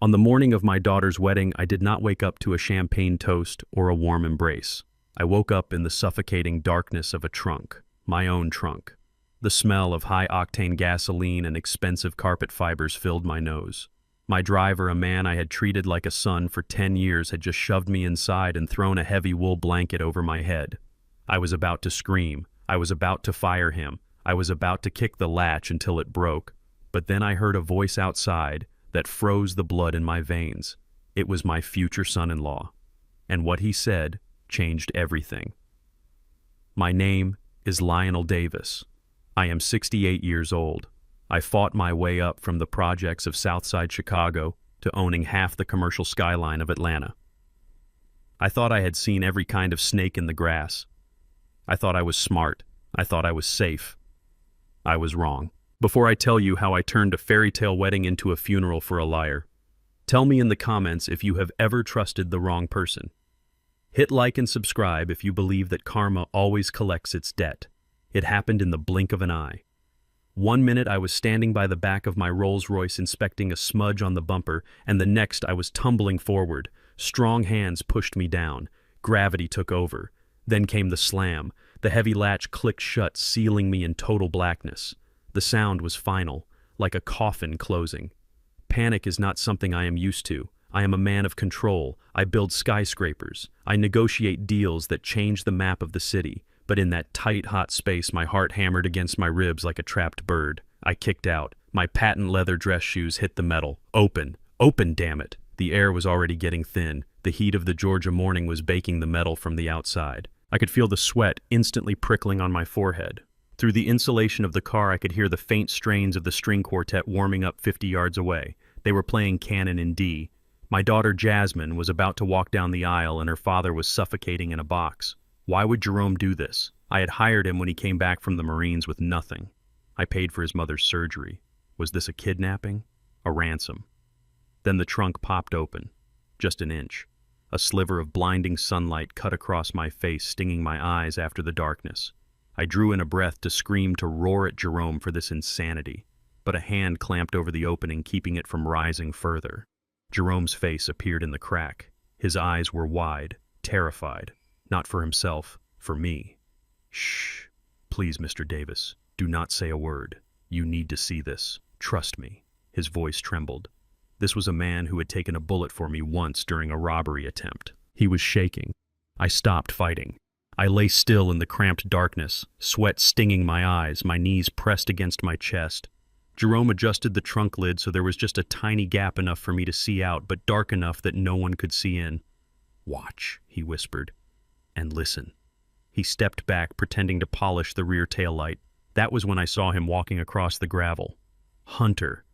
On the morning of my daughter's wedding, I did not wake up to a champagne toast or a warm embrace. I woke up in the suffocating darkness of a trunk, my own trunk. The smell of high-octane gasoline and expensive carpet fibers filled my nose. My driver, a man I had treated like a son for 10 years, had just shoved me inside and thrown a heavy wool blanket over my head. I was about to scream. I was about to fire him. I was about to kick the latch until it broke. But then I heard a voice outside that froze the blood in my veins. It was my future son-in-law. And what he said changed everything. My name is Lionel Davis. I am 68 years old. I fought my way up from the projects of Southside Chicago to owning half the commercial skyline of Atlanta. I thought I had seen every kind of snake in the grass. I thought I was smart. I thought I was safe. I was wrong. Before I tell you how I turned a fairy tale wedding into a funeral for a liar, tell me in the comments if you have ever trusted the wrong person. Hit like and subscribe if you believe that karma always collects its debt. It happened in the blink of an eye. 1 minute I was standing by the back of my Rolls-Royce inspecting a smudge on the bumper, and the next I was tumbling forward. Strong hands pushed me down. Gravity took over. Then came the slam. The heavy latch clicked shut, sealing me in total blackness. The sound was final, like a coffin closing. Panic is not something I am used to. I am a man of control. I build skyscrapers. I negotiate deals that change the map of the city. But in that tight, hot space, my heart hammered against my ribs like a trapped bird. I kicked out. My patent leather dress shoes hit the metal. Open. Open, damn it. The air was already getting thin. The heat of the Georgia morning was baking the metal from the outside. I could feel the sweat instantly prickling on my forehead. Through the insulation of the car, I could hear the faint strains of the string quartet warming up 50 yards away. They were playing Canon in D. My daughter Jasmine was about to walk down the aisle and her father was suffocating in a box. Why would Jerome do this? I had hired him when he came back from the Marines with nothing. I paid for his mother's surgery. Was this a kidnapping? A ransom? Then the trunk popped open. Just an inch. A sliver of blinding sunlight cut across my face, stinging my eyes after the darkness. I drew in a breath to scream, to roar at Jerome for this insanity. But a hand clamped over the opening, keeping it from rising further. Jerome's face appeared in the crack. His eyes were wide, terrified. Not for himself, for me. Shh. Please, Mr. Davis, do not say a word. You need to see this. Trust me. His voice trembled. This was a man who had taken a bullet for me once during a robbery attempt. He was shaking. I stopped fighting. I lay still in the cramped darkness, sweat stinging my eyes, my knees pressed against my chest. Jerome adjusted the trunk lid so there was just a tiny gap enough for me to see out, but dark enough that no one could see in. Watch, he whispered. And listen. He stepped back, pretending to polish the rear taillight. That was when I saw him walking across the gravel. Hunter,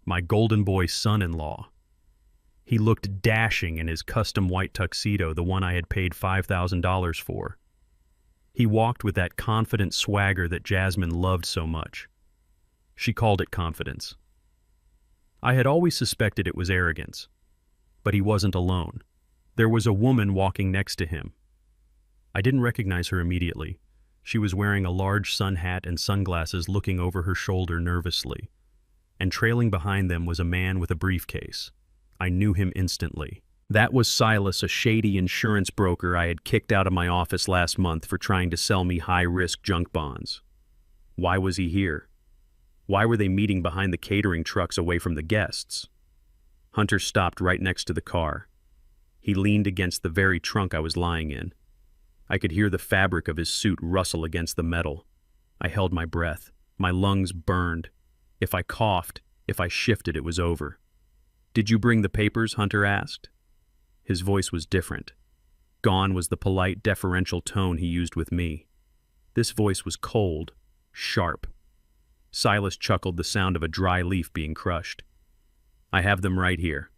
my golden boy son-in-law. He looked dashing in his custom white tuxedo, the one I had paid $5,000 for. He walked with that confident swagger that Jasmine loved so much. She called it confidence. I had always suspected it was arrogance. But he wasn't alone. There was a woman walking next to him. I didn't recognize her immediately. She was wearing a large sun hat and sunglasses, looking over her shoulder nervously. And trailing behind them was a man with a briefcase. I knew him instantly. That was Silas, a shady insurance broker I had kicked out of my office last month for trying to sell me high-risk junk bonds. Why was he here? Why were they meeting behind the catering trucks away from the guests? Hunter stopped right next to the car. He leaned against the very trunk I was lying in. I could hear the fabric of his suit rustle against the metal. I held my breath. My lungs burned. If I coughed, if I shifted, it was over. "Did you bring the papers?" Hunter asked. His voice was different. Gone was the polite, deferential tone he used with me. This voice was cold, sharp. Silas chuckled, the sound of a dry leaf being crushed. "I have them right here.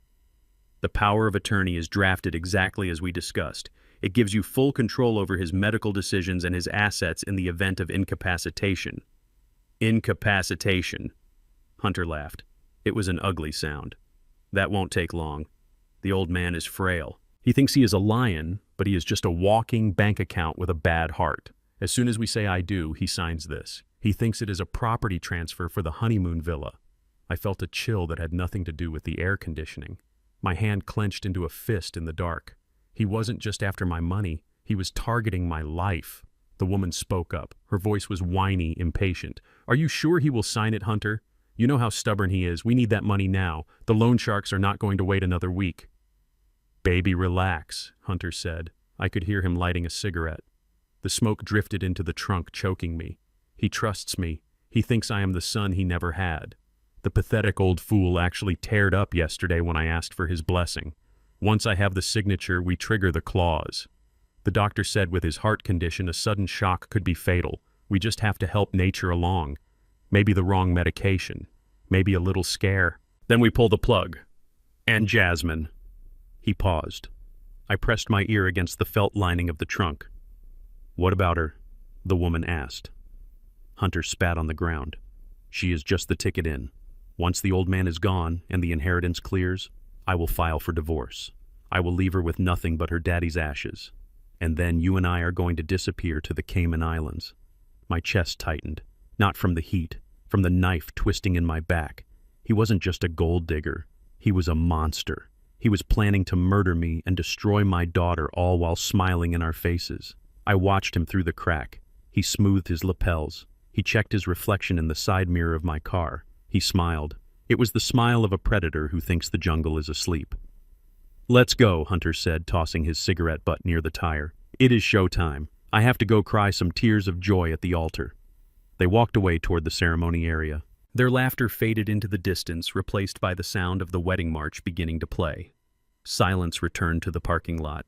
The power of attorney is drafted exactly as we discussed. It gives you full control over his medical decisions and his assets in the event of incapacitation." Incapacitation. Hunter laughed. It was an ugly sound. "That won't take long. The old man is frail. He thinks he is a lion, but he is just a walking bank account with a bad heart. As soon as we say 'I do,' he signs this. He thinks it is a property transfer for the honeymoon villa." I felt a chill that had nothing to do with the air conditioning. My hand clenched into a fist in the dark. He wasn't just after my money, he was targeting my life. The woman spoke up. Her voice was whiny, impatient. "Are you sure he will sign it, Hunter? You know how stubborn he is. We need that money now. The loan sharks are not going to wait another week." "Baby, relax," Hunter said. I could hear him lighting a cigarette. The smoke drifted into the trunk, choking me. He trusts me. He thinks I am the son he never had. The pathetic old fool actually teared up yesterday when I asked for his blessing. Once I have the signature, we trigger the clause. The doctor said with his heart condition, a sudden shock could be fatal. We just have to help nature along. Maybe the wrong medication. Maybe a little scare. Then we pull the plug. And Jasmine. He paused. I pressed my ear against the felt lining of the trunk. "What about her?" the woman asked. Hunter spat on the ground. "She is just the ticket in. Once the old man is gone and the inheritance clears, I will file for divorce. I will leave her with nothing but her daddy's ashes. And then you and I are going to disappear to the Cayman Islands." My chest tightened, not from the heat, from the knife twisting in my back. He wasn't just a gold digger. He was a monster. He was planning to murder me and destroy my daughter, all while smiling in our faces. I watched him through the crack. He smoothed his lapels. He checked his reflection in the side mirror of my car. He smiled. It was the smile of a predator who thinks the jungle is asleep. "Let's go," Hunter said, tossing his cigarette butt near the tire. "It is showtime. I have to go cry some tears of joy at the altar." They walked away toward the ceremony area. Their laughter faded into the distance, replaced by the sound of the wedding march beginning to play. Silence returned to the parking lot.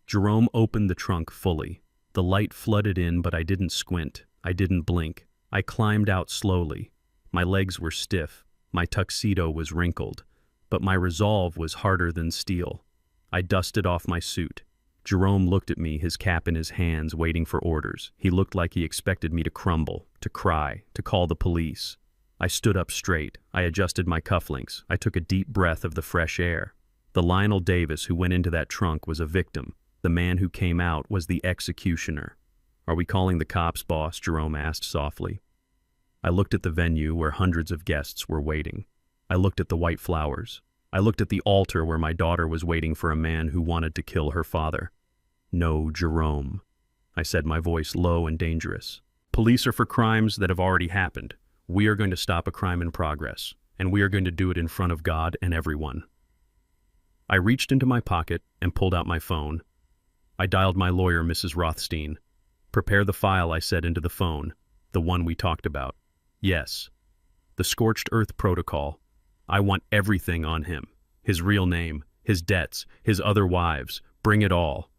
Jerome opened the trunk fully. The light flooded in, but I didn't squint. I didn't blink. I climbed out slowly. My legs were stiff. My tuxedo was wrinkled. But my resolve was harder than steel. I dusted off my suit. Jerome looked at me, his cap in his hands, waiting for orders. He looked like he expected me to crumble, to cry, to call the police. I stood up straight. I adjusted my cufflinks. I took a deep breath of the fresh air. The Lionel Davis who went into that trunk was a victim. The man who came out was the executioner. "Are we calling the cops, boss?" Jerome asked softly. I looked at the venue where hundreds of guests were waiting. I looked at the white flowers. I looked at the altar where my daughter was waiting for a man who wanted to kill her father. "No, Jerome," I said, my voice low and dangerous. "Police are for crimes that have already happened. We are going to stop a crime in progress, and we are going to do it in front of God and everyone." I reached into my pocket and pulled out my phone. I dialed my lawyer, Mrs. Rothstein. "Prepare the file," I said into the phone, "the one we talked about." "Yes." "The scorched earth protocol. I want everything on him. His real name, his debts, his other wives. Bring it all."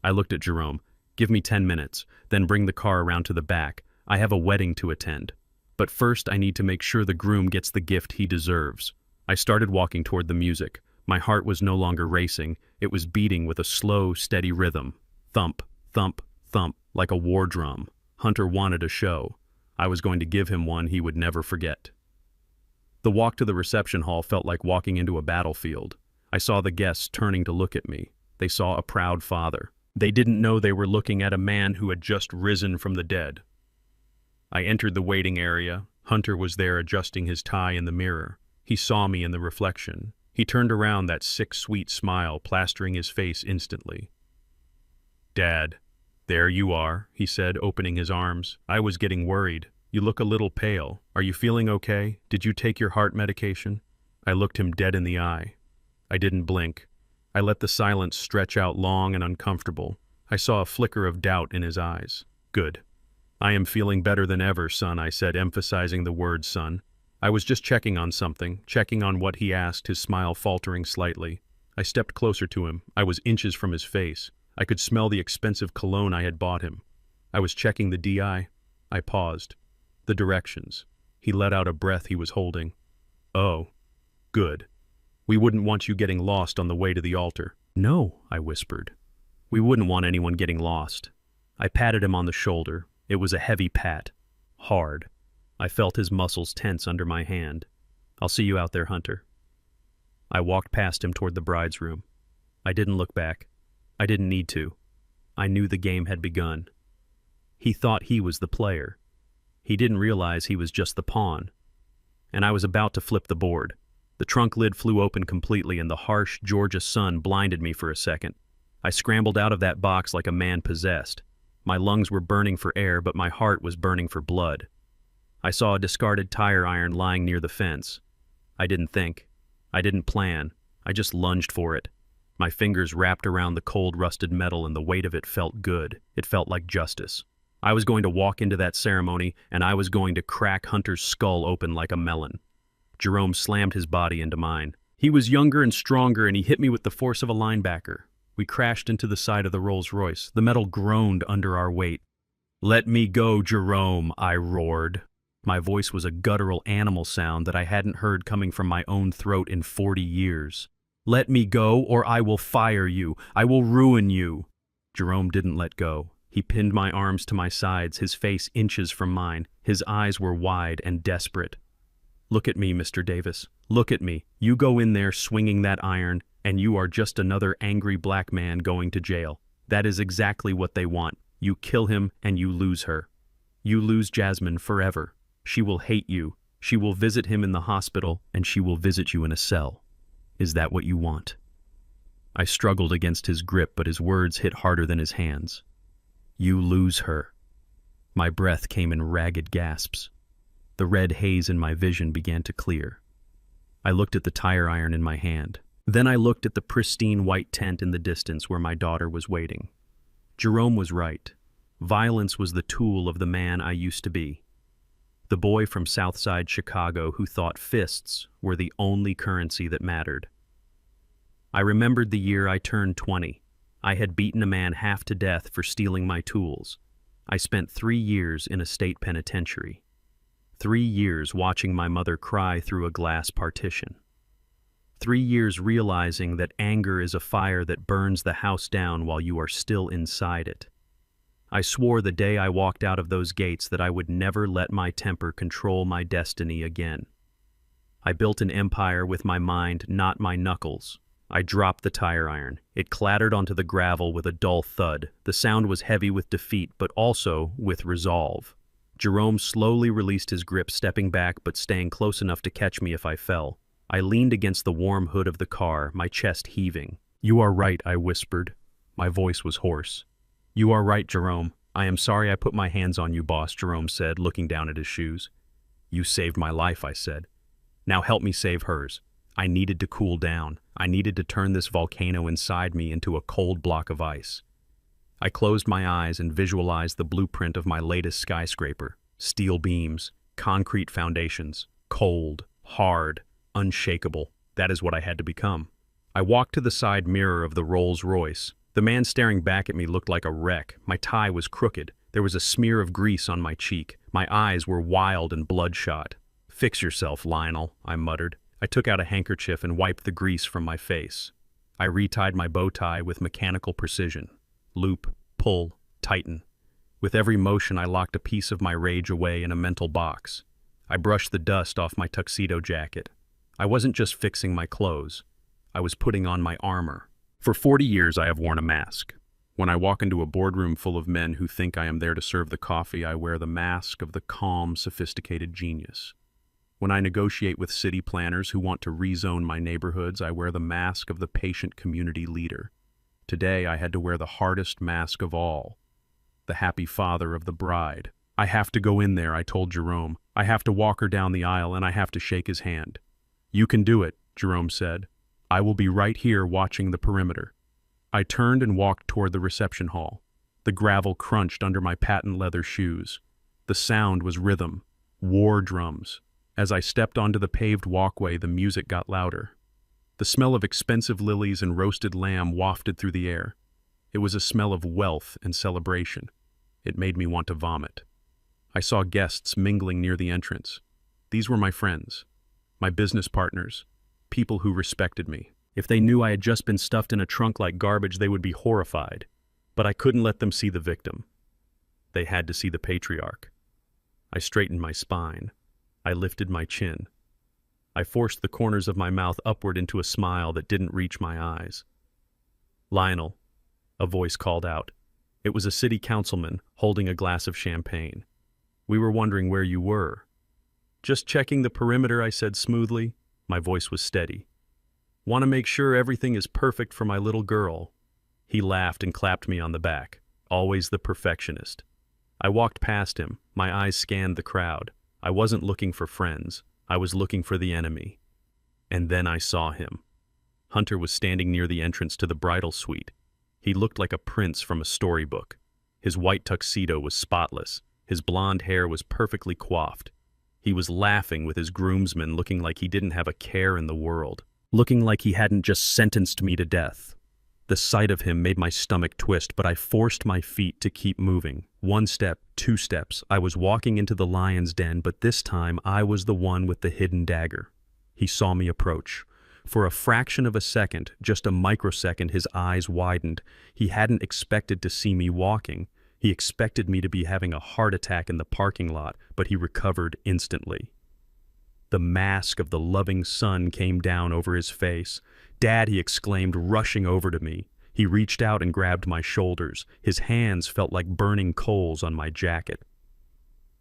I looked at Jerome. "Give me 10 minutes, then bring the car around to the back. I have a wedding to attend. But first I need to make sure the groom gets the gift he deserves." I started walking toward the music. My heart was no longer racing. It was beating with a slow, steady rhythm. Thump, thump, thump, like a war drum. Hunter wanted a show. I was going to give him one he would never forget. The walk to the reception hall felt like walking into a battlefield. I saw the guests turning to look at me. They saw a proud father. They didn't know they were looking at a man who had just risen from the dead. I entered the waiting area. Hunter was there adjusting his tie in the mirror. He saw me in the reflection. He turned around, that sick, sweet smile plastering his face instantly. "Dad, there you are," he said, opening his arms. "I was getting worried. You look a little pale. Are you feeling okay? Did you take your heart medication?" I looked him dead in the eye. I didn't blink. I let the silence stretch out long and uncomfortable. I saw a flicker of doubt in his eyes. "Good. I am feeling better than ever, son," I said, emphasizing the word son. I was just checking on something, checking on what he asked, his smile faltering slightly. I stepped closer to him. I was inches from his face. I could smell the expensive cologne I had bought him. I was checking the DI. I paused. The directions. He let out a breath he was holding. "Oh, good. We wouldn't want you getting lost on the way to the altar." "No," I whispered. "We wouldn't want anyone getting lost." I patted him on the shoulder. It was a heavy pat. Hard. I felt his muscles tense under my hand. "I'll see you out there, Hunter." I walked past him toward the bride's room. I didn't look back. I didn't need to. I knew the game had begun. He thought he was the player. He didn't realize he was just the pawn. And I was about to flip the board. The trunk lid flew open completely and the harsh Georgia sun blinded me for a second. I scrambled out of that box like a man possessed. My lungs were burning for air, but my heart was burning for blood. I saw a discarded tire iron lying near the fence. I didn't think. I didn't plan. I just lunged for it. My fingers wrapped around the cold, rusted metal and the weight of it felt good. It felt like justice. I was going to walk into that ceremony and I was going to crack Hunter's skull open like a melon. Jerome slammed his body into mine. He was younger and stronger and he hit me with the force of a linebacker. We crashed into the side of the Rolls-Royce. The metal groaned under our weight. "Let me go, Jerome," I roared. My voice was a guttural animal sound that I hadn't heard coming from my own throat in 40 years. "Let me go, or I will fire you. I will ruin you." Jerome didn't let go. He pinned my arms to my sides, his face inches from mine. His eyes were wide and desperate. "Look at me, Mr. Davis. Look at me. You go in there swinging that iron, and you are just another angry black man going to jail. That is exactly what they want. You kill him, and you lose her. You lose Jasmine forever. She will hate you. She will visit him in the hospital, and she will visit you in a cell. Is that what you want?" I struggled against his grip, but his words hit harder than his hands. "You lose her." My breath came in ragged gasps. The red haze in my vision began to clear. I looked at the tire iron in my hand. Then I looked at the pristine white tent in the distance where my daughter was waiting. Jerome was right. Violence was the tool of the man I used to be. The boy from Southside Chicago who thought fists were the only currency that mattered. I remembered the year I turned 20. I had beaten a man half to death for stealing my tools. I spent 3 years in a state penitentiary. 3 years watching my mother cry through a glass partition. 3 years realizing that anger is a fire that burns the house down while you are still inside it. I swore the day I walked out of those gates that I would never let my temper control my destiny again. I built an empire with my mind, not my knuckles. I dropped the tire iron. It clattered onto the gravel with a dull thud. The sound was heavy with defeat, but also with resolve. Jerome slowly released his grip, stepping back but staying close enough to catch me if I fell. I leaned against the warm hood of the car, my chest heaving. "You are right," I whispered. My voice was hoarse. "You are right, Jerome. I am sorry I put my hands on you, boss," Jerome said, looking down at his shoes. "You saved my life," I said. "Now help me save hers." I needed to cool down. I needed to turn this volcano inside me into a cold block of ice. I closed my eyes and visualized the blueprint of my latest skyscraper. Steel beams, concrete foundations, cold, hard, unshakable. That is what I had to become. I walked to the side mirror of the Rolls-Royce. The man staring back at me looked like a wreck. My tie was crooked. There was a smear of grease on my cheek. My eyes were wild and bloodshot. "Fix yourself, Lionel," I muttered. I took out a handkerchief and wiped the grease from my face. I retied my bow tie with mechanical precision. Loop, pull, tighten. With every motion, I locked a piece of my rage away in a mental box. I brushed the dust off my tuxedo jacket. I wasn't just fixing my clothes. I was putting on my armor. For 40 years, I have worn a mask. When I walk into a boardroom full of men who think I am there to serve the coffee, I wear the mask of the calm, sophisticated genius. When I negotiate with city planners who want to rezone my neighborhoods, I wear the mask of the patient community leader. Today, I had to wear the hardest mask of all, the happy father of the bride. I have to go in there, I told Jerome. I have to walk her down the aisle, and I have to shake his hand. "You can do it," Jerome said. "I will be right here watching the perimeter." I turned and walked toward the reception hall. The gravel crunched under my patent leather shoes. The sound was rhythm, war drums. As I stepped onto the paved walkway, the music got louder. The smell of expensive lilies and roasted lamb wafted through the air. It was a smell of wealth and celebration. It made me want to vomit. I saw guests mingling near the entrance. These were my friends, my business partners, people who respected me. If they knew I had just been stuffed in a trunk like garbage, they would be horrified. But I couldn't let them see the victim. They had to see the patriarch. I straightened my spine. I lifted my chin. I forced the corners of my mouth upward into a smile that didn't reach my eyes. "Lionel," a voice called out. It was a city councilman holding a glass of champagne. "We were wondering where you were." "Just checking the perimeter," I said smoothly. My voice was steady. Want to make sure everything is perfect for my little girl. He laughed and clapped me on the back. Always the perfectionist. I walked past him. My eyes scanned the crowd. I wasn't looking for friends. I was looking for the enemy. And then I saw him. Hunter was standing near the entrance to the bridal suite. He looked like a prince from a storybook. His white tuxedo was spotless. His blonde hair was perfectly coiffed. He was laughing with his groomsmen, looking like he didn't have a care in the world. Looking like he hadn't just sentenced me to death. The sight of him made my stomach twist, but I forced my feet to keep moving. 1 step, 2 steps. I was walking into the lion's den, but this time I was the one with the hidden dagger. He saw me approach. For a fraction of a second, just a microsecond, his eyes widened. He hadn't expected to see me walking. He expected me to be having a heart attack in the parking lot, but he recovered instantly. The mask of the loving sun came down over his face. "Dad," he exclaimed, rushing over to me. He reached out and grabbed my shoulders. His hands felt like burning coals on my jacket.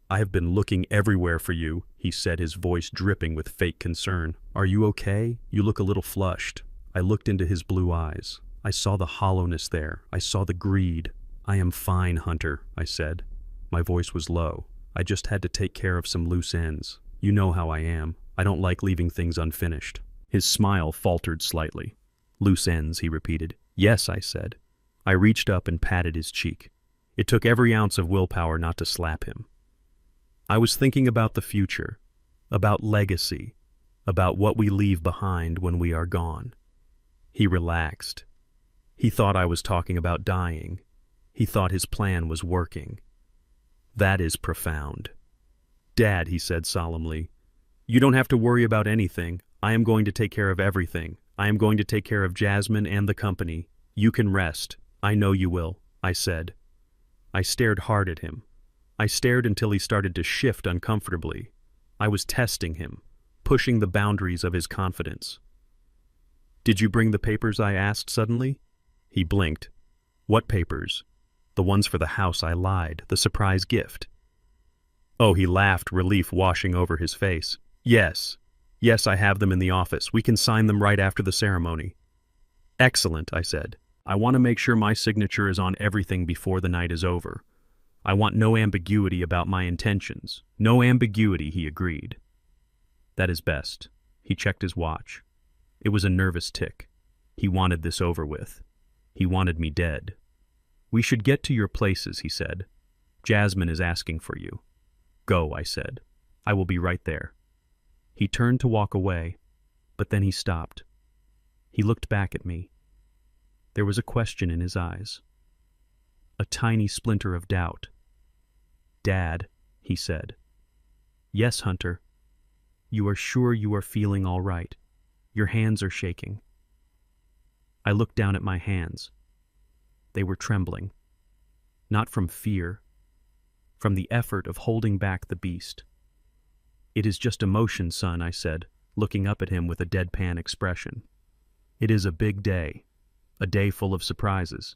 "I have been looking everywhere for you," he said, his voice dripping with fake concern. "Are you okay? You look a little flushed." I looked into his blue eyes. I saw the hollowness there. I saw the greed. "I am fine, Hunter," I said. My voice was low. "I just had to take care of some loose ends. You know how I am. I don't like leaving things unfinished." His smile faltered slightly. "Loose ends," he repeated. "Yes," I said. I reached up and patted his cheek. It took every ounce of willpower not to slap him. I was thinking about the future, about legacy, about what we leave behind when we are gone. He relaxed. He thought I was talking about dying. He thought his plan was working. That is profound. "Dad," he said solemnly, "you don't have to worry about anything. I am going to take care of everything. I am going to take care of Jasmine and the company. You can rest. I know you will," I said. I stared hard at him. I stared until he started to shift uncomfortably. I was testing him, pushing the boundaries of his confidence. "Did you bring the papers?" I asked suddenly. He blinked. "What papers?" "The ones for the house," I lied. "The surprise gift." Oh, he laughed, relief washing over his face. Yes, I have them in the office. We can sign them right after the ceremony." "Excellent," I said. "I want to make sure my signature is on everything before the night is over. I want no ambiguity about my intentions." "No ambiguity," he agreed. "That is best." He checked his watch. It was a nervous tick. He wanted this over with. He wanted me dead. "We should get to your places," he said. "Jasmine is asking for you." "Go," I said. "I will be right there." He turned to walk away, but then he stopped. He looked back at me. There was a question in his eyes. A tiny splinter of doubt. "Dad," he said. "Yes, Hunter. You are sure you are feeling all right? Your hands are shaking." I looked down at my hands. They were trembling. Not from fear, from the effort of holding back the beast. "It is just emotion, son," I said, looking up at him with a deadpan expression. "It is a big day, a day full of surprises.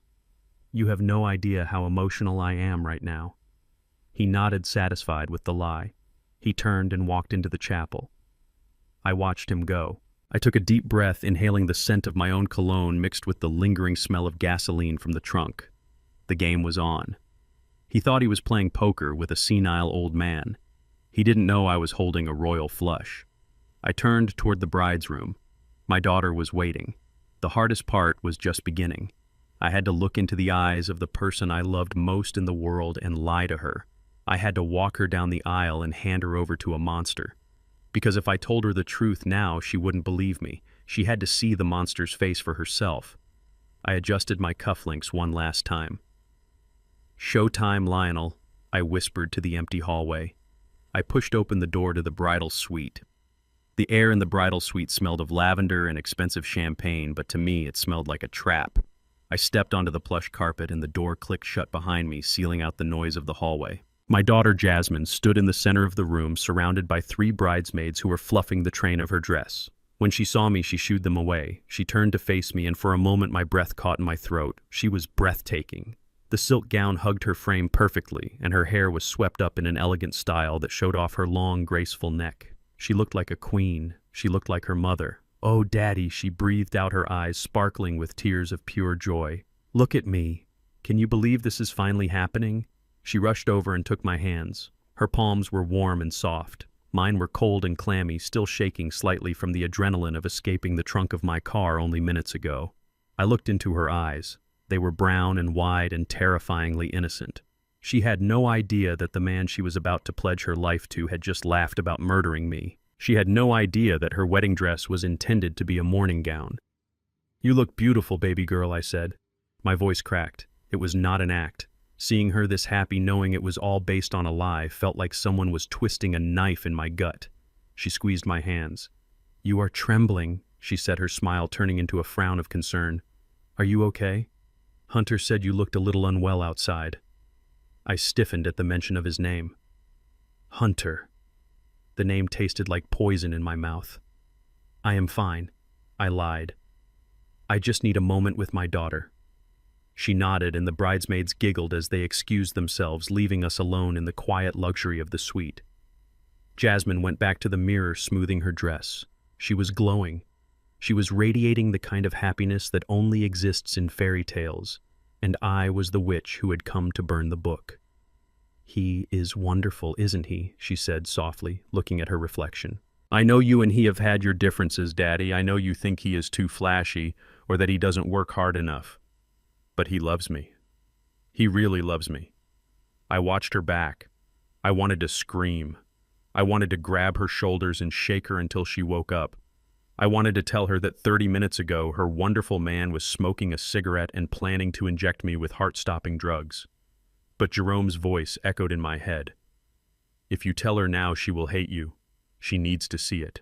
You have no idea how emotional I am right now." He nodded, satisfied with the lie. He turned and walked into the chapel. I watched him go. I took a deep breath, inhaling the scent of my own cologne mixed with the lingering smell of gasoline from the trunk. The game was on. He thought he was playing poker with a senile old man. He didn't know I was holding a royal flush. I turned toward the bride's room. My daughter was waiting. The hardest part was just beginning. I had to look into the eyes of the person I loved most in the world and lie to her. I had to walk her down the aisle and hand her over to a monster. Because if I told her the truth now, she wouldn't believe me. She had to see the monster's face for herself. I adjusted my cufflinks one last time. "Showtime, Lionel," I whispered to the empty hallway. I pushed open the door to the bridal suite. The air in the bridal suite smelled of lavender and expensive champagne, but to me it smelled like a trap. I stepped onto the plush carpet and the door clicked shut behind me, sealing out the noise of the hallway. My daughter Jasmine stood in the center of the room, surrounded by 3 bridesmaids who were fluffing the train of her dress. When she saw me, she shooed them away. She turned to face me, and for a moment my breath caught in my throat. She was breathtaking. The silk gown hugged her frame perfectly, and her hair was swept up in an elegant style that showed off her long, graceful neck. She looked like a queen. She looked like her mother. "Oh, Daddy," she breathed out, her eyes sparkling with tears of pure joy. "Look at me. Can you believe this is finally happening?" She rushed over and took my hands. Her palms were warm and soft. Mine were cold and clammy, still shaking slightly from the adrenaline of escaping the trunk of my car only minutes ago. I looked into her eyes. They were brown and wide and terrifyingly innocent. She had no idea that the man she was about to pledge her life to had just laughed about murdering me. She had no idea that her wedding dress was intended to be a morning gown. "You look beautiful, baby girl," I said. My voice cracked. It was not an act. Seeing her this happy, knowing it was all based on a lie, felt like someone was twisting a knife in my gut. She squeezed my hands. "You are trembling," she said, her smile turning into a frown of concern. "Are you okay? Hunter said you looked a little unwell outside." I stiffened at the mention of his name. Hunter. The name tasted like poison in my mouth. "I am fine," I lied. "I just need a moment with my daughter." She nodded, and the bridesmaids giggled as they excused themselves, leaving us alone in the quiet luxury of the suite. Jasmine went back to the mirror, smoothing her dress. She was glowing. She was radiating the kind of happiness that only exists in fairy tales, and I was the witch who had come to burn the book. "He is wonderful, isn't he?" she said softly, looking at her reflection. "I know you and he have had your differences, Daddy. I know you think he is too flashy, or that he doesn't work hard enough. But he loves me. He really loves me." I watched her back. I wanted to scream. I wanted to grab her shoulders and shake her until she woke up. I wanted to tell her that 30 minutes ago, her wonderful man was smoking a cigarette and planning to inject me with heart-stopping drugs. But Jerome's voice echoed in my head. "If you tell her now, she will hate you. She needs to see it."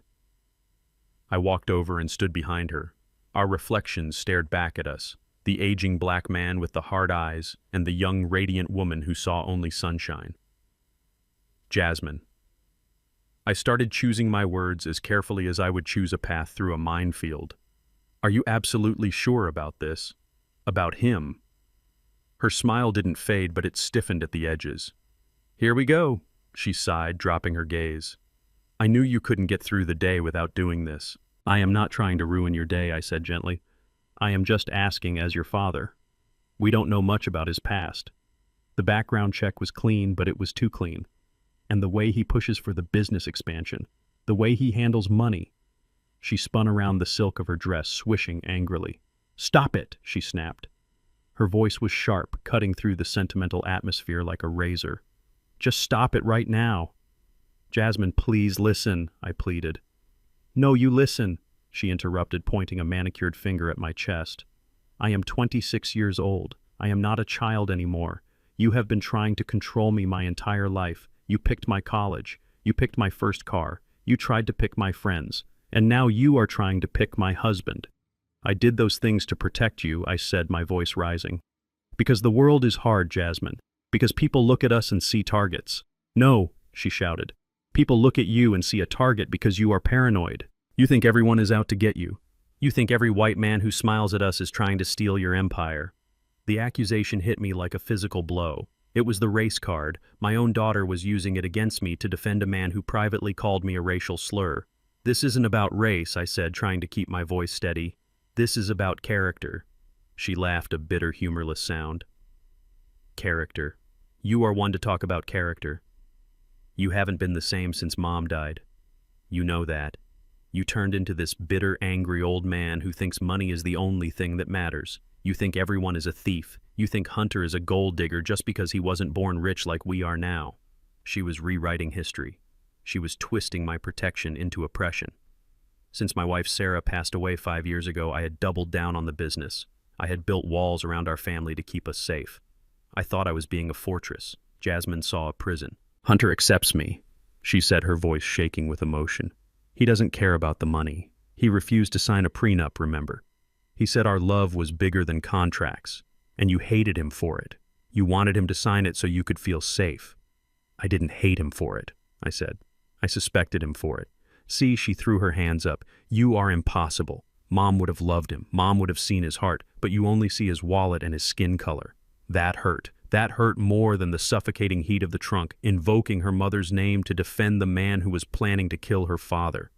I walked over and stood behind her. Our reflections stared back at us. The aging black man with the hard eyes, and the young, radiant woman who saw only sunshine. Jasmine. I started choosing my words as carefully as I would choose a path through a minefield. "Are you absolutely sure about this? About him?" Her smile didn't fade, but it stiffened at the edges. "Here we go," she sighed, dropping her gaze. "I knew you couldn't get through the day without doing this." "I am not trying to ruin your day," I said gently. "I am just asking as your father. We don't know much about his past. The background check was clean, but it was too clean. And the way he pushes for the business expansion, the way he handles money." She spun around the silk of her dress, swishing angrily. "Stop it," she snapped. Her voice was sharp, cutting through the sentimental atmosphere like a razor. "Just stop it right now." "Jasmine, please listen," I pleaded. "No, you listen," she interrupted, pointing a manicured finger at my chest. "I am 26 years old. I am not a child anymore. You have been trying to control me my entire life. You picked my college. You picked my first car. You tried to pick my friends. And now you are trying to pick my husband." "I did those things to protect you," I said, my voice rising. "Because the world is hard, Jasmine. Because people look at us and see targets." "No," she shouted. "People look at you and see a target because you are paranoid. You think everyone is out to get you. You think every white man who smiles at us is trying to steal your empire." The accusation hit me like a physical blow. It was the race card. My own daughter was using it against me to defend a man who privately called me a racial slur. "This isn't about race," I said, trying to keep my voice steady. "This is about character." She laughed, a bitter, humorless sound. "Character. You are one to talk about character. You haven't been the same since Mom died. You know that. You turned into this bitter, angry old man who thinks money is the only thing that matters. You think everyone is a thief. You think Hunter is a gold digger just because he wasn't born rich like we are now." She was rewriting history. She was twisting my protection into oppression. Since my wife Sarah passed away 5 years ago, I had doubled down on the business. I had built walls around our family to keep us safe. I thought I was being a fortress. Jasmine saw a prison. "Hunter accepts me," she said, her voice shaking with emotion. "He doesn't care about the money. He refused to sign a prenup, remember? He said our love was bigger than contracts, and you hated him for it. You wanted him to sign it so you could feel safe." "I didn't hate him for it," I said. "I suspected him for it." "See," she threw her hands up, "you are impossible. Mom would have loved him. Mom would have seen his heart, but you only see his wallet and his skin color. That hurt. That hurt more than the suffocating heat of the trunk, invoking her mother's name to defend the man who was planning to kill her father."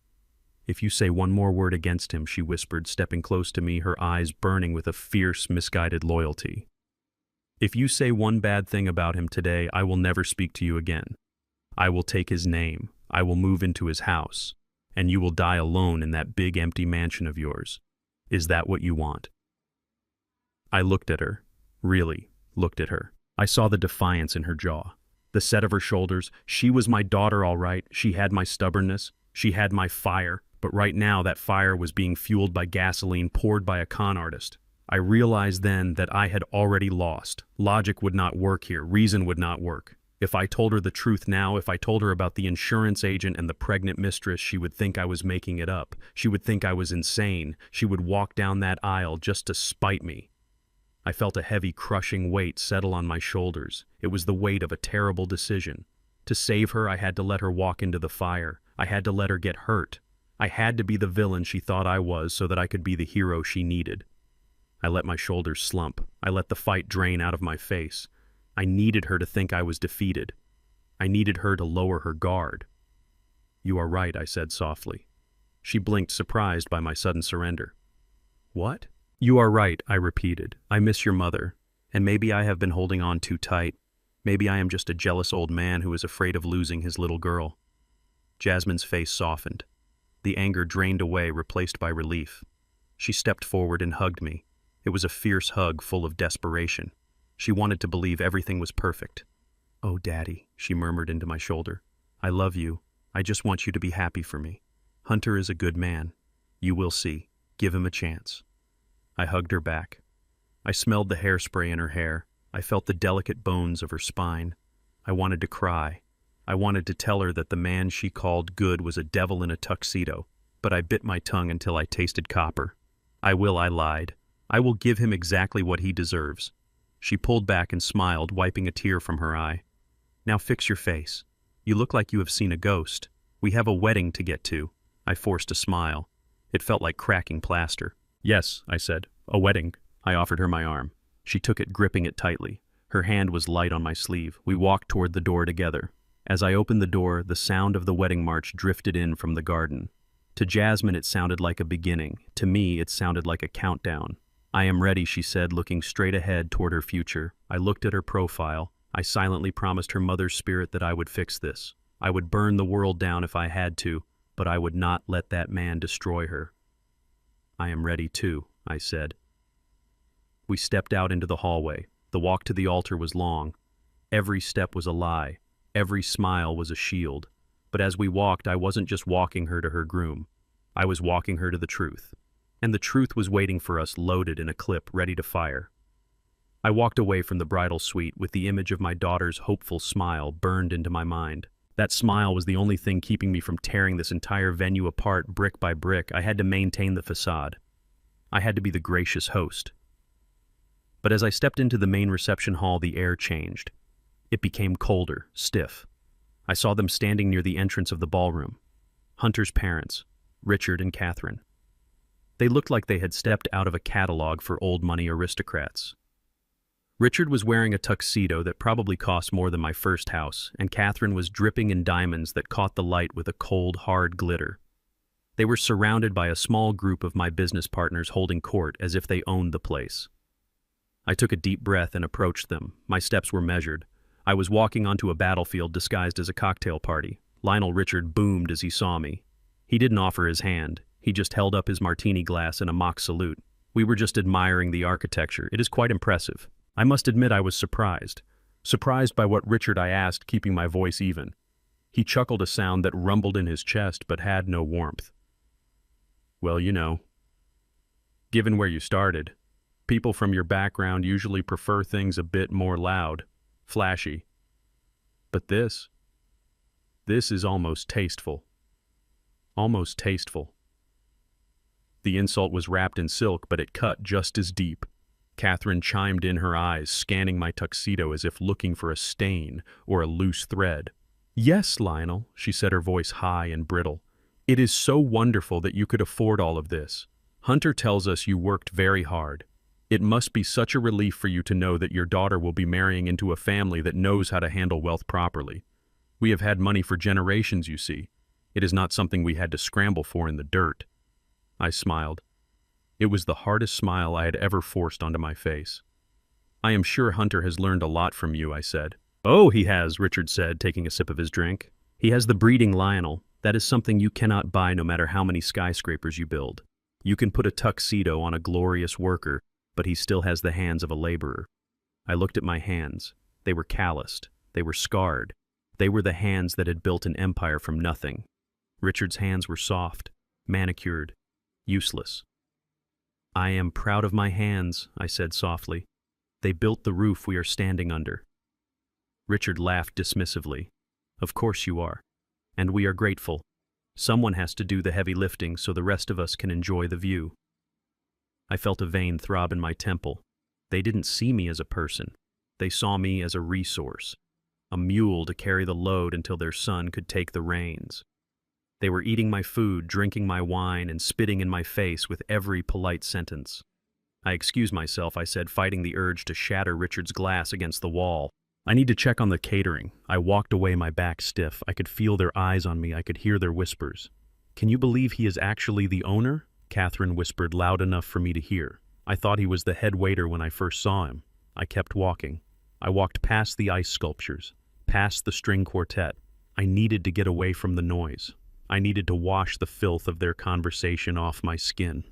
If you say one more word against him, she whispered, stepping close to me, her eyes burning with a fierce, misguided loyalty. If you say one bad thing about him today, I will never speak to you again. I will take his name, I will move into his house, and you will die alone in that big empty mansion of yours. Is that what you want? I looked at her, really looked at her. I saw the defiance in her jaw, the set of her shoulders. She was my daughter, all right. She had my stubbornness, she had my fire, but right now that fire was being fueled by gasoline poured by a con artist. I realized then that I had already lost. Logic would not work here, reason would not work. If I told her the truth now, if I told her about the insurance agent and the pregnant mistress, she would think I was making it up. She would think I was insane. She would walk down that aisle just to spite me. I felt a heavy, crushing weight settle on my shoulders. It was the weight of a terrible decision. To save her, I had to let her walk into the fire. I had to let her get hurt. I had to be the villain she thought I was so that I could be the hero she needed. I let my shoulders slump. I let the fight drain out of my face. I needed her to think I was defeated. I needed her to lower her guard. You are right, I said softly. She blinked, surprised by my sudden surrender. What? You are right, I repeated. I miss your mother, and maybe I have been holding on too tight. Maybe I am just a jealous old man who is afraid of losing his little girl. Jasmine's face softened. The anger drained away, replaced by relief. She stepped forward and hugged me. It was a fierce hug full of desperation. She wanted to believe everything was perfect. Oh, Daddy, she murmured into my shoulder. I love you. I just want you to be happy for me. Hunter is a good man. You will see. Give him a chance. I hugged her back. I smelled the hairspray in her hair. I felt the delicate bones of her spine. I wanted to cry. I wanted to tell her that the man she called good was a devil in a tuxedo, but I bit my tongue until I tasted copper. I lied. I will give him exactly what he deserves. She pulled back and smiled, wiping a tear from her eye. Now fix your face. You look like you have seen a ghost. We have a wedding to get to. I forced a smile. It felt like cracking plaster. Yes, I said. A wedding. I offered her my arm. She took it, gripping it tightly. Her hand was light on my sleeve. We walked toward the door together. As I opened the door, the sound of the wedding march drifted in from the garden. To Jasmine, it sounded like a beginning. To me, it sounded like a countdown. I am ready, she said, looking straight ahead toward her future. I looked at her profile. I silently promised her mother's spirit that I would fix this. I would burn the world down if I had to, but I would not let that man destroy her. I am ready too, I said. We stepped out into the hallway. The walk to the altar was long. Every step was a lie. Every smile was a shield. But as we walked, I wasn't just walking her to her groom. I was walking her to the truth. And the truth was waiting for us, loaded in a clip, ready to fire. I walked away from the bridal suite with the image of my daughter's hopeful smile burned into my mind. That smile was the only thing keeping me from tearing this entire venue apart brick by brick. I had to maintain the facade. I had to be the gracious host. But as I stepped into the main reception hall, the air changed. It became colder, stiff. I saw them standing near the entrance of the ballroom. Hunter's parents, Richard and Catherine. They looked like they had stepped out of a catalog for old money aristocrats. Richard was wearing a tuxedo that probably cost more than my first house, and Catherine was dripping in diamonds that caught the light with a cold, hard glitter. They were surrounded by a small group of my business partners holding court as if they owned the place. I took a deep breath and approached them. My steps were measured. I was walking onto a battlefield disguised as a cocktail party. Lionel Richard boomed as he saw me. He didn't offer his hand. He just held up his martini glass in a mock salute. We were just admiring the architecture. It is quite impressive. I must admit I was surprised. Surprised by what Richard I asked, keeping my voice even. He chuckled a sound that rumbled in his chest but had no warmth. Well, you know, given where you started, people from your background usually prefer things a bit more loud, flashy. But this is almost tasteful. Almost tasteful. The insult was wrapped in silk, but it cut just as deep. Catherine chimed in, her eyes scanning my tuxedo as if looking for a stain or a loose thread. Yes, Lionel, she said, her voice high and brittle. It is so wonderful that you could afford all of this. Hunter tells us you worked very hard. It must be such a relief for you to know that your daughter will be marrying into a family that knows how to handle wealth properly. We have had money for generations, you see. It is not something we had to scramble for in the dirt. I smiled. It was the hardest smile I had ever forced onto my face. I am sure Hunter has learned a lot from you, I said. Oh, he has, Richard said, taking a sip of his drink. He has the breeding Lionel. That is something you cannot buy no matter how many skyscrapers you build. You can put a tuxedo on a glorious worker, but he still has the hands of a laborer. I looked at my hands. They were calloused. They were scarred. They were the hands that had built an empire from nothing. Richard's hands were soft, manicured, useless. I am proud of my hands, I said softly. They built the roof we are standing under. Richard laughed dismissively. Of course you are. And we are grateful. Someone has to do the heavy lifting so the rest of us can enjoy the view. I felt a vein throb in my temple. They didn't see me as a person. They saw me as a resource, a mule to carry the load until their son could take the reins. They were eating my food, drinking my wine, and spitting in my face with every polite sentence. I excused myself, I said, fighting the urge to shatter Richard's glass against the wall. I need to check on the catering. I walked away, my back stiff. I could feel their eyes on me. I could hear their whispers. Can you believe he is actually the owner? Catherine whispered loud enough for me to hear. I thought he was the head waiter when I first saw him. I kept walking. I walked past the ice sculptures, past the string quartet. I needed to get away from the noise. I needed to wash the filth of their conversation off my skin.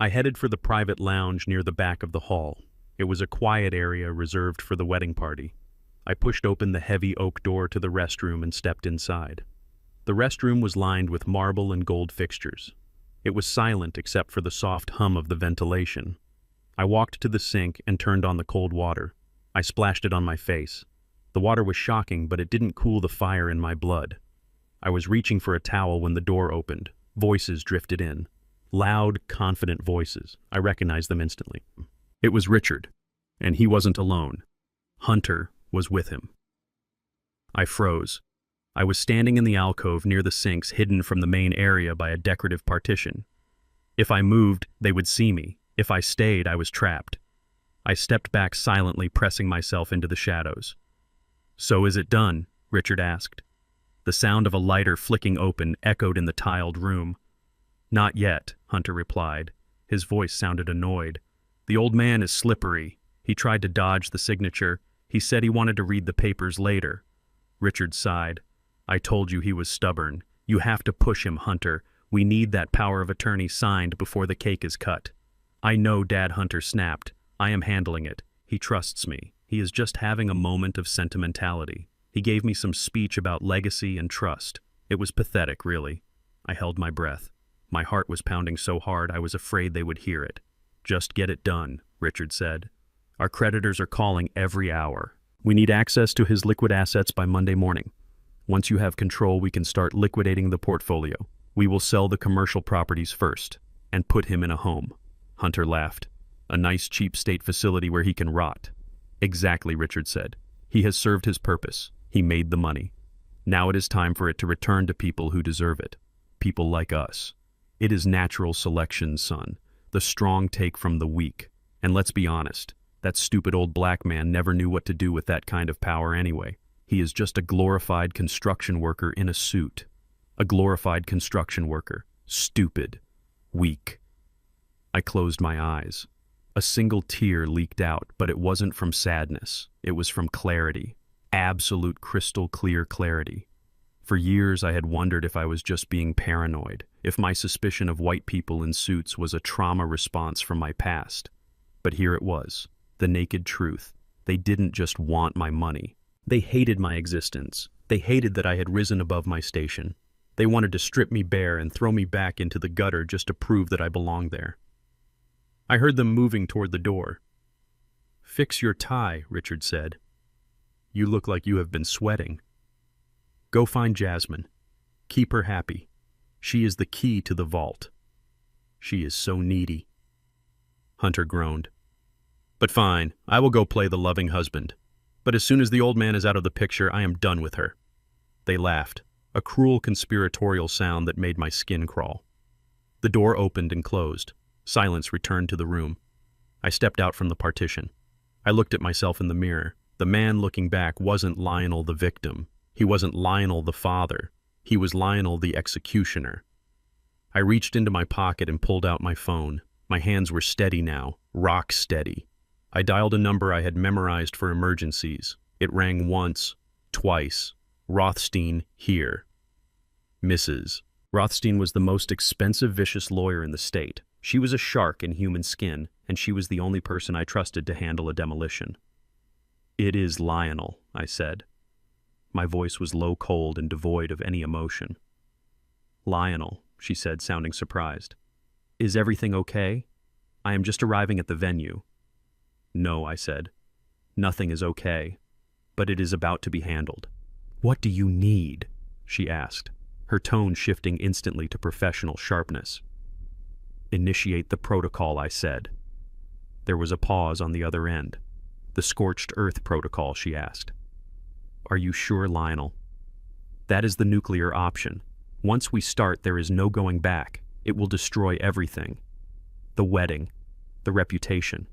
I headed for the private lounge near the back of the hall. It was a quiet area reserved for the wedding party. I pushed open the heavy oak door to the restroom and stepped inside. The restroom was lined with marble and gold fixtures. It was silent except for the soft hum of the ventilation. I walked to the sink and turned on the cold water. I splashed it on my face. The water was shocking, but it didn't cool the fire in my blood. I was reaching for a towel when the door opened. Voices drifted in. Loud, confident voices. I recognized them instantly. It was Richard, and he wasn't alone. Hunter was with him. I froze. I was standing in the alcove near the sinks, hidden from the main area by a decorative partition. If I moved, they would see me. If I stayed, I was trapped. I stepped back silently, pressing myself into the shadows. So is it done? Richard asked. The sound of a lighter flicking open echoed in the tiled room. Not yet, Hunter replied. His voice sounded annoyed. The old man is slippery. He tried to dodge the signature. He said he wanted to read the papers later. Richard sighed. I told you he was stubborn. You have to push him, Hunter. We need that power of attorney signed before the cake is cut. I know, Dad, Hunter snapped. I am handling it. He trusts me. He is just having a moment of sentimentality. He gave me some speech about legacy and trust. It was pathetic, really. I held my breath. My heart was pounding so hard I was afraid they would hear it. Just get it done, Richard said. Our creditors are calling every hour. We need access to his liquid assets by Monday morning. Once you have control, we can start liquidating the portfolio. We will sell the commercial properties first and put him in a home. Hunter laughed. A nice, cheap state facility where he can rot. Exactly, Richard said. He has served his purpose. He made the money. Now it is time for it to return to people who deserve it. People like us. It is natural selection, son. The strong take from the weak. And let's be honest, that stupid old black man never knew what to do with that kind of power anyway. He is just a glorified construction worker in a suit. A glorified construction worker. Stupid. Weak. I closed my eyes. A single tear leaked out, but it wasn't from sadness. It was from clarity. Absolute crystal clear clarity. For years I had wondered if I was just being paranoid, if my suspicion of white people in suits was a trauma response from my past. But here it was, the naked truth. They didn't just want my money. They hated my existence. They hated that I had risen above my station. They wanted to strip me bare and throw me back into the gutter just to prove that I belonged there. I heard them moving toward the door. Fix your tie, Richard said. You look like you have been sweating. Go find Jasmine. Keep her happy. She is the key to the vault. She is so needy. Hunter groaned. But fine, I will go play the loving husband. But as soon as the old man is out of the picture, I am done with her. They laughed, a cruel conspiratorial sound that made my skin crawl. The door opened and closed. Silence returned to the room. I stepped out from the partition. I looked at myself in the mirror. The man looking back wasn't Lionel the victim. He wasn't Lionel the father. He was Lionel the executioner. I reached into my pocket and pulled out my phone. My hands were steady now, rock steady. I dialed a number I had memorized for emergencies. It rang once, twice. Rothstein, here. Mrs. Rothstein was the most expensive, vicious lawyer in the state. She was a shark in human skin, and she was the only person I trusted to handle a demolition. "It is Lionel," I said. My voice was low, cold, and devoid of any emotion. "Lionel," she said, sounding surprised. "Is everything okay? I am just arriving at the venue." "No," I said. "Nothing is okay, but it is about to be handled." "What do you need?" she asked, her tone shifting instantly to professional sharpness. "Initiate the protocol," I said. There was a pause on the other end. "The scorched earth protocol," she asked. "Are you sure, Lionel?" "That is the nuclear option. Once we start, there is no going back. It will destroy everything. The wedding, the reputation,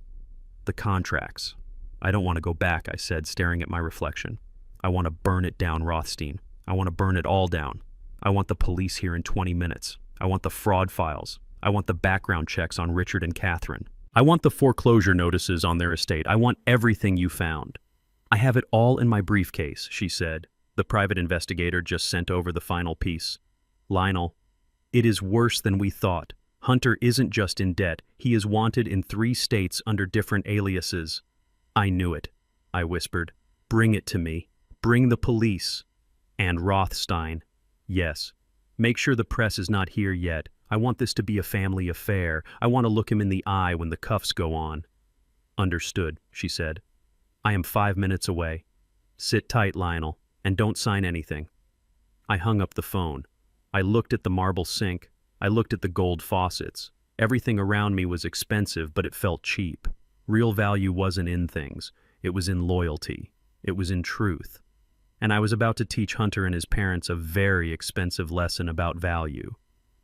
the contracts. I don't want to go back," I said, staring at my reflection. "I want to burn it down, Rothstein. I want to burn it all down. I want the police here in 20 minutes. I want the fraud files. I want the background checks on Richard and Catherine. I want the foreclosure notices on their estate. I want everything you found." "I have it all in my briefcase," she said. "The private investigator just sent over the final piece." "Lionel, it is worse than we thought. Hunter isn't just in debt. He is wanted in 3 states under different aliases." "I knew it," I whispered. "Bring it to me. Bring the police." "And Rothstein." "Yes. Make sure the press is not here yet. I want this to be a family affair. I want to look him in the eye when the cuffs go on." "Understood," she said. "I am 5 minutes away. Sit tight, Lionel, and don't sign anything." I hung up the phone. I looked at the marble sink. I looked at the gold faucets. Everything around me was expensive, but it felt cheap. Real value wasn't in things. It was in loyalty. It was in truth. And I was about to teach Hunter and his parents a very expensive lesson about value.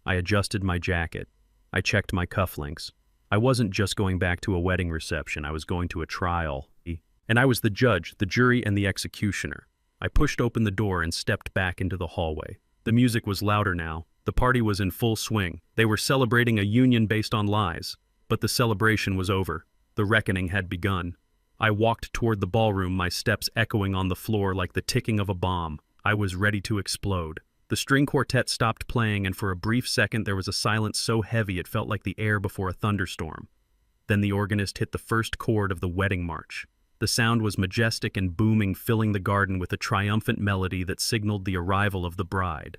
I adjusted my jacket. I checked my cufflinks. I wasn't just going back to a wedding reception. I was going to a trial. And I was the judge, the jury, and the executioner. I pushed open the door and stepped back into the hallway. The music was louder now. The party was in full swing. They were celebrating a union based on lies. But the celebration was over. The reckoning had begun. I walked toward the ballroom, my steps echoing on the floor like the ticking of a bomb. I was ready to explode. The string quartet stopped playing, and for a brief second there was a silence so heavy it felt like the air before a thunderstorm. Then the organist hit the first chord of the wedding march. The sound was majestic and booming, filling the garden with a triumphant melody that signaled the arrival of the bride.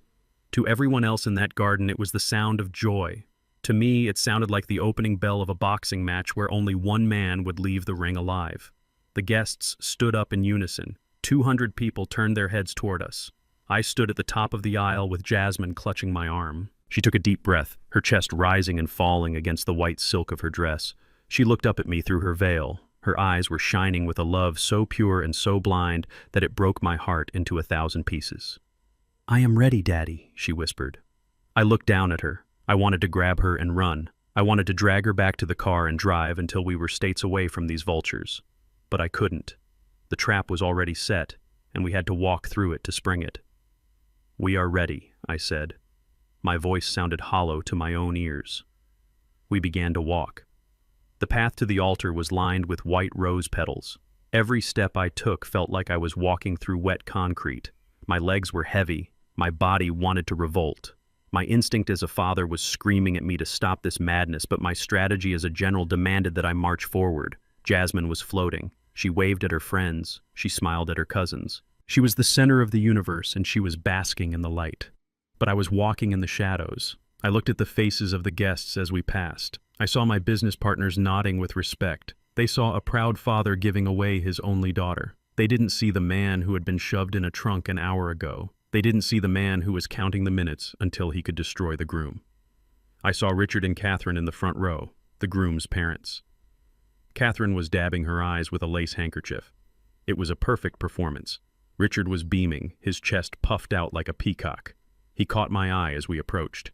To everyone else in that garden, it was the sound of joy. To me, it sounded like the opening bell of a boxing match where only one man would leave the ring alive. The guests stood up in unison. 200 people turned their heads toward us. I stood at the top of the aisle with Jasmine clutching my arm. She took a deep breath, her chest rising and falling against the white silk of her dress. She looked up at me through her veil. Her eyes were shining with a love so pure and so blind that it broke my heart into 1,000 pieces. "I am ready, Daddy," she whispered. I looked down at her. I wanted to grab her and run. I wanted to drag her back to the car and drive until we were states away from these vultures. But I couldn't. The trap was already set, and we had to walk through it to spring it. "We are ready," I said. My voice sounded hollow to my own ears. We began to walk. The path to the altar was lined with white rose petals. Every step I took felt like I was walking through wet concrete. My legs were heavy. My body wanted to revolt. My instinct as a father was screaming at me to stop this madness, but my strategy as a general demanded that I march forward. Jasmine was floating. She waved at her friends. She smiled at her cousins. She was the center of the universe, and she was basking in the light. But I was walking in the shadows. I looked at the faces of the guests as we passed. I saw my business partners nodding with respect. They saw a proud father giving away his only daughter. They didn't see the man who had been shoved in a trunk an hour ago. They didn't see the man who was counting the minutes until he could destroy the groom. I saw Richard and Catherine in the front row, the groom's parents. Catherine was dabbing her eyes with a lace handkerchief. It was a perfect performance. Richard was beaming, his chest puffed out like a peacock. He caught my eye as we approached.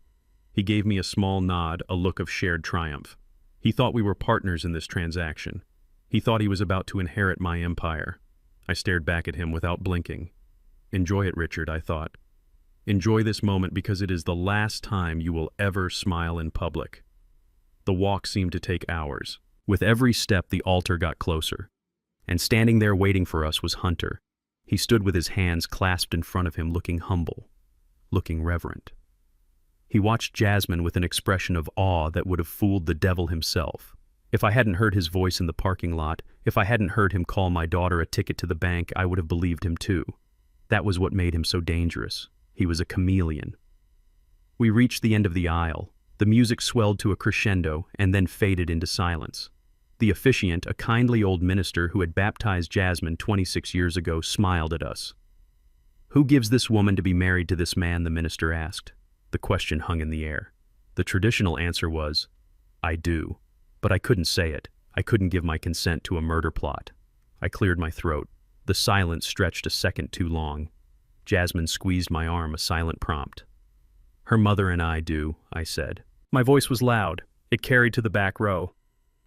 He gave me a small nod, a look of shared triumph. He thought we were partners in this transaction. He thought he was about to inherit my empire. I stared back at him without blinking. Enjoy it, Richard, I thought. Enjoy this moment because it is the last time you will ever smile in public." The walk seemed to take hours. With every step, the altar got closer. And standing there waiting for us was Hunter. He stood with his hands clasped in front of him, looking humble, looking reverent. He watched Jasmine with an expression of awe that would have fooled the devil himself. If I hadn't heard his voice in the parking lot, if I hadn't heard him call my daughter a ticket to the bank, I would have believed him too. That was what made him so dangerous. He was a chameleon. We reached the end of the aisle. The music swelled to a crescendo and then faded into silence. The officiant, a kindly old minister who had baptized Jasmine 26 years ago, smiled at us. "Who gives this woman to be married to this man?" the minister asked. The question hung in the air. The traditional answer was, "I do." But I couldn't say it. I couldn't give my consent to a murder plot. I cleared my throat. The silence stretched a second too long. Jasmine squeezed my arm, a silent prompt. "Her mother and I do," I said. My voice was loud. It carried to the back row.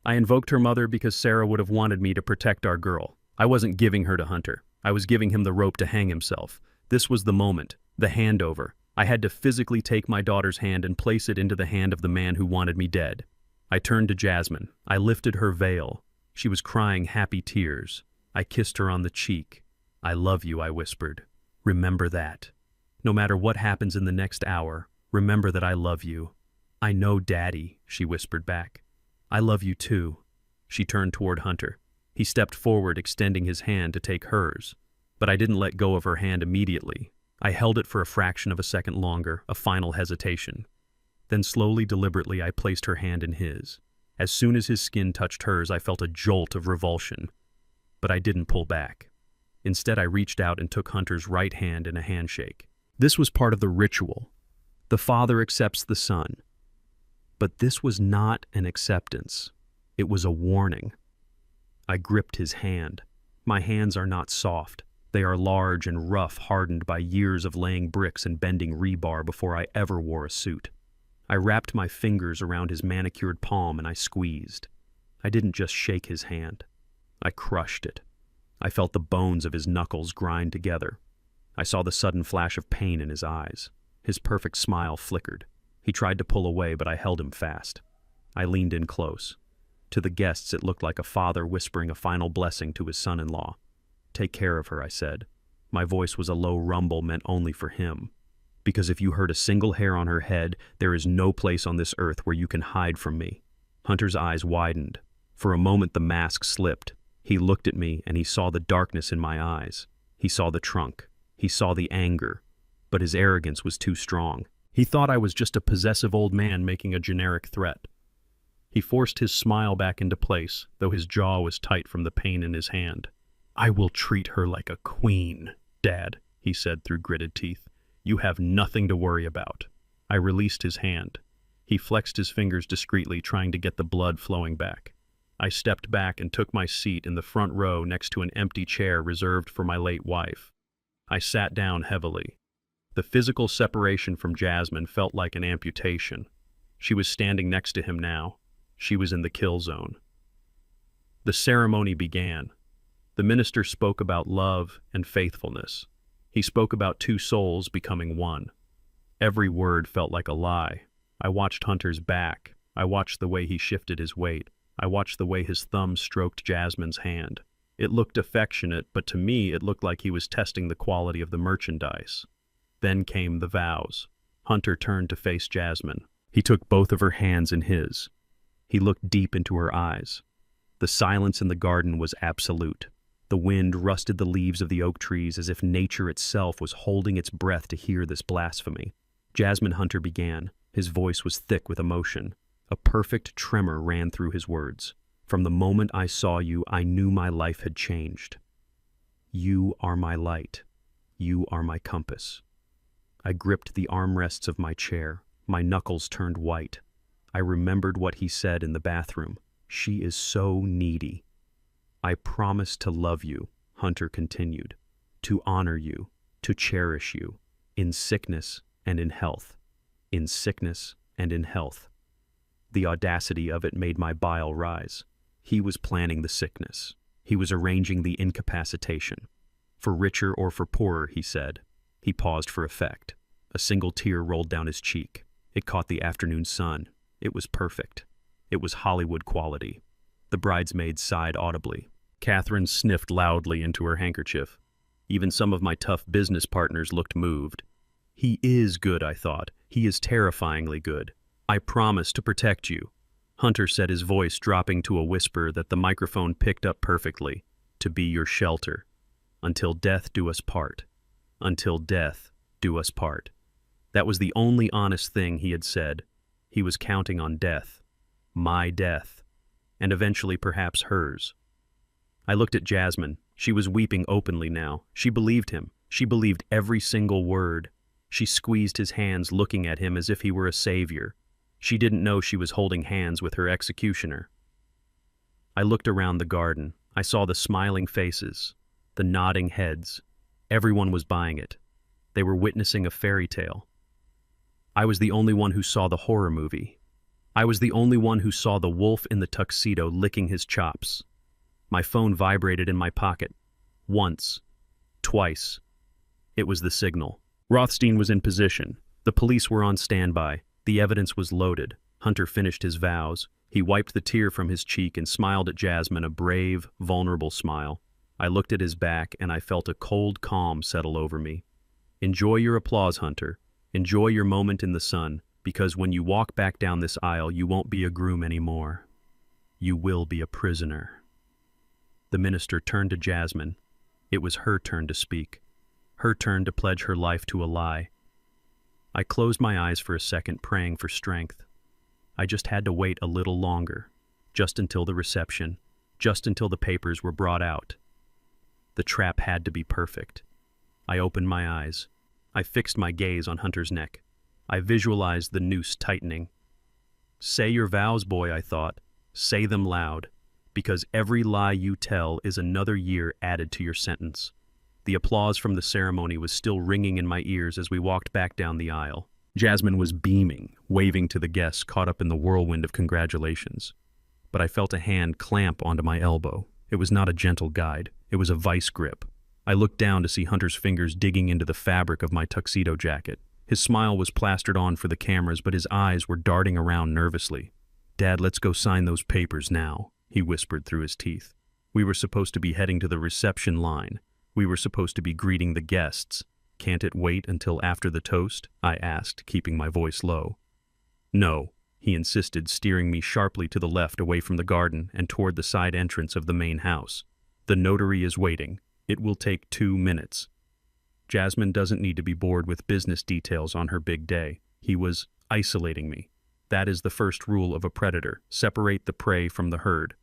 I invoked her mother because Sarah would have wanted me to protect our girl. I wasn't giving her to Hunter. I was giving him the rope to hang himself. This was the moment, the handover. I had to physically take my daughter's hand and place it into the hand of the man who wanted me dead. I turned to Jasmine. I lifted her veil. She was crying happy tears. I kissed her on the cheek. "I love you," I whispered. "Remember that. No matter what happens in the next hour, remember that I love you." "I know, Daddy," she whispered back. "I love you too." She turned toward Hunter. He stepped forward, extending his hand to take hers. But I didn't let go of her hand immediately. I held it for a fraction of a second longer, a final hesitation. Then slowly, deliberately, I placed her hand in his. As soon as his skin touched hers, I felt a jolt of revulsion. But I didn't pull back. Instead, I reached out and took Hunter's right hand in a handshake. This was part of the ritual. The father accepts the son. But this was not an acceptance. It was a warning. I gripped his hand. My hands are not soft. They are large and rough, hardened by years of laying bricks and bending rebar before I ever wore a suit. I wrapped my fingers around his manicured palm and I squeezed. I didn't just shake his hand. I crushed it. I felt the bones of his knuckles grind together. I saw the sudden flash of pain in his eyes. His perfect smile flickered. He tried to pull away, but I held him fast. I leaned in close. To the guests, it looked like a father whispering a final blessing to his son-in-law. "Take care of her," I said. My voice was a low rumble meant only for him. "Because if you hurt a single hair on her head, there is no place on this earth where you can hide from me." Hunter's eyes widened. For a moment, the mask slipped. He looked at me, and he saw the darkness in my eyes. He saw the trunk. He saw the anger. But his arrogance was too strong. He thought I was just a possessive old man making a generic threat. He forced his smile back into place, though his jaw was tight from the pain in his hand. "I will treat her like a queen, Dad," he said through gritted teeth. "You have nothing to worry about." I released his hand. He flexed his fingers discreetly, trying to get the blood flowing back. I stepped back and took my seat in the front row next to an empty chair reserved for my late wife. I sat down heavily. The physical separation from Jasmine felt like an amputation. She was standing next to him now. She was in the kill zone. The ceremony began. The minister spoke about love and faithfulness. He spoke about two souls becoming one. Every word felt like a lie. I watched Hunter's back. I watched the way he shifted his weight. I watched the way his thumb stroked Jasmine's hand. It looked affectionate, but to me it looked like he was testing the quality of the merchandise. Then came the vows. Hunter turned to face Jasmine. He took both of her hands in his. He looked deep into her eyes. The silence in the garden was absolute. The wind rusted the leaves of the oak trees as if nature itself was holding its breath to hear this blasphemy. Jasmine Hunter began. His voice was thick with emotion. A perfect tremor ran through his words. "From the moment I saw you, I knew my life had changed. You are my light. You are my compass." I gripped the armrests of my chair. My knuckles turned white. I remembered what he said in the bathroom. "She is so needy." "I promise to love you," Hunter continued, "to honor you, to cherish you, in sickness and in health. In sickness and in health." The audacity of it made my bile rise. He was planning the sickness. He was arranging the incapacitation. "For richer or for poorer," he said. He paused for effect. A single tear rolled down his cheek. It caught the afternoon sun. It was perfect. It was Hollywood quality. The bridesmaids sighed audibly. Catherine sniffed loudly into her handkerchief. Even some of my tough business partners looked moved. He is good, I thought. He is terrifyingly good. I promise to protect you. Hunter said, his voice dropping to a whisper that the microphone picked up perfectly. To be your shelter. Until death do us part. Until death do us part. That was the only honest thing he had said. He was counting on death. My death. And eventually perhaps hers. I looked at Jasmine. She was weeping openly now. She believed him. She believed every single word. She squeezed his hands, looking at him as if he were a savior. She didn't know she was holding hands with her executioner. I looked around the garden. I saw the smiling faces, the nodding heads. Everyone was buying it. They were witnessing a fairy tale. I was the only one who saw the horror movie. I was the only one who saw the wolf in the tuxedo licking his chops. My phone vibrated in my pocket. Once. Twice. It was the signal. Rothstein was in position. The police were on standby. The evidence was loaded. Hunter finished his vows. He wiped the tear from his cheek and smiled at Jasmine, a brave, vulnerable smile. I looked at his back and I felt a cold calm settle over me. Enjoy your applause, Hunter. Enjoy your moment in the sun, because when you walk back down this aisle, you won't be a groom anymore. You will be a prisoner. The minister turned to Jasmine. It was her turn to speak. Her turn to pledge her life to a lie. I closed my eyes for a second, praying for strength. I just had to wait a little longer, just until the reception, just until the papers were brought out. The trap had to be perfect. I opened my eyes. I fixed my gaze on Hunter's neck. I visualized the noose tightening. Say your vows, boy, I thought. Say them loud, because every lie you tell is another year added to your sentence. The applause from the ceremony was still ringing in my ears as we walked back down the aisle. Jasmine was beaming, waving to the guests caught up in the whirlwind of congratulations. But I felt a hand clamp onto my elbow. It was not a gentle guide. It was a vice grip. I looked down to see Hunter's fingers digging into the fabric of my tuxedo jacket. His smile was plastered on for the cameras, but his eyes were darting around nervously. "Dad, let's go sign those papers now," he whispered through his teeth. We were supposed to be heading to the reception line. We were supposed to be greeting the guests. "Can't it wait until after the toast?" I asked, keeping my voice low. "No," he insisted, steering me sharply to the left away from the garden and toward the side entrance of the main house. "The notary is waiting. It will take 2 minutes." Jasmine doesn't need to be bored with business details on her big day. He was isolating me. That is the first rule of a predator: separate the prey from the herd.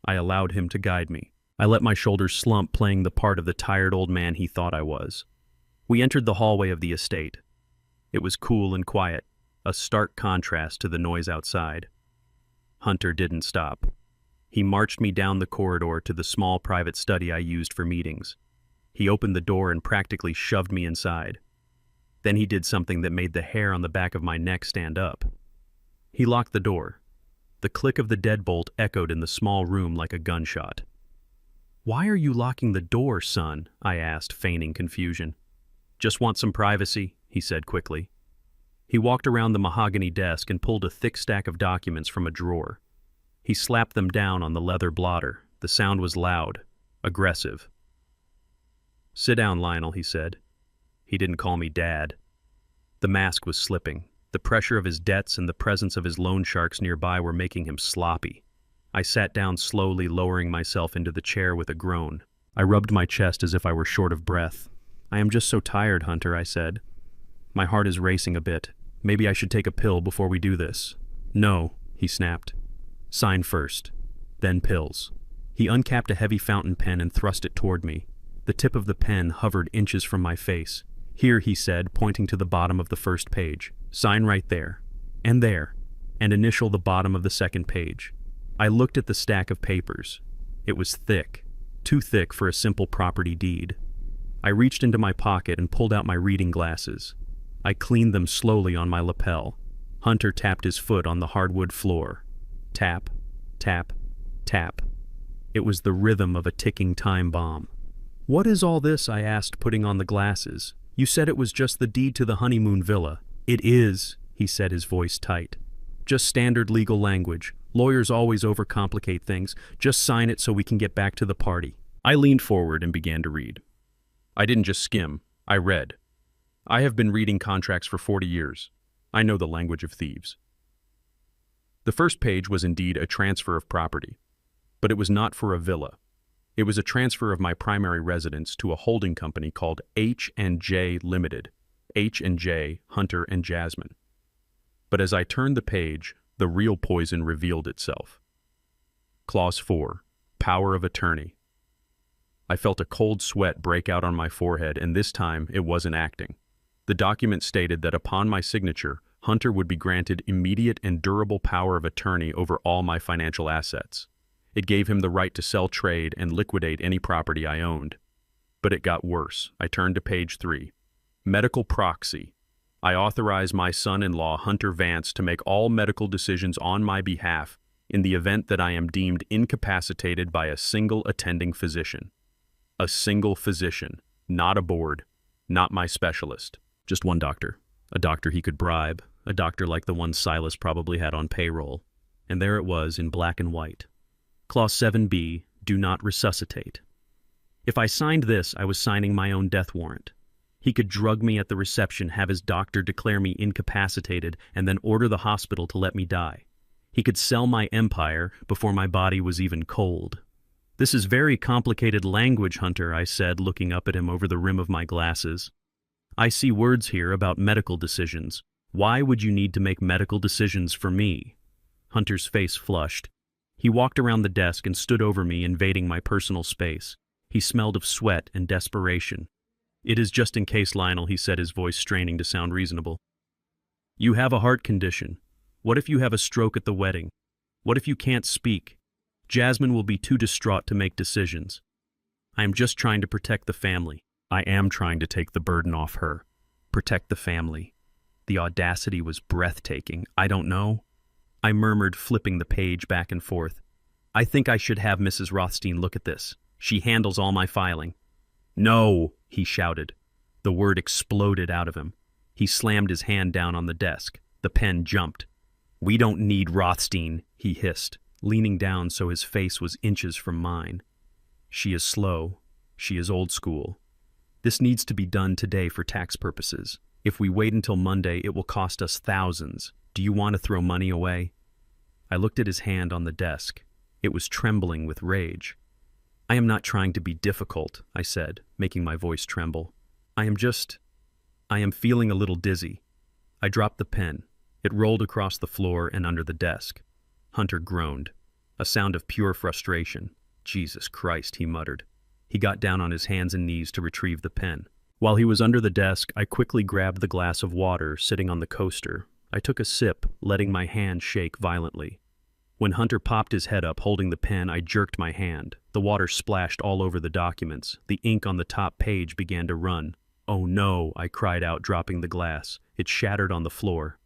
I allowed him to guide me. I let my shoulders slump, playing the part of the tired old man he thought I was. We entered the hallway of the estate. It was cool and quiet, a stark contrast to the noise outside. Hunter didn't stop. He marched me down the corridor to the small private study I used for meetings. He opened the door and practically shoved me inside. Then he did something that made the hair on the back of my neck stand up. He locked the door. The click of the deadbolt echoed in the small room like a gunshot. "Why are you locking the door, son?" I asked, feigning confusion. "Just want some privacy," he said quickly. He walked around the mahogany desk and pulled a thick stack of documents from a drawer. He slapped them down on the leather blotter. The sound was loud, aggressive. "Sit down, Lionel," he said. He didn't call me Dad. The mask was slipping. The pressure of his debts and the presence of his loan sharks nearby were making him sloppy. I sat down slowly, lowering myself into the chair with a groan. I rubbed my chest as if I were short of breath. "I am just so tired, Hunter," I said. "My heart is racing a bit. Maybe I should take a pill before we do this." "No," he snapped. "Sign first, then pills." He uncapped a heavy fountain pen and thrust it toward me. The tip of the pen hovered inches from my face. "Here," he said, pointing to the bottom of the first page. "Sign right there, and initial the bottom of the second page." I looked at the stack of papers. It was thick, too thick for a simple property deed. I reached into my pocket and pulled out my reading glasses. I cleaned them slowly on my lapel. Hunter tapped his foot on the hardwood floor. Tap, tap, tap. It was the rhythm of a ticking time bomb. "What is all this?" I asked, putting on the glasses. You said it was just the deed to the honeymoon villa. It is, he said, his voice tight. Just standard legal language. Lawyers always overcomplicate things. Just sign it so we can get back to the party. I leaned forward and began to read. I didn't just skim, I read. I have been reading contracts for 40 years. I know the language of thieves. The first page was indeed a transfer of property, but it was not for a villa. It was a transfer of my primary residence to a holding company called H&J Limited, H&J, Hunter and Jasmine. But as I turned the page, the real poison revealed itself. Clause 4, Power of Attorney. I felt a cold sweat break out on my forehead, and this time it wasn't acting. The document stated that upon my signature, Hunter would be granted immediate and durable power of attorney over all my financial assets. It gave him the right to sell, trade, and liquidate any property I owned. But it got worse. I turned to page 3. Medical proxy. I authorize my son-in-law, Hunter Vance, to make all medical decisions on my behalf in the event that I am deemed incapacitated by a single attending physician. A single physician, not a board, not my specialist. Just one doctor. A doctor he could bribe, a doctor like the one Silas probably had on payroll. And there it was in black and white. Clause 7b, do not resuscitate. If I signed this, I was signing my own death warrant. He could drug me at the reception, have his doctor declare me incapacitated, and then order the hospital to let me die. He could sell my empire before my body was even cold. This is very complicated language, Hunter, I said, looking up at him over the rim of my glasses. I see words here about medical decisions. Why would you need to make medical decisions for me? Hunter's face flushed. He walked around the desk and stood over me, invading my personal space. He smelled of sweat and desperation. It is just in case, Lionel, he said, his voice straining to sound reasonable. You have a heart condition. What if you have a stroke at the wedding? What if you can't speak? Jasmine will be too distraught to make decisions. I am just trying to protect the family. I am trying to take the burden off her. Protect the family. The audacity was breathtaking. I don't know. I murmured, flipping the page back and forth. I think I should have Mrs. Rothstein look at this. She handles all my filing. No, he shouted. The word exploded out of him. He slammed his hand down on the desk. The pen jumped. We don't need Rothstein, he hissed, leaning down so his face was inches from mine. She is slow. She is old school. This needs to be done today for tax purposes. If we wait until Monday, it will cost us thousands. Do you want to throw money away? I looked at his hand on the desk. It was trembling with rage. I am not trying to be difficult, I said, making my voice tremble. I am feeling a little dizzy. I dropped the pen. It rolled across the floor and under the desk. Hunter groaned, a sound of pure frustration. Jesus Christ, he muttered. He got down on his hands and knees to retrieve the pen. While he was under the desk, I quickly grabbed the glass of water sitting on the coaster. I took a sip, letting my hand shake violently. When Hunter popped his head up holding the pen, I jerked my hand. The water splashed all over the documents. The ink on the top page began to run. Oh no, I cried out, dropping the glass. It shattered on the floor.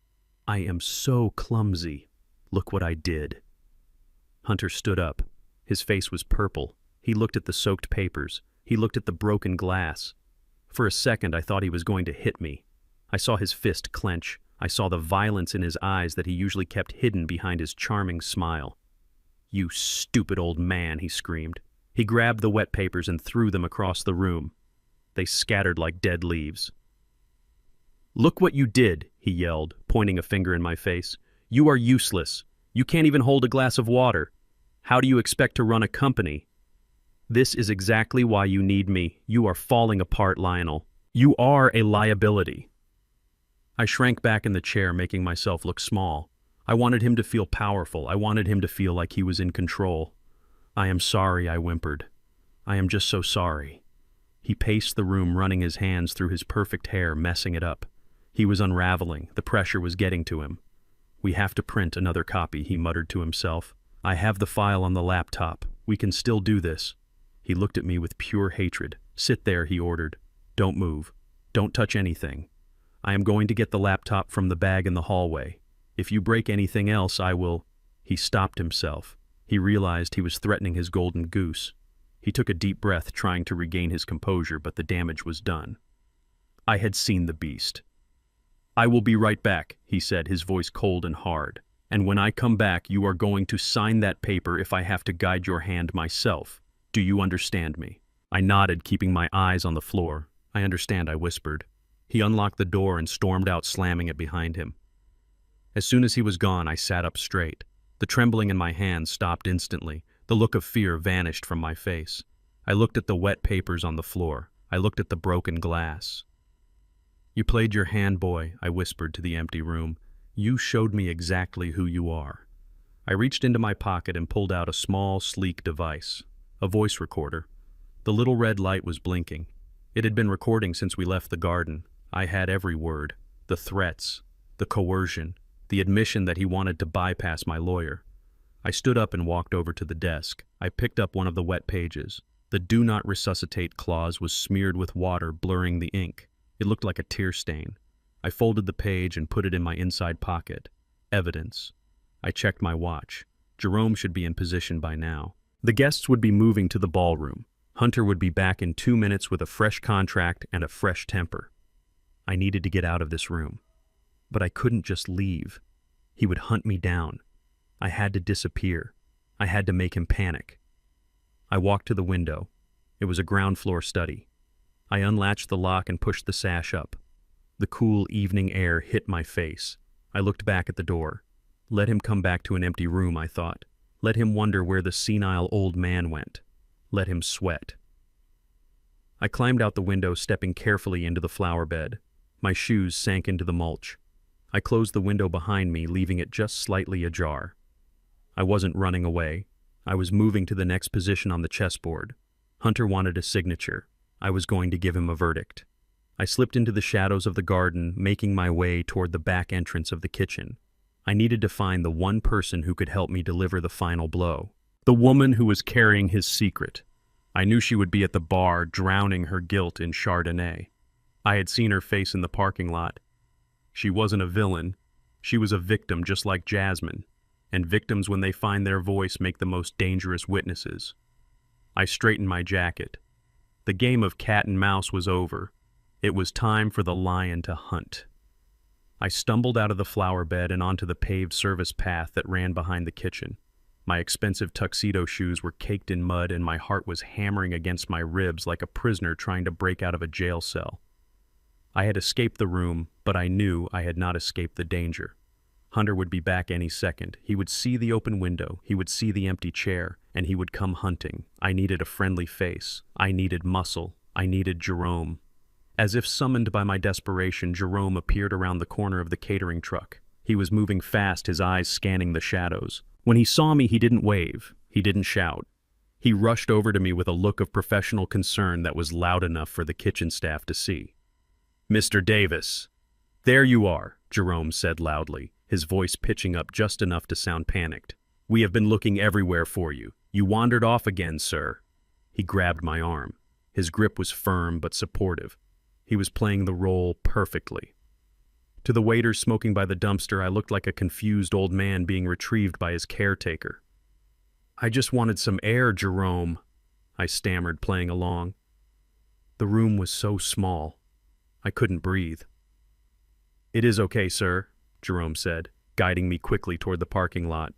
I am so clumsy. Look what I did. Hunter stood up. His face was purple. He looked at the soaked papers. He looked at the broken glass. For a second, I thought he was going to hit me. I saw his fist clench. I saw the violence in his eyes that he usually kept hidden behind his charming smile. You stupid old man, he screamed. He grabbed the wet papers and threw them across the room. They scattered like dead leaves. Look what you did, he yelled, pointing a finger in my face. You are useless. You can't even hold a glass of water. How do you expect to run a company? This is exactly why you need me. You are falling apart, Lionel. You are a liability. I shrank back in the chair, making myself look small. I wanted him to feel powerful. I wanted him to feel like he was in control. I am sorry, I whimpered. I am just so sorry. He paced the room, running his hands through his perfect hair, messing it up. He was unraveling. The pressure was getting to him. We have to print another copy, he muttered to himself. I have the file on the laptop. We can still do this. He looked at me with pure hatred. Sit there, he ordered. Don't move. Don't touch anything. I am going to get the laptop from the bag in the hallway. If you break anything else, I will... He stopped himself. He realized he was threatening his golden goose. He took a deep breath, trying to regain his composure, but the damage was done. I had seen the beast. "I will be right back," he said, his voice cold and hard. "And when I come back, you are going to sign that paper if I have to guide your hand myself. Do you understand me?" I nodded, keeping my eyes on the floor. "I understand," I whispered. He unlocked the door and stormed out, slamming it behind him. As soon as he was gone, I sat up straight. The trembling in my hands stopped instantly. The look of fear vanished from my face. I looked at the wet papers on the floor. I looked at the broken glass. "You played your hand, boy," I whispered to the empty room. "You showed me exactly who you are." I reached into my pocket and pulled out a small, sleek device, a voice recorder. The little red light was blinking. It had been recording since we left the garden. I had every word, the threats, the coercion, the admission that he wanted to bypass my lawyer. I stood up and walked over to the desk. I picked up one of the wet pages. The "Do Not Resuscitate" clause was smeared with water, blurring the ink. It looked like a tear stain. I folded the page and put it in my inside pocket. Evidence. I checked my watch. Jerome should be in position by now. The guests would be moving to the ballroom. Hunter would be back in 2 minutes with a fresh contract and a fresh temper. I needed to get out of this room. But I couldn't just leave. He would hunt me down. I had to disappear. I had to make him panic. I walked to the window. It was a ground floor study. I unlatched the lock and pushed the sash up. The cool evening air hit my face. I looked back at the door. Let him come back to an empty room, I thought. Let him wonder where the senile old man went. Let him sweat. I climbed out the window, stepping carefully into the flower bed. My shoes sank into the mulch. I closed the window behind me, leaving it just slightly ajar. I wasn't running away. I was moving to the next position on the chessboard. Hunter wanted a signature. I was going to give him a verdict. I slipped into the shadows of the garden, making my way toward the back entrance of the kitchen. I needed to find the one person who could help me deliver the final blow. The woman who was carrying his secret. I knew she would be at the bar, drowning her guilt in Chardonnay. I had seen her face in the parking lot. She wasn't a villain. She was a victim, just like Jasmine. And victims, when they find their voice, make the most dangerous witnesses. I straightened my jacket. The game of cat and mouse was over. It was time for the lion to hunt. I stumbled out of the flower bed and onto the paved service path that ran behind the kitchen. My expensive tuxedo shoes were caked in mud, and my heart was hammering against my ribs like a prisoner trying to break out of a jail cell. I had escaped the room, but I knew I had not escaped the danger. Hunter would be back any second. He would see the open window, he would see the empty chair, and he would come hunting. I needed a friendly face. I needed muscle. I needed Jerome. As if summoned by my desperation, Jerome appeared around the corner of the catering truck. He was moving fast, his eyes scanning the shadows. When he saw me, he didn't wave. He didn't shout. He rushed over to me with a look of professional concern that was loud enough for the kitchen staff to see. "Mr. Davis." "There you are," Jerome said loudly, his voice pitching up just enough to sound panicked. "We have been looking everywhere for you. You wandered off again, sir." He grabbed my arm. His grip was firm but supportive. He was playing the role perfectly. To the waiters smoking by the dumpster, I looked like a confused old man being retrieved by his caretaker. "I just wanted some air, Jerome," I stammered, playing along. The room was so small. I couldn't breathe. "It is okay, sir," Jerome said, guiding me quickly toward the parking lot.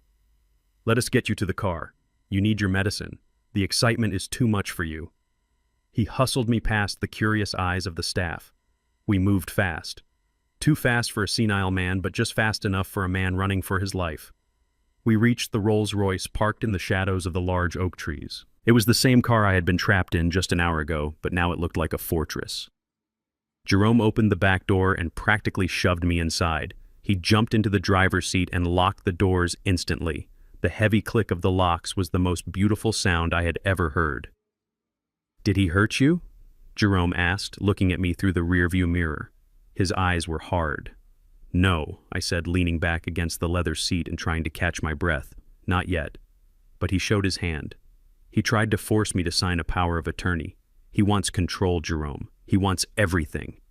"Let us get you to the car. You need your medicine. The excitement is too much for you." He hustled me past the curious eyes of the staff. We moved fast. Too fast for a senile man, but just fast enough for a man running for his life. We reached the Rolls-Royce parked in the shadows of the large oak trees. It was the same car I had been trapped in just an hour ago, but now it looked like a fortress. Jerome opened the back door and practically shoved me inside. He jumped into the driver's seat and locked the doors instantly. The heavy click of the locks was the most beautiful sound I had ever heard. "Did he hurt you?" Jerome asked, looking at me through the rearview mirror. His eyes were hard. "No," I said, leaning back against the leather seat and trying to catch my breath. "Not yet." But he showed his hand. He tried to force me to sign a power of attorney. He wants control, Jerome. He wants everything.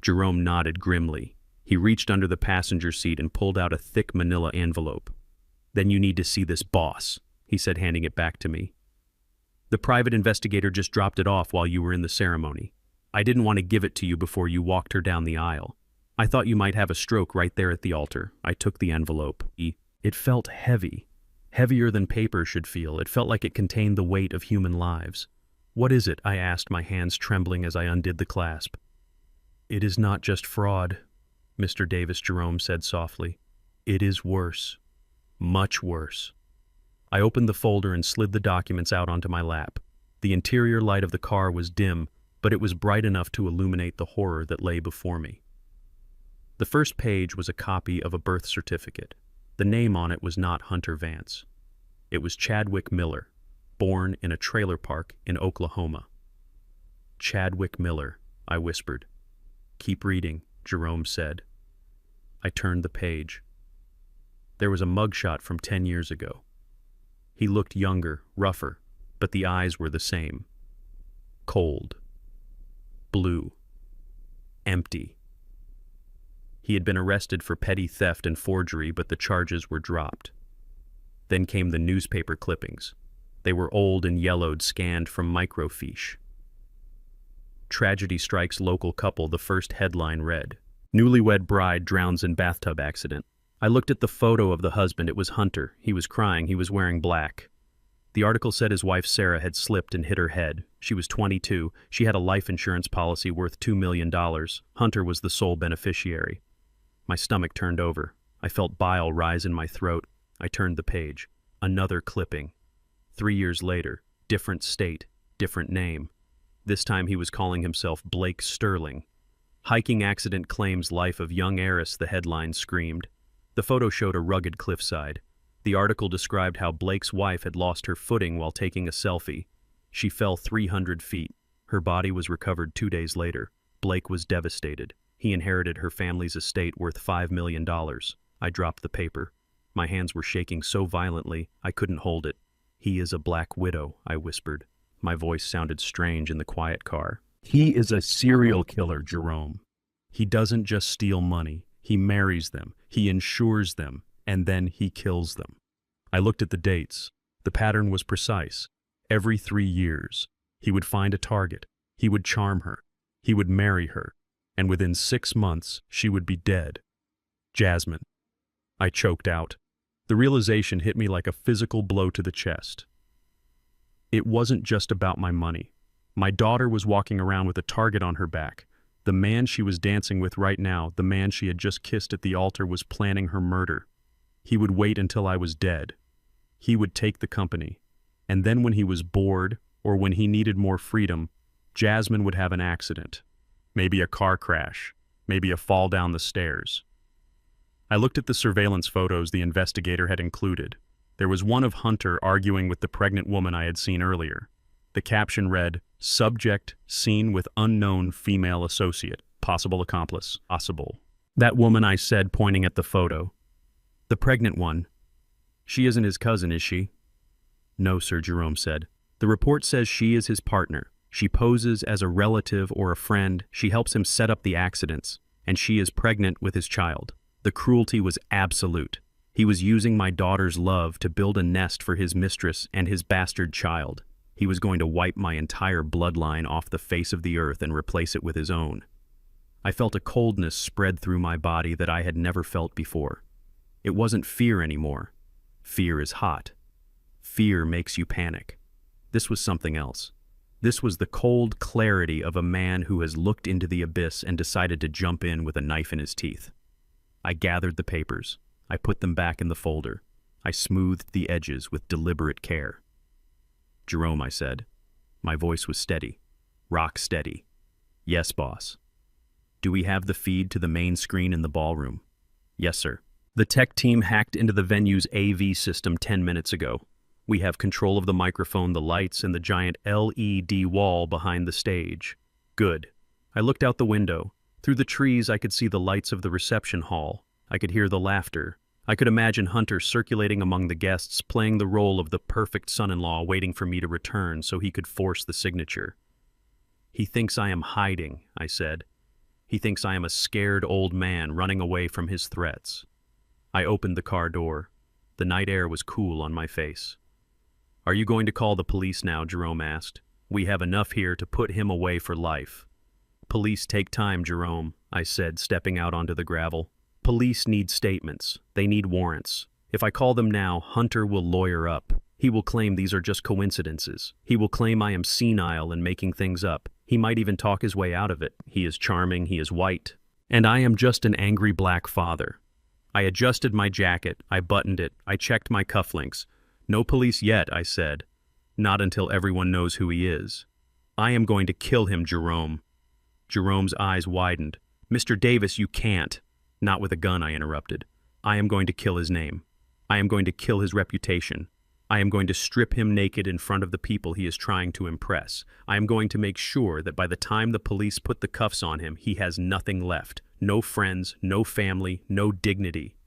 Jerome nodded grimly. He reached under the passenger seat and pulled out a thick manila envelope. "Then you need to see this boss," he said, handing it back to me. "The private investigator just dropped it off while you were in the ceremony. I didn't want to give it to you before you walked her down the aisle. I thought you might have a stroke right there at the altar. I took the envelope. It felt heavy. Heavier than paper should feel. It felt like it contained the weight of human lives. What is it? I asked, my hands trembling as I undid the clasp. It is not just fraud, Mr. Davis Jerome said softly. It is worse. Much worse. I opened the folder and slid the documents out onto my lap. The interior light of the car was dim, but it was bright enough to illuminate the horror that lay before me. The first page was a copy of a birth certificate. The name on it was not Hunter Vance. It was Chadwick Miller, born in a trailer park in Oklahoma. Chadwick Miller, I whispered. Keep reading, Jerome said. I turned the page. There was a mugshot from 10 years ago. He looked younger, rougher, but the eyes were the same. Cold. Blue. Empty. He had been arrested for petty theft and forgery, but the charges were dropped. Then came the newspaper clippings. They were old and yellowed, scanned from microfiche. Tragedy strikes local couple, the first headline read. Newlywed bride drowns in bathtub accident. I looked at the photo of the husband. It was Hunter. He was crying. He was wearing black. The article said his wife Sarah had slipped and hit her head. She was 22. She had a life insurance policy worth $2 million. Hunter was the sole beneficiary. My stomach turned over. I felt bile rise in my throat. I turned the page. Another clipping. 3 years later, different state, different name. This time he was calling himself Blake Sterling. Hiking accident claims life of young heiress, the headline screamed. The photo showed a rugged cliffside. The article described how Blake's wife had lost her footing while taking a selfie. She fell 300 feet. Her body was recovered 2 days later. Blake was devastated. He inherited her family's estate worth $5 million. I dropped the paper. My hands were shaking so violently I couldn't hold it. He is a black widow, I whispered. My voice sounded strange in the quiet car. He is a serial killer, Jerome. He doesn't just steal money. He marries them. He insures them. And then he kills them. I looked at the dates. The pattern was precise. Every 3 years, he would find a target. He would charm her. He would marry her. And within 6 months, she would be dead. Jasmine. I choked out. The realization hit me like a physical blow to the chest. It wasn't just about my money. My daughter was walking around with a target on her back. The man she was dancing with right now, the man she had just kissed at the altar, was planning her murder. He would wait until I was dead. He would take the company. And then when he was bored, or when he needed more freedom, Jasmine would have an accident. Maybe a car crash. Maybe a fall down the stairs. I looked at the surveillance photos the investigator had included. There was one of Hunter arguing with the pregnant woman I had seen earlier. The caption read, "Subject seen with unknown female associate. Possible accomplice. Possible." That woman, I said, pointing at the photo. The pregnant one. She isn't his cousin, is she? No, sir, Jerome said. The report says she is his partner. She poses as a relative or a friend. She helps him set up the accidents. And she is pregnant with his child. The cruelty was absolute. He was using my daughter's love to build a nest for his mistress and his bastard child. He was going to wipe my entire bloodline off the face of the earth and replace it with his own. I felt a coldness spread through my body that I had never felt before. It wasn't fear anymore. Fear is hot. Fear makes you panic. This was something else. This was the cold clarity of a man who has looked into the abyss and decided to jump in with a knife in his teeth. I gathered the papers. I put them back in the folder. I smoothed the edges with deliberate care. Jerome, I said. My voice was steady. Rock steady. Yes, boss. Do we have the feed to the main screen in the ballroom? Yes, sir. The tech team hacked into the venue's AV system 10 minutes ago. We have control of the microphone, the lights, and the giant LED wall behind the stage. Good. I looked out the window. Through the trees, I could see the lights of the reception hall. I could hear the laughter. I could imagine Hunter circulating among the guests, playing the role of the perfect son-in-law waiting for me to return so he could force the signature. He thinks I am hiding, I said. He thinks I am a scared old man running away from his threats. I opened the car door. The night air was cool on my face. Are you going to call the police now? Jerome asked. We have enough here to put him away for life. Police take time, Jerome, I said, stepping out onto the gravel. Police need statements. They need warrants. If I call them now, Hunter will lawyer up. He will claim these are just coincidences. He will claim I am senile and making things up. He might even talk his way out of it. He is charming, he is white. And I am just an angry black father. I adjusted my jacket, I buttoned it, I checked my cufflinks. No police yet, I said. Not until everyone knows who he is. I am going to kill him, Jerome. Jerome's eyes widened. Mr. Davis, you can't. Not with a gun, I interrupted. I am going to kill his name. I am going to kill his reputation. I am going to strip him naked in front of the people he is trying to impress. I am going to make sure that by the time the police put the cuffs on him, he has nothing left. No friends, no family, no dignity.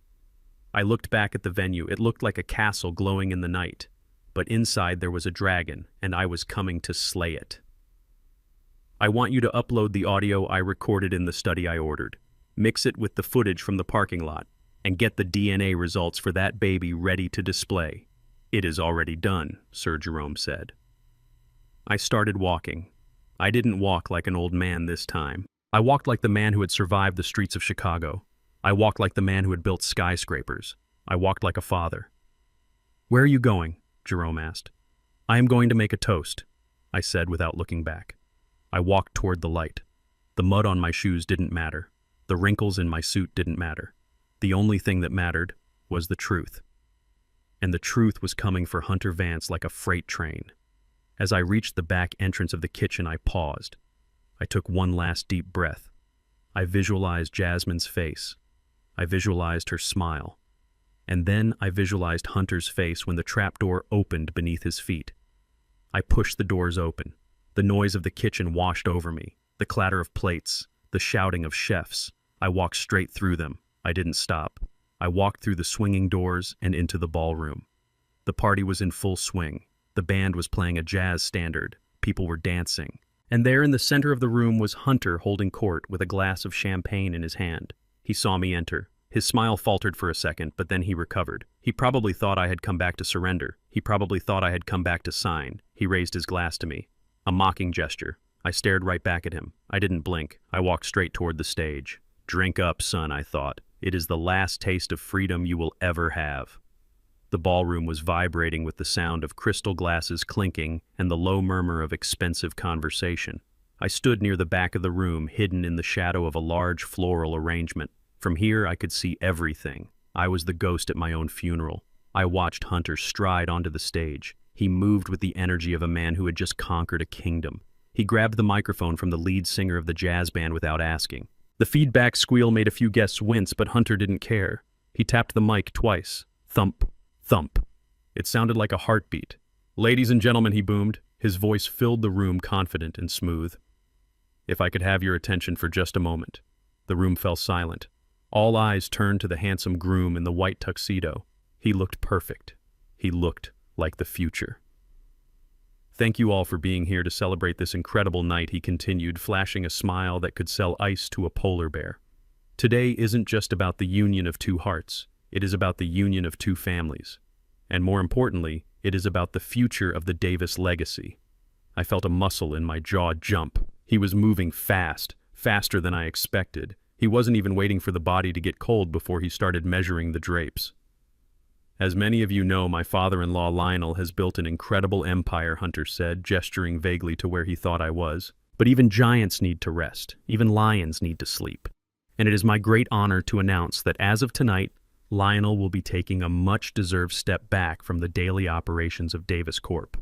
I looked back at the venue. It looked like a castle glowing in the night. But inside there was a dragon, and I was coming to slay it. I want you to upload the audio I recorded in the study I ordered. Mix it with the footage from the parking lot, and get the DNA results for that baby ready to display. It is already done, Sir Jerome said. I started walking. I didn't walk like an old man this time. I walked like the man who had survived the streets of Chicago. I walked like the man who had built skyscrapers. I walked like a father. Where are you going? Jerome asked. I am going to make a toast, I said without looking back. I walked toward the light. The mud on my shoes didn't matter. The wrinkles in my suit didn't matter. The only thing that mattered was the truth. And the truth was coming for Hunter Vance like a freight train. As I reached the back entrance of the kitchen, I paused. I took one last deep breath. I visualized Jasmine's face. I visualized her smile. And then I visualized Hunter's face when the trapdoor opened beneath his feet. I pushed the doors open. The noise of the kitchen washed over me, the clatter of plates, the shouting of chefs. I walked straight through them. I didn't stop. I walked through the swinging doors and into the ballroom. The party was in full swing. The band was playing a jazz standard. People were dancing. And there in the center of the room was Hunter holding court with a glass of champagne in his hand. He saw me enter. His smile faltered for a second, but then he recovered. He probably thought I had come back to surrender. He probably thought I had come back to sign. He raised his glass to me. A mocking gesture. I stared right back at him. I didn't blink. I walked straight toward the stage. Drink up, son, I thought. It is the last taste of freedom you will ever have. The ballroom was vibrating with the sound of crystal glasses clinking and the low murmur of expensive conversation. I stood near the back of the room, hidden in the shadow of a large floral arrangement. From here, I could see everything. I was the ghost at my own funeral. I watched Hunter stride onto the stage. He moved with the energy of a man who had just conquered a kingdom. He grabbed the microphone from the lead singer of the jazz band without asking. The feedback squeal made a few guests wince, but Hunter didn't care. He tapped the mic twice. Thump, thump. It sounded like a heartbeat. Ladies and gentlemen, he boomed. His voice filled the room, confident and smooth. If I could have your attention for just a moment. The room fell silent. All eyes turned to the handsome groom in the white tuxedo. He looked perfect. He looked like the future. Thank you all for being here to celebrate this incredible night, he continued, flashing a smile that could sell ice to a polar bear. Today isn't just about the union of two hearts. It is about the union of two families. And more importantly, it is about the future of the Davis legacy. I felt a muscle in my jaw jump. He was moving fast, faster than I expected. He wasn't even waiting for the body to get cold before he started measuring the drapes. As many of you know, my father-in-law Lionel has built an incredible empire, Hunter said, gesturing vaguely to where he thought I was. But even giants need to rest. Even lions need to sleep. And it is my great honor to announce that as of tonight, Lionel will be taking a much-deserved step back from the daily operations of Davis Corp.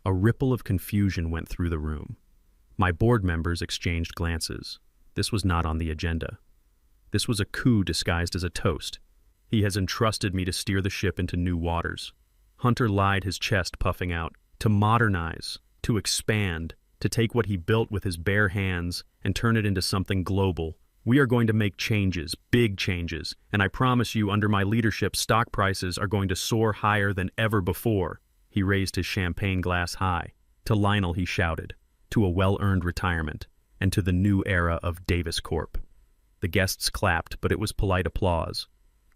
A ripple of confusion went through the room. My board members exchanged glances. This was not on the agenda. This was a coup disguised as a toast. He has entrusted me to steer the ship into new waters. Hunter lied, his chest puffing out. To modernize, to expand, to take what he built with his bare hands and turn it into something global. We are going to make changes, big changes, and I promise you, under my leadership, stock prices are going to soar higher than ever before. He raised his champagne glass high. To Lionel he shouted, to a well-earned retirement, and to the new era of Davis Corp. The guests clapped, but it was polite applause.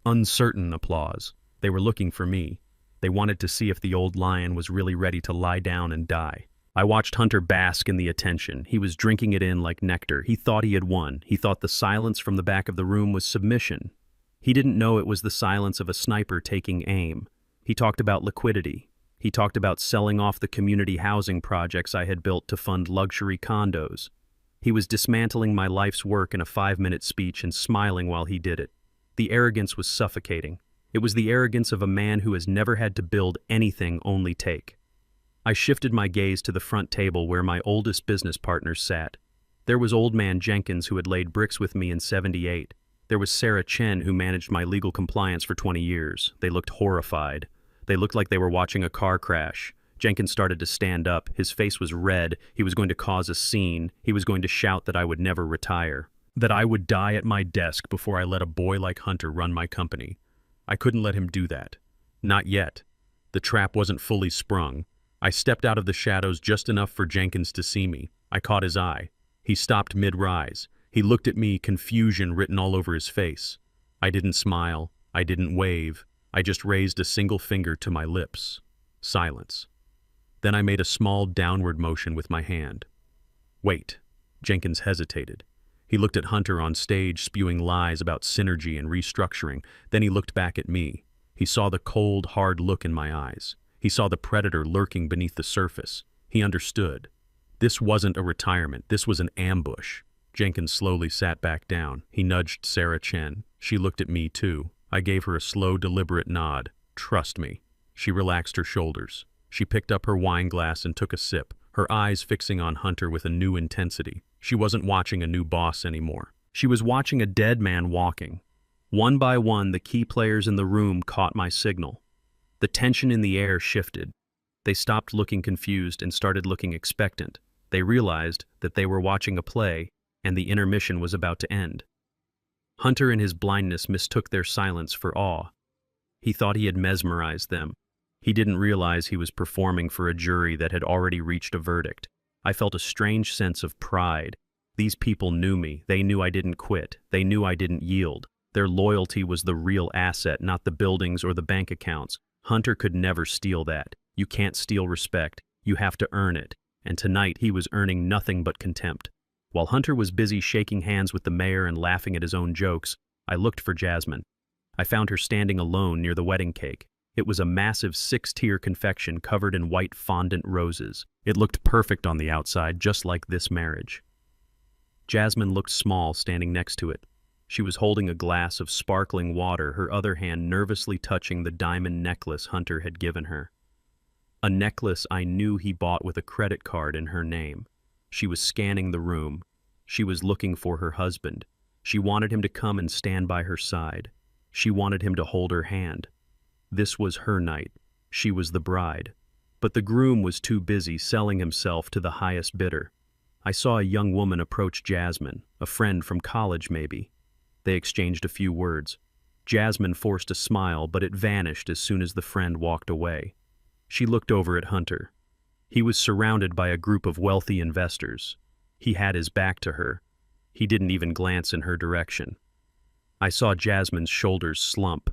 Uncertain applause. They were looking for me. They wanted to see if the old lion was really ready to lie down and die. I watched Hunter bask in the attention. He was drinking it in like nectar. He thought he had won. He thought the silence from the back of the room was submission. He didn't know it was the silence of a sniper taking aim. He talked about liquidity. He talked about selling off the community housing projects I had built to fund luxury condos. He was dismantling my life's work in a 5-minute speech and smiling while he did it. The arrogance was suffocating. It was the arrogance of a man who has never had to build anything, only take. I shifted my gaze to the front table where my oldest business partners sat. There was Old Man Jenkins, who had laid bricks with me in '78. There was Sarah Chen, who managed my legal compliance for 20 years. They looked horrified. They looked like they were watching a car crash. Jenkins started to stand up. His face was red. He was going to cause a scene. He was going to shout that I would never retire, that I would die at my desk before I let a boy like Hunter run my company. I couldn't let him do that. Not yet. The trap wasn't fully sprung. I stepped out of the shadows just enough for Jenkins to see me. I caught his eye. He stopped mid-rise. He looked at me, confusion written all over his face. I didn't smile. I didn't wave. I just raised a single finger to my lips. Silence. Then I made a small downward motion with my hand. Wait. Jenkins hesitated. He looked at Hunter on stage spewing lies about synergy and restructuring. Then he looked back at me. He saw the cold, hard look in my eyes. He saw the predator lurking beneath the surface. He understood. This wasn't a retirement. This was an ambush. Jenkins slowly sat back down. He nudged Sarah Chen. She looked at me too. I gave her a slow, deliberate nod. Trust me. She relaxed her shoulders. She picked up her wine glass and took a sip, her eyes fixing on Hunter with a new intensity. She wasn't watching a new boss anymore. She was watching a dead man walking. One by one, the key players in the room caught my signal. The tension in the air shifted. They stopped looking confused and started looking expectant. They realized that they were watching a play, and the intermission was about to end. Hunter in his blindness mistook their silence for awe. He thought he had mesmerized them. He didn't realize he was performing for a jury that had already reached a verdict. I felt a strange sense of pride. These people knew me. They knew I didn't quit. They knew I didn't yield. Their loyalty was the real asset, not the buildings or the bank accounts. Hunter could never steal that. You can't steal respect. You have to earn it. And tonight he was earning nothing but contempt. While Hunter was busy shaking hands with the mayor and laughing at his own jokes, I looked for Jasmine. I found her standing alone near the wedding cake. It was a massive 6-tier confection covered in white fondant roses. It looked perfect on the outside, just like this marriage. Jasmine looked small standing next to it. She was holding a glass of sparkling water, her other hand nervously touching the diamond necklace Hunter had given her. A necklace I knew he bought with a credit card in her name. She was scanning the room. She was looking for her husband. She wanted him to come and stand by her side. She wanted him to hold her hand. This was her night. She was the bride. But the groom was too busy selling himself to the highest bidder. I saw a young woman approach Jasmine, a friend from college maybe. They exchanged a few words. Jasmine forced a smile, but it vanished as soon as the friend walked away. She looked over at Hunter. He was surrounded by a group of wealthy investors. He had his back to her. He didn't even glance in her direction. I saw Jasmine's shoulders slump.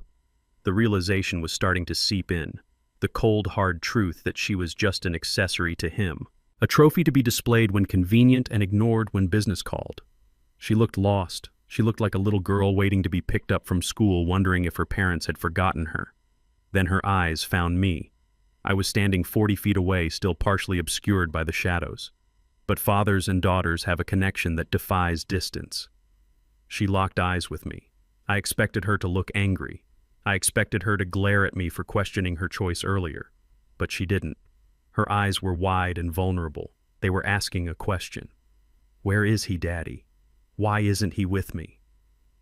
The realization was starting to seep in. The cold, hard truth that she was just an accessory to him. A trophy to be displayed when convenient and ignored when business called. She looked lost. She looked like a little girl waiting to be picked up from school, wondering if her parents had forgotten her. Then her eyes found me. I was standing 40 feet away, still partially obscured by the shadows. But fathers and daughters have a connection that defies distance. She locked eyes with me. I expected her to look angry. I expected her to glare at me for questioning her choice earlier. But she didn't. Her eyes were wide and vulnerable. They were asking a question. Where is he, Daddy? Why isn't he with me?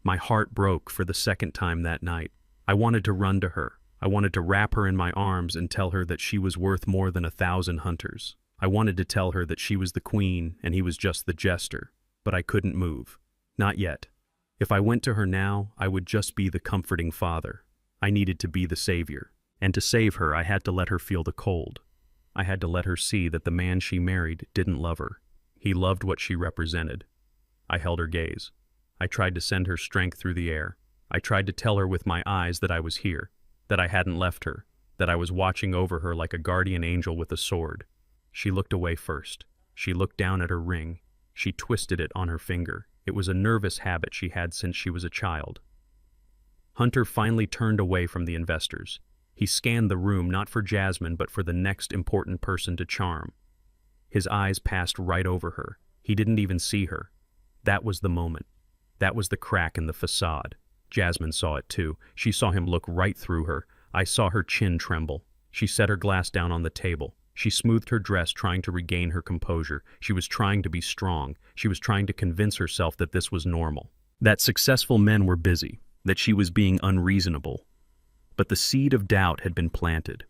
My heart broke for the second time that night. I wanted to run to her. I wanted to wrap her in my arms and tell her that she was worth more than 1,000 hunters. I wanted to tell her that she was the queen and he was just the jester. But I couldn't move. Not yet. If I went to her now, I would just be the comforting father. I needed to be the savior. And to save her, I had to let her feel the cold. I had to let her see that the man she married didn't love her. He loved what she represented. I held her gaze. I tried to send her strength through the air. I tried to tell her with my eyes that I was here, that I hadn't left her, that I was watching over her like a guardian angel with a sword. She looked away first. She looked down at her ring. She twisted it on her finger. It was a nervous habit she had since she was a child. Hunter finally turned away from the investors. He scanned the room not for Jasmine but for the next important person to charm. His eyes passed right over her. He didn't even see her. That was the moment. That was the crack in the facade. Jasmine saw it too. She saw him look right through her. I saw her chin tremble. She set her glass down on the table. She smoothed her dress, trying to regain her composure. She was trying to be strong. She was trying to convince herself that this was normal, that successful men were busy, that she was being unreasonable. But the seed of doubt had been planted,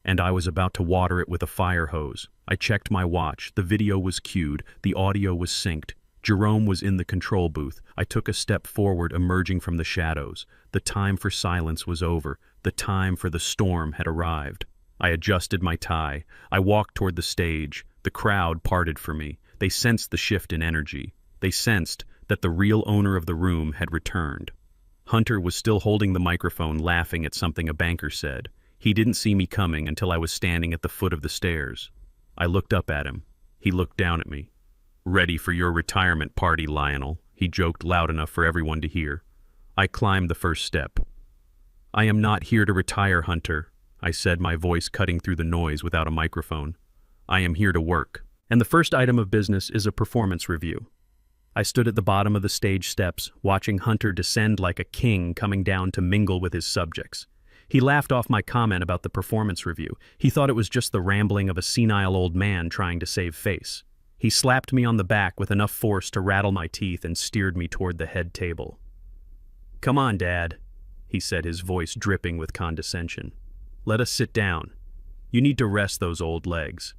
and I was about to water it with a fire hose. I checked my watch. The video was cued. The audio was synced. Jerome was in the control booth. I took a step forward, emerging from the shadows. The time for silence was over. The time for the storm had arrived. I adjusted my tie. I walked toward the stage. The crowd parted for me. They sensed the shift in energy. They sensed that the real owner of the room had returned. Hunter was still holding the microphone, laughing at something a banker said. He didn't see me coming until I was standing at the foot of the stairs. I looked up at him. He looked down at me. "Ready for your retirement party, Lionel," he joked loud enough for everyone to hear. I climbed the first step. "I am not here to retire, Hunter," I said, my voice cutting through the noise without a microphone. "I am here to work. And the first item of business is a performance review." I stood at the bottom of the stage steps, watching Hunter descend like a king coming down to mingle with his subjects. He laughed off my comment about the performance review. He thought it was just the rambling of a senile old man trying to save face. He slapped me on the back with enough force to rattle my teeth and steered me toward the head table. "Come on, Dad," he said, his voice dripping with condescension. "Let us sit down. You need to rest those old legs."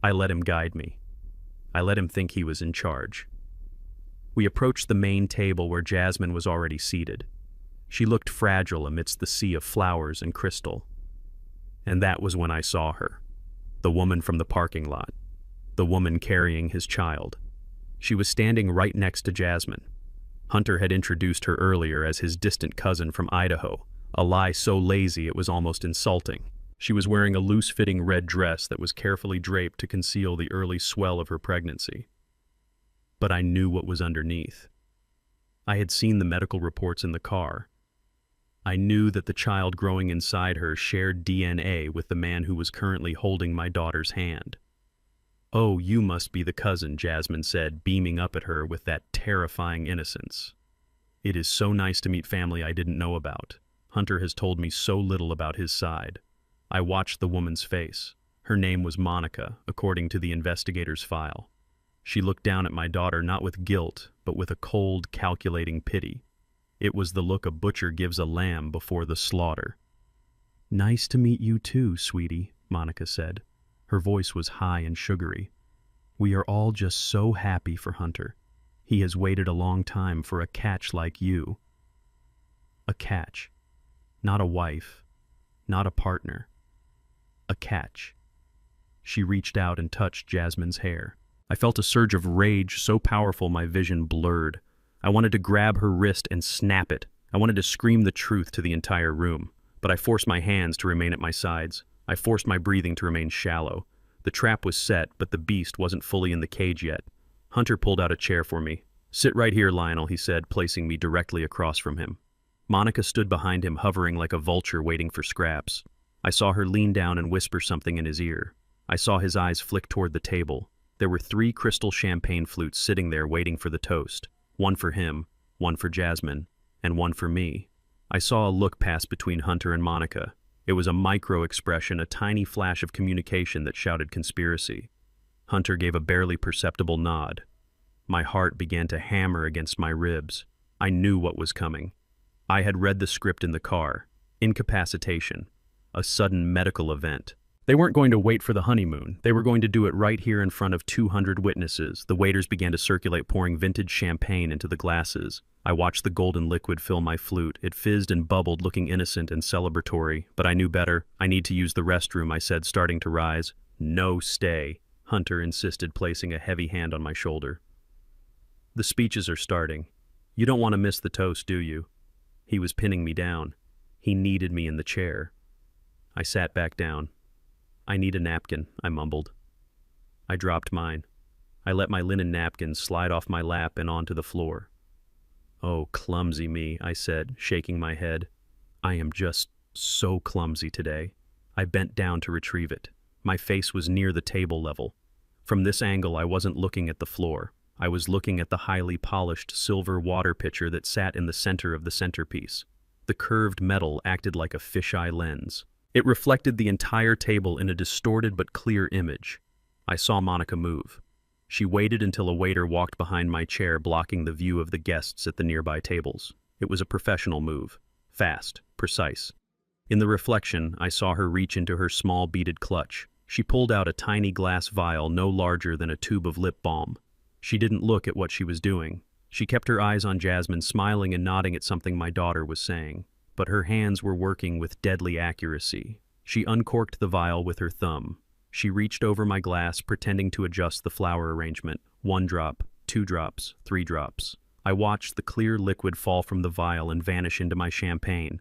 I let him guide me. I let him think he was in charge. We approached the main table where Jasmine was already seated. She looked fragile amidst the sea of flowers and crystal. And that was when I saw her, the woman from the parking lot, the woman carrying his child. She was standing right next to Jasmine. Hunter had introduced her earlier as his distant cousin from Idaho, a lie so lazy it was almost insulting. She was wearing a loose-fitting red dress that was carefully draped to conceal the early swell of her pregnancy. But I knew what was underneath. I had seen the medical reports in the car. I knew that the child growing inside her shared DNA with the man who was currently holding my daughter's hand. "Oh, you must be the cousin," Jasmine said, beaming up at her with that terrifying innocence. "It is so nice to meet family I didn't know about. Hunter has told me so little about his side." I watched the woman's face. Her name was Monica, according to the investigator's file. She looked down at my daughter not with guilt, but with a cold, calculating pity. It was the look a butcher gives a lamb before the slaughter. "Nice to meet you too, sweetie," Monica said. Her voice was high and sugary. "We are all just so happy for Hunter. He has waited a long time for a catch like you." A catch. Not a wife. Not a partner. A catch. She reached out and touched Jasmine's hair. I felt a surge of rage so powerful my vision blurred. I wanted to grab her wrist and snap it. I wanted to scream the truth to the entire room, but I forced my hands to remain at my sides. I forced my breathing to remain shallow. The trap was set, but the beast wasn't fully in the cage yet. Hunter pulled out a chair for me. "Sit right here, Lionel," he said, placing me directly across from him. Monica stood behind him, hovering like a vulture waiting for scraps. I saw her lean down and whisper something in his ear. I saw his eyes flick toward the table. There were 3 crystal champagne flutes sitting there waiting for the toast. One for him, one for Jasmine, and one for me. I saw a look pass between Hunter and Monica. It was a micro-expression, a tiny flash of communication that shouted conspiracy. Hunter gave a barely perceptible nod. My heart began to hammer against my ribs. I knew what was coming. I had read the script in the car. Incapacitation. A sudden medical event. They weren't going to wait for the honeymoon. They were going to do it right here in front of 200 witnesses. The waiters began to circulate, pouring vintage champagne into the glasses. I watched the golden liquid fill my flute. It fizzed and bubbled, looking innocent and celebratory. But I knew better. "I need to use the restroom," I said, starting to rise. "No, stay," Hunter insisted, placing a heavy hand on my shoulder. "The speeches are starting. You don't want to miss the toast, do you?" He was pinning me down. He kneaded me in the chair. I sat back down. "I need a napkin," I mumbled. I dropped mine. I let my linen napkin slide off my lap and onto the floor. Oh, clumsy me, I said, shaking my head. I am just so clumsy today. I bent down to retrieve it. My face was near the table level. From this angle, I wasn't looking at the floor. I was looking at the highly polished silver water pitcher that sat in the center of the centerpiece. The curved metal acted like a fisheye lens. It reflected the entire table in a distorted but clear image. I saw Monica move. She waited until a waiter walked behind my chair, blocking the view of the guests at the nearby tables. It was a professional move. Fast, precise. In the reflection, I saw her reach into her small beaded clutch. She pulled out a tiny glass vial no larger than a tube of lip balm. She didn't look at what she was doing. She kept her eyes on Jasmine, smiling and nodding at something my daughter was saying. But her hands were working with deadly accuracy. She uncorked the vial with her thumb. She reached over my glass, pretending to adjust the flower arrangement. 1 drop, 2 drops, 3 drops. I watched the clear liquid fall from the vial and vanish into my champagne.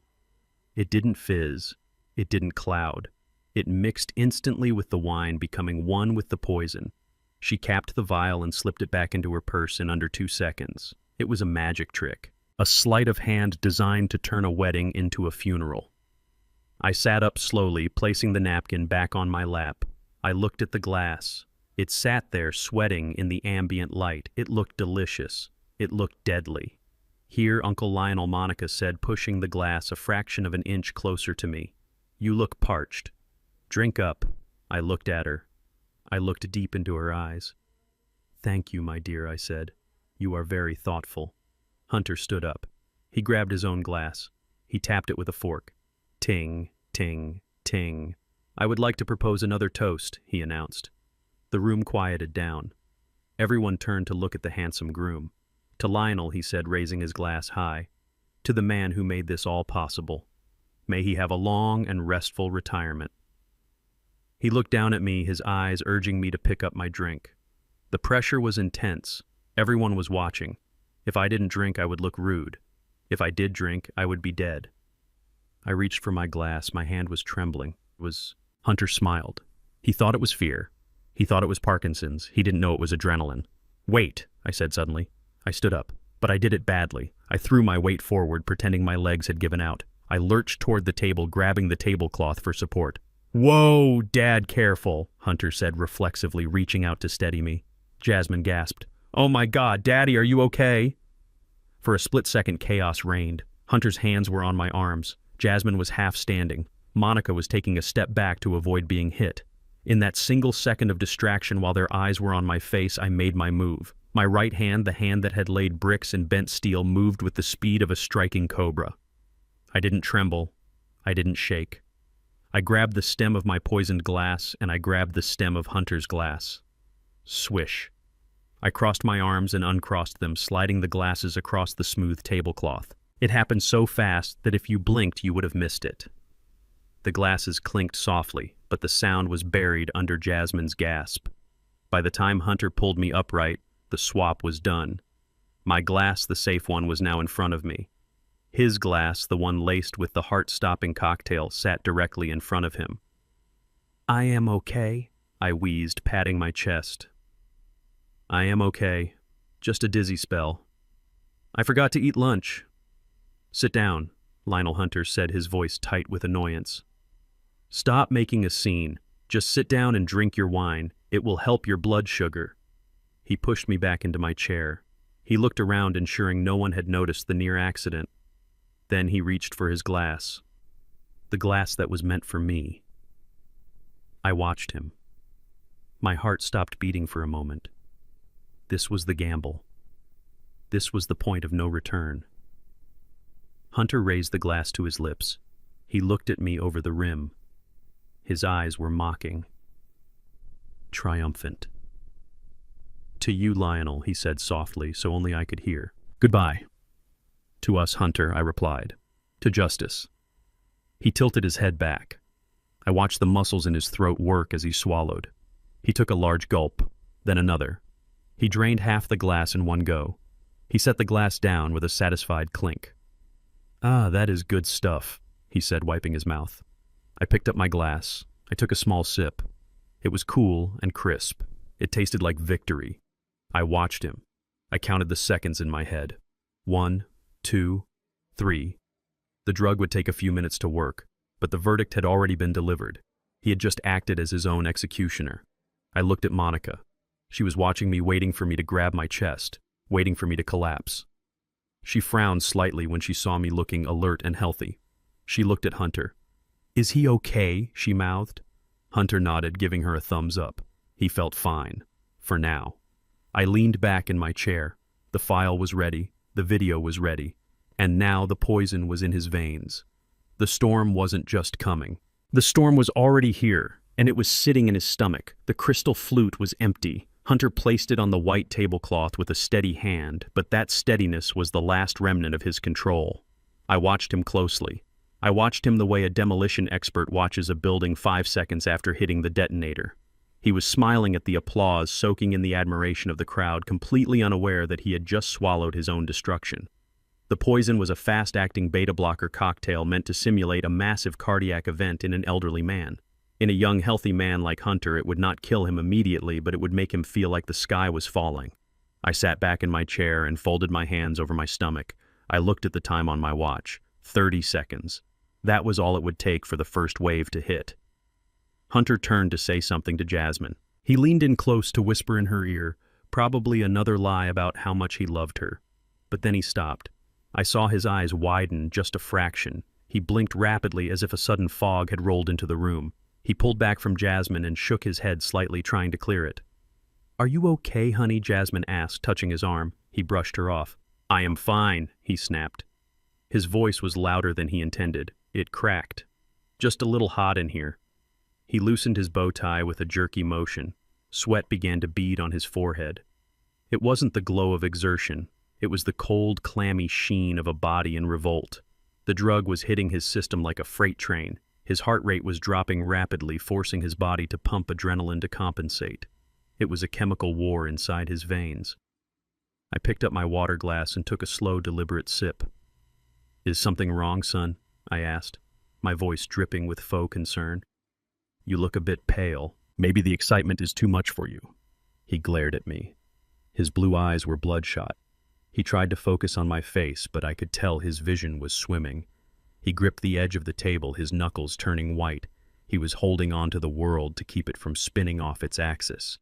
It didn't fizz. It didn't cloud. It mixed instantly with the wine, becoming one with the poison. She capped the vial and slipped it back into her purse in under 2 seconds. It was a magic trick. A sleight of hand designed to turn a wedding into a funeral. I sat up slowly, placing the napkin back on my lap. I looked at the glass. It sat there, sweating in the ambient light. It looked delicious. It looked deadly. "Here, Uncle Lionel," Monica said, pushing the glass a fraction of an inch closer to me. "You look parched. Drink up." I looked at her. I looked deep into her eyes. "Thank you, my dear," I said. "You are very thoughtful." Hunter stood up. He grabbed his own glass. He tapped it with a fork. Ting, ting, ting. "I would like to propose another toast," he announced. The room quieted down. Everyone turned to look at the handsome groom. "To Lionel," he said, raising his glass high. "To the man who made this all possible. May he have a long and restful retirement." He looked down at me, his eyes urging me to pick up my drink. The pressure was intense. Everyone was watching. If I didn't drink, I would look rude. If I did drink, I would be dead. I reached for my glass. My hand was trembling. Hunter smiled. He thought it was fear. He thought it was Parkinson's. He didn't know it was adrenaline. "Wait," I said suddenly. I stood up, but I did it badly. I threw my weight forward, pretending my legs had given out. I lurched toward the table, grabbing the tablecloth for support. "Whoa, Dad, careful," Hunter said reflexively, reaching out to steady me. Jasmine gasped. "Oh my God, Daddy, are you okay?" For a split second, chaos reigned. Hunter's hands were on my arms. Jasmine was half standing. Monica was taking a step back to avoid being hit. In that single second of distraction, while their eyes were on my face, I made my move. My right hand, the hand that had laid bricks and bent steel, moved with the speed of a striking cobra. I didn't tremble. I didn't shake. I grabbed the stem of my poisoned glass, and I grabbed the stem of Hunter's glass. Swish. I crossed my arms and uncrossed them, sliding the glasses across the smooth tablecloth. It happened so fast that if you blinked, you would have missed it. The glasses clinked softly, but the sound was buried under Jasmine's gasp. By the time Hunter pulled me upright, the swap was done. My glass, the safe one, was now in front of me. His glass, the one laced with the heart-stopping cocktail, sat directly in front of him. "I am okay," I wheezed, patting my chest. "I am okay. Just a dizzy spell. I forgot to eat lunch." "Sit down," Lionel Hunter said, his voice tight with annoyance. "Stop making a scene. Just sit down and drink your wine. It will help your blood sugar." He pushed me back into my chair. He looked around, ensuring no one had noticed the near accident. Then he reached for his glass. The glass that was meant for me. I watched him. My heart stopped beating for a moment. This was the gamble. This was the point of no return. Hunter raised the glass to his lips. He looked at me over the rim. His eyes were mocking, triumphant. "To you, Lionel," he said softly, so only I could hear. "Goodbye." "To us, Hunter," I replied. "To justice." He tilted his head back. I watched the muscles in his throat work as he swallowed. He took a large gulp, then another. He drained half the glass in one go. He set the glass down with a satisfied clink. "Ah, that is good stuff," he said, wiping his mouth. I picked up my glass. I took a small sip. It was cool and crisp. It tasted like victory. I watched him. I counted the seconds in my head. 1, 2, 3. The drug would take a few minutes to work, but the verdict had already been delivered. He had just acted as his own executioner. I looked at Monica. She was watching me, waiting for me to grab my chest, waiting for me to collapse. She frowned slightly when she saw me looking alert and healthy. She looked at Hunter. "Is he okay?" she mouthed. Hunter nodded, giving her a thumbs up. He felt fine. For now. I leaned back in my chair. The file was ready. The video was ready. And now the poison was in his veins. The storm wasn't just coming. The storm was already here, and it was sitting in his stomach. The crystal flute was empty. Hunter placed it on the white tablecloth with a steady hand, but that steadiness was the last remnant of his control. I watched him closely. I watched him the way a demolition expert watches a building 5 seconds after hitting the detonator. He was smiling at the applause, soaking in the admiration of the crowd, completely unaware that he had just swallowed his own destruction. The poison was a fast-acting beta-blocker cocktail meant to simulate a massive cardiac event in an elderly man. In a young, healthy man like Hunter, it would not kill him immediately, but it would make him feel like the sky was falling. I sat back in my chair and folded my hands over my stomach. I looked at the time on my watch. 30 seconds. That was all it would take for the first wave to hit. Hunter turned to say something to Jasmine. He leaned in close to whisper in her ear, probably another lie about how much he loved her. But then he stopped. I saw his eyes widen just a fraction. He blinked rapidly as if a sudden fog had rolled into the room. He pulled back from Jasmine and shook his head slightly, trying to clear it. "Are you okay, honey?" Jasmine asked, touching his arm. He brushed her off. "I am fine," he snapped. His voice was louder than he intended. It cracked. "Just a little hot in here." He loosened his bow tie with a jerky motion. Sweat began to bead on his forehead. It wasn't the glow of exertion. It was the cold, clammy sheen of a body in revolt. The drug was hitting his system like a freight train. His heart rate was dropping rapidly, forcing his body to pump adrenaline to compensate. It was a chemical war inside his veins. I picked up my water glass and took a slow, deliberate sip. "Is something wrong, son?" I asked, my voice dripping with faux concern. "You look a bit pale. Maybe the excitement is too much for you." He glared at me. His blue eyes were bloodshot. He tried to focus on my face, but I could tell his vision was swimming. He gripped the edge of the table, his knuckles turning white. He was holding on to the world to keep it from spinning off its axis.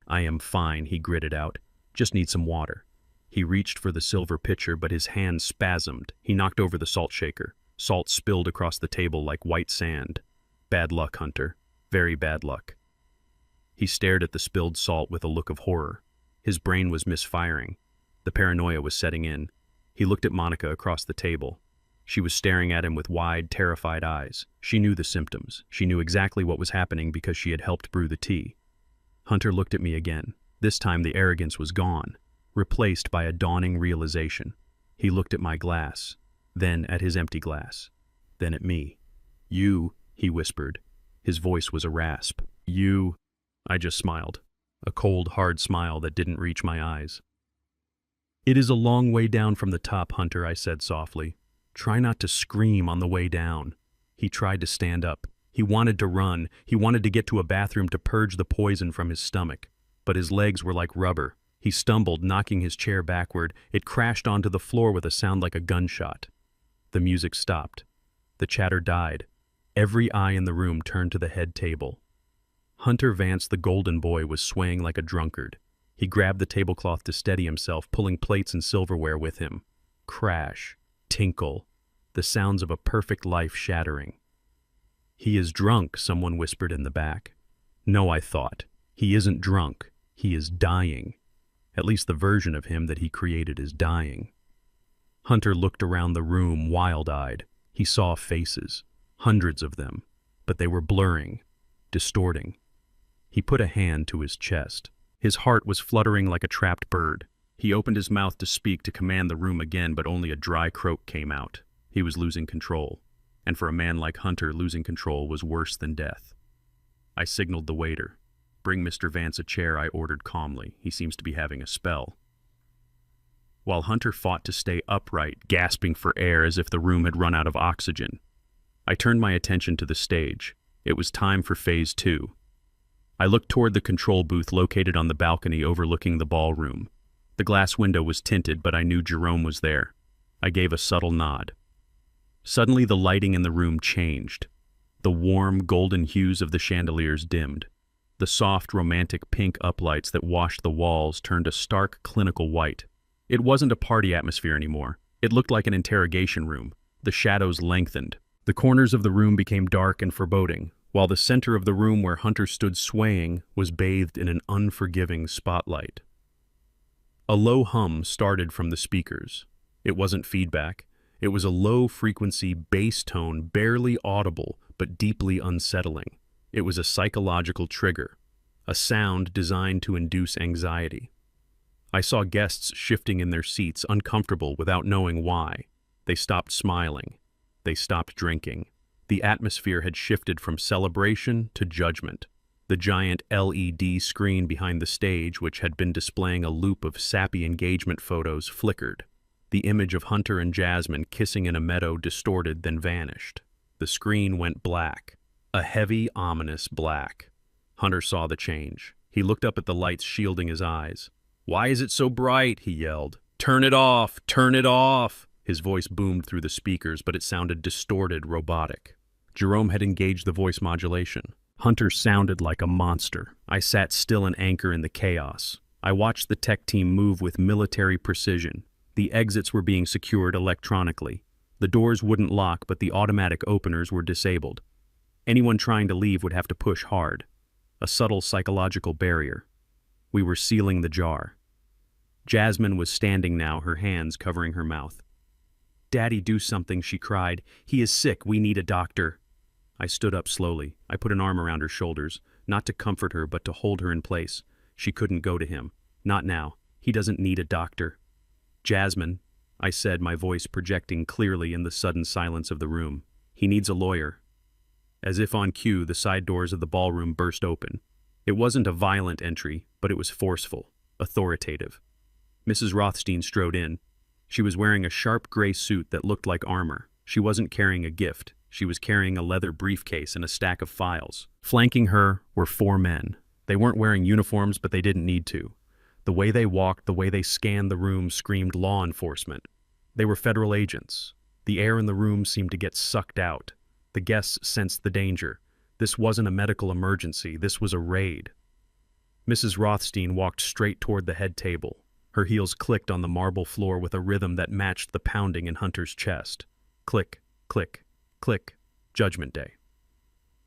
"I am fine," he gritted out. "Just need some water." He reached for the silver pitcher, but his hand spasmed. He knocked over the salt shaker. Salt spilled across the table like white sand. "Bad luck, Hunter. Very bad luck." He stared at the spilled salt with a look of horror. His brain was misfiring. The paranoia was setting in. He looked at Monica across the table. She was staring at him with wide, terrified eyes. She knew the symptoms. She knew exactly what was happening because she had helped brew the tea. Hunter looked at me again. This time the arrogance was gone, replaced by a dawning realization. He looked at my glass, then at his empty glass, then at me. "You," he whispered. His voice was a rasp. "You." I just smiled. A cold, hard smile that didn't reach my eyes. "It is a long way down from the top, Hunter," I said softly. "Try not to scream on the way down." He tried to stand up. He wanted to run. He wanted to get to a bathroom to purge the poison from his stomach. But his legs were like rubber. He stumbled, knocking his chair backward. It crashed onto the floor with a sound like a gunshot. The music stopped. The chatter died. Every eye in the room turned to the head table. Hunter Vance, the golden boy, was swaying like a drunkard. He grabbed the tablecloth to steady himself, pulling plates and silverware with him. Crash. Tinkle. The sounds of a perfect life shattering. "He is drunk," someone whispered in the back. No, I thought. He isn't drunk. He is dying. At least the version of him that he created is dying. Hunter looked around the room, wild-eyed. He saw faces, hundreds of them, but they were blurring, distorting. He put a hand to his chest. His heart was fluttering like a trapped bird. He opened his mouth to speak, to command the room again, but only a dry croak came out. He was losing control. And for a man like Hunter, losing control was worse than death. I signaled the waiter. "Bring Mr. Vance a chair," I ordered calmly. "He seems to be having a spell." While Hunter fought to stay upright, gasping for air as if the room had run out of oxygen, I turned my attention to the stage. It was time for Phase 2. I looked toward the control booth located on the balcony overlooking the ballroom. The glass window was tinted, but I knew Jerome was there. I gave a subtle nod. Suddenly the lighting in the room changed. The warm, golden hues of the chandeliers dimmed. The soft, romantic pink uplights that washed the walls turned a stark, clinical white. It wasn't a party atmosphere anymore. It looked like an interrogation room. The shadows lengthened. The corners of the room became dark and foreboding, while the center of the room where Hunter stood swaying was bathed in an unforgiving spotlight. A low hum started from the speakers. It wasn't feedback. It was a low-frequency bass tone, barely audible, but deeply unsettling. It was a psychological trigger, a sound designed to induce anxiety. I saw guests shifting in their seats, uncomfortable without knowing why. They stopped smiling. They stopped drinking. The atmosphere had shifted from celebration to judgment. The giant LED screen behind the stage, which had been displaying a loop of sappy engagement photos, flickered. The image of Hunter and Jasmine kissing in a meadow distorted, then vanished. The screen went black. A heavy, ominous black. Hunter saw the change. He looked up at the lights shielding his eyes. "Why is it so bright?" he yelled. "Turn it off! Turn it off!" His voice boomed through the speakers, but it sounded distorted, robotic. Jerome had engaged the voice modulation. Hunter sounded like a monster. I sat still, an anchor in the chaos. I watched the tech team move with military precision. The exits were being secured electronically. The doors wouldn't lock, but the automatic openers were disabled. Anyone trying to leave would have to push hard. A subtle psychological barrier. We were sealing the jar. Jasmine was standing now, her hands covering her mouth. "Daddy, do something," she cried. "He is sick. We need a doctor." I stood up slowly. I put an arm around her shoulders, not to comfort her, but to hold her in place. She couldn't go to him. Not now. He doesn't need a doctor. "Jasmine," I said, my voice projecting clearly in the sudden silence of the room. "He needs a lawyer." As if on cue, the side doors of the ballroom burst open. It wasn't a violent entry, but it was forceful, authoritative. Mrs. Rothstein strode in. She was wearing a sharp gray suit that looked like armor. She wasn't carrying a gift. She was carrying a leather briefcase and a stack of files. Flanking her were 4 men. They weren't wearing uniforms, but they didn't need to. The way they walked, the way they scanned the room screamed law enforcement. They were federal agents. The air in the room seemed to get sucked out. The guests sensed the danger. This wasn't a medical emergency. This was a raid. Mrs. Rothstein walked straight toward the head table. Her heels clicked on the marble floor with a rhythm that matched the pounding in Hunter's chest. Click, click, click. Judgment Day.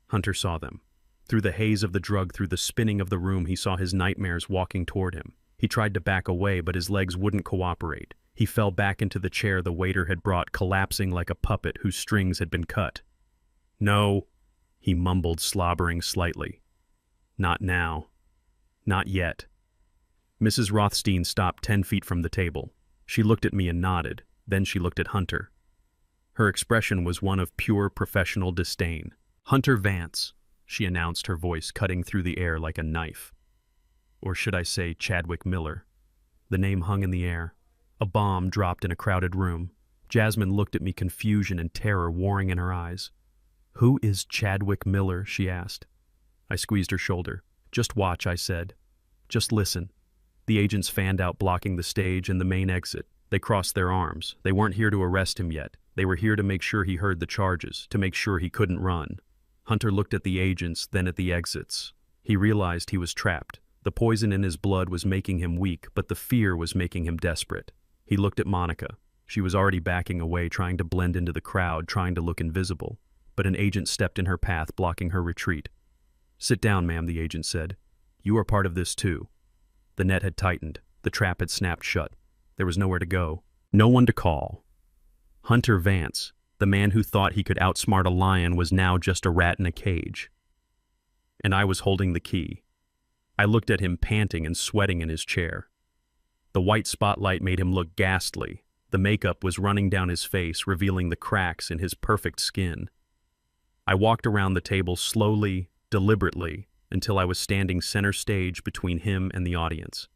Hunter saw them. Through the haze of the drug, through the spinning of the room, he saw his nightmares walking toward him. He tried to back away, but his legs wouldn't cooperate. He fell back into the chair the waiter had brought, collapsing like a puppet whose strings had been cut. "No," he mumbled, slobbering slightly. "Not now. Not yet." Mrs. Rothstein stopped 10 feet from the table. She looked at me and nodded. Then she looked at Hunter. Her expression was one of pure professional disdain. "Hunter Vance," she announced, her voice cutting through the air like a knife. Or should I say Chadwick Miller? The name hung in the air. A bomb dropped in a crowded room. Jasmine looked at me, confusion and terror warring in her eyes. "Who is Chadwick Miller?" she asked. I squeezed her shoulder. "Just watch," I said. "Just listen." The agents fanned out, blocking the stage and the main exit. They crossed their arms. They weren't here to arrest him yet. They were here to make sure he heard the charges, to make sure he couldn't run. Hunter looked at the agents, then at the exits. He realized he was trapped. The poison in his blood was making him weak, but the fear was making him desperate. He looked at Monica. She was already backing away, trying to blend into the crowd, trying to look invisible. But an agent stepped in her path, blocking her retreat. "Sit down, ma'am," the agent said. "You are part of this too." The net had tightened. The trap had snapped shut. There was nowhere to go. No one to call. Hunter Vance, the man who thought he could outsmart a lion, was now just a rat in a cage. And I was holding the key. I looked at him, panting and sweating in his chair. The white spotlight made him look ghastly. The makeup was running down his face, revealing the cracks in his perfect skin. I walked around the table slowly, deliberately, until I was standing center stage between him and the audience.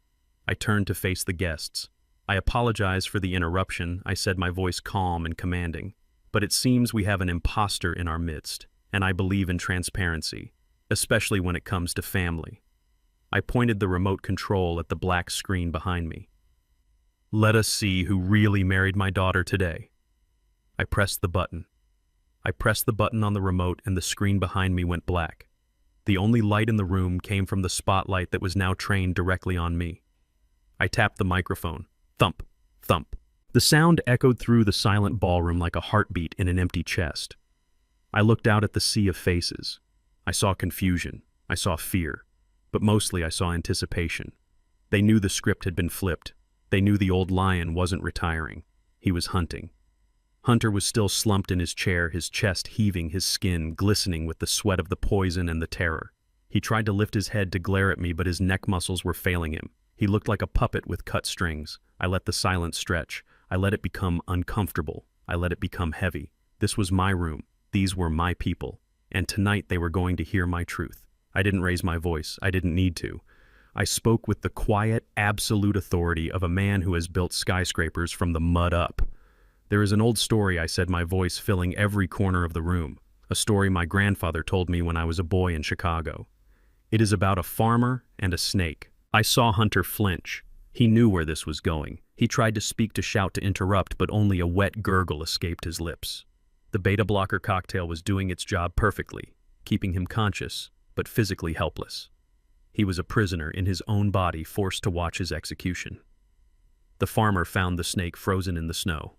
I turned to face the guests. "I apologize for the interruption," I said, my voice calm and commanding. "But it seems we have an imposter in our midst, and I believe in transparency. especially when it comes to family. I pointed the remote control at the black screen behind me. Let us see who really married my daughter today. I pressed the button. I pressed the button on the remote and the screen behind me went black. The only light in the room came from the spotlight that was now trained directly on me. I tapped the microphone. Thump, thump. The sound echoed through the silent ballroom like a heartbeat in an empty chest. I looked out at the sea of faces. I saw confusion. I saw fear. But mostly I saw anticipation. They knew the script had been flipped. They knew the old lion wasn't retiring. He was hunting. Hunter was still slumped in his chair, his chest heaving, his skin glistening with the sweat of the poison and the terror. He tried to lift his head to glare at me, but his neck muscles were failing him. He looked like a puppet with cut strings. I let the silence stretch. I let it become uncomfortable. I let it become heavy. This was my room. These were my people. And tonight they were going to hear my truth. I didn't raise my voice. I didn't need to. I spoke with the quiet, absolute authority of a man who has built skyscrapers from the mud up. There is an old story, I said, my voice filling every corner of the room. A story my grandfather told me when I was a boy in Chicago. It is about a farmer and a snake. I saw Hunter flinch. He knew where this was going. He tried to speak, to shout, to interrupt, but only a wet gurgle escaped his lips. The beta blocker cocktail was doing its job perfectly, keeping him conscious, but physically helpless. He was a prisoner in his own body, forced to watch his execution. The farmer found the snake frozen in the snow.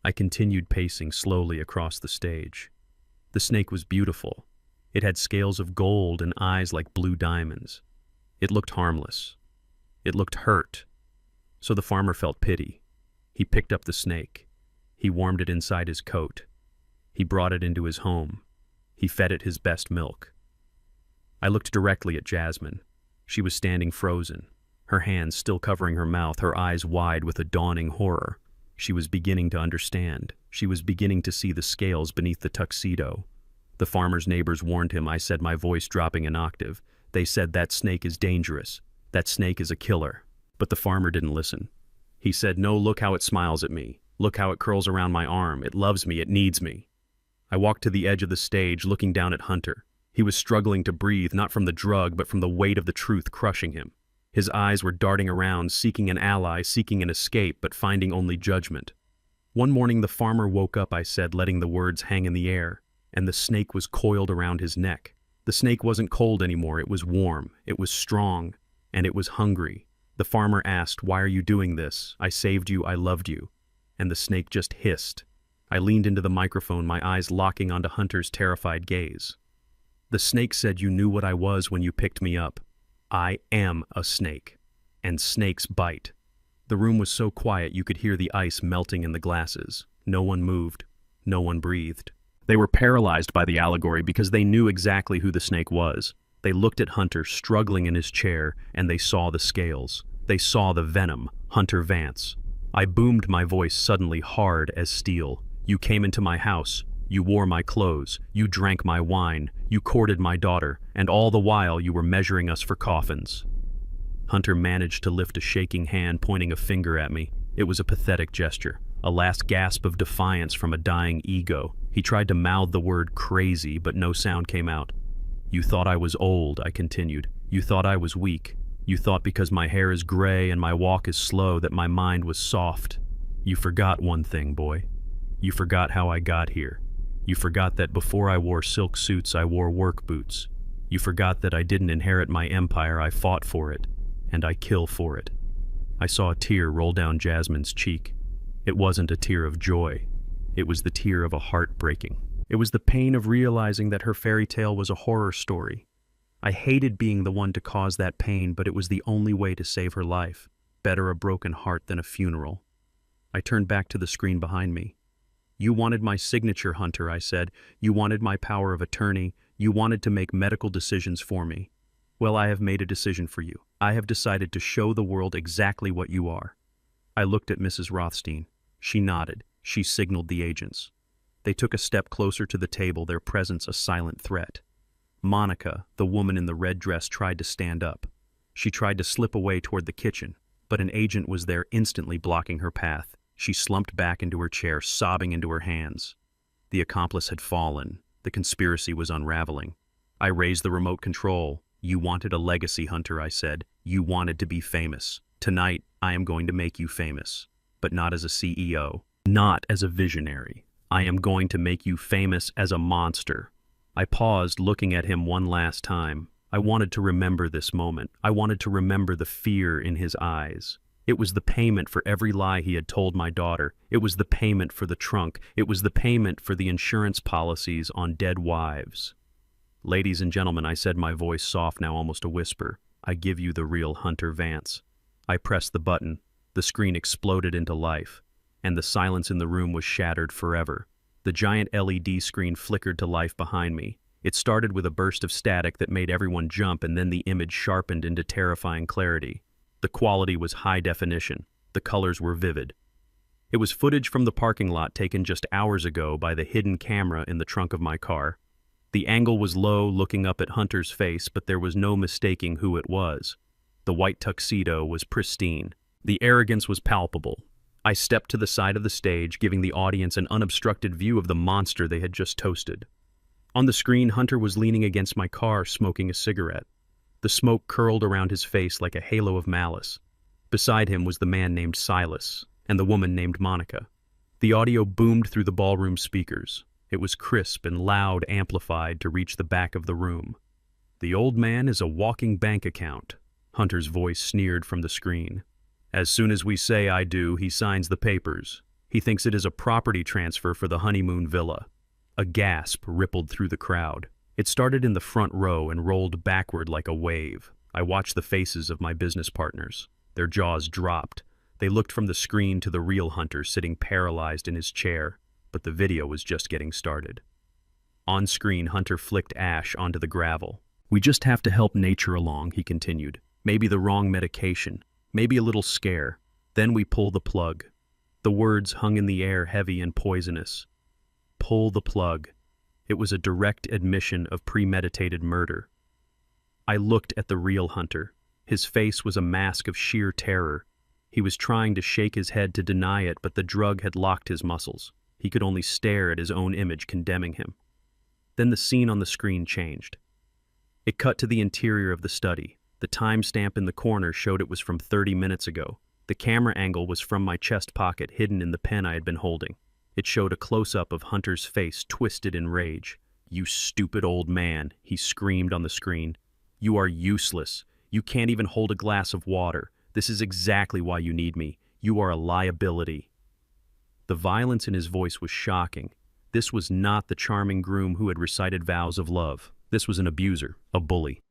I continued pacing slowly across the stage. The snake was beautiful. It had scales of gold and eyes like blue diamonds. It looked harmless. It looked hurt. So the farmer felt pity. He picked up the snake. He warmed it inside his coat. He brought it into his home. He fed it his best milk. I looked directly at Jasmine. She was standing frozen, her hands still covering her mouth, her eyes wide with a dawning horror. She was beginning to understand. She was beginning to see the scales beneath the tuxedo. The farmer's neighbors warned him, I said, my voice dropping an octave. They said that snake is dangerous. That snake is a killer. But the farmer didn't listen. He said, no, look how it smiles at me. Look how it curls around my arm. It loves me. It needs me. I walked to the edge of the stage, looking down at Hunter. He was struggling to breathe, not from the drug, but from the weight of the truth crushing him. His eyes were darting around, seeking an ally, seeking an escape, but finding only judgment. One morning the farmer woke up, I said, letting the words hang in the air, and the snake was coiled around his neck. The snake wasn't cold anymore. It was warm. It was strong. And it was hungry. The farmer asked, why are you doing this? I saved you. I loved you. And the snake just hissed. I leaned into the microphone, my eyes locking onto Hunter's terrified gaze. The snake said, you knew what I was when you picked me up. I am a snake, and snakes bite. The room was so quiet you could hear the ice melting in the glasses. No one moved. No one breathed. They were paralyzed by the allegory because they knew exactly who the snake was. They looked at Hunter struggling in his chair, and they saw the scales. They saw the venom, Hunter Vance. I boomed, my voice suddenly hard as steel. You came into my house. You wore my clothes, you drank my wine, you courted my daughter, and all the while you were measuring us for coffins. Hunter managed to lift a shaking hand, pointing a finger at me. It was a pathetic gesture, a last gasp of defiance from a dying ego. He tried to mouth the word crazy, but no sound came out. You thought I was old, I continued. You thought I was weak. You thought because my hair is gray and my walk is slow that my mind was soft. You forgot one thing, boy. You forgot how I got here. You forgot that before I wore silk suits, I wore work boots. You forgot that I didn't inherit my empire, I fought for it, and I kill for it. I saw a tear roll down Jasmine's cheek. It wasn't a tear of joy. It was the tear of a heart breaking. It was the pain of realizing that her fairy tale was a horror story. I hated being the one to cause that pain, but it was the only way to save her life. Better a broken heart than a funeral. I turned back to the screen behind me. You wanted my signature, Hunter, I said. You wanted my power of attorney. You wanted to make medical decisions for me. Well, I have made a decision for you. I have decided to show the world exactly what you are. I looked at Mrs. Rothstein. She nodded. She signaled the agents. They took a step closer to the table, their presence a silent threat. Monica, the woman in the red dress, tried to stand up. She tried to slip away toward the kitchen, but an agent was there instantly blocking her path. She slumped back into her chair, sobbing into her hands. The accomplice had fallen. The conspiracy was unraveling. I raised the remote control. You wanted a legacy, Hunter, I said. You wanted to be famous. Tonight, I am going to make you famous. But not as a CEO. Not as a visionary. I am going to make you famous as a monster. I paused, looking at him one last time. I wanted to remember this moment. I wanted to remember the fear in his eyes. It was the payment for every lie he had told my daughter. It was the payment for the trunk. It was the payment for the insurance policies on dead wives. Ladies and gentlemen, I said, my voice soft, now almost a whisper, I give you the real Hunter Vance. I pressed the button. The screen exploded into life, and the silence in the room was shattered forever. The giant LED screen flickered to life behind me. It started with a burst of static that made everyone jump, and then the image sharpened into terrifying clarity. The quality was high definition. The colors were vivid. It was footage from the parking lot taken just hours ago by the hidden camera in the trunk of my car. The angle was low, looking up at Hunter's face, but there was no mistaking who it was. The white tuxedo was pristine. The arrogance was palpable. I stepped to the side of the stage, giving the audience an unobstructed view of the monster they had just toasted. On the screen, Hunter was leaning against my car, smoking a cigarette. The smoke curled around his face like a halo of malice. Beside him was the man named Silas, and the woman named Monica. The audio boomed through the ballroom speakers. It was crisp and loud, amplified to reach the back of the room. The old man is a walking bank account, Hunter's voice sneered from the screen. As soon as we say I do, he signs the papers. He thinks it is a property transfer for the honeymoon villa. A gasp rippled through the crowd. It started in the front row and rolled backward like a wave. I watched the faces of my business partners. Their jaws dropped. They looked from the screen to the real Hunter sitting paralyzed in his chair, but the video was just getting started. On screen, Hunter flicked ash onto the gravel. We just have to help nature along, he continued. Maybe the wrong medication, maybe a little scare. Then we pull the plug. The words hung in the air, heavy and poisonous. Pull the plug. It was a direct admission of premeditated murder. I looked at the real Hunter. His face was a mask of sheer terror. He was trying to shake his head to deny it, but the drug had locked his muscles. He could only stare at his own image condemning him. Then the scene on the screen changed. It cut to the interior of the study. The timestamp in the corner showed it was from 30 minutes ago. The camera angle was from my chest pocket, hidden in the pen I had been holding. It showed a close-up of Hunter's face, twisted in rage. "You stupid old man," he screamed on the screen. "You are useless. You can't even hold a glass of water. This is exactly why you need me. You are a liability." The violence in his voice was shocking. This was not the charming groom who had recited vows of love. This was an abuser, a bully.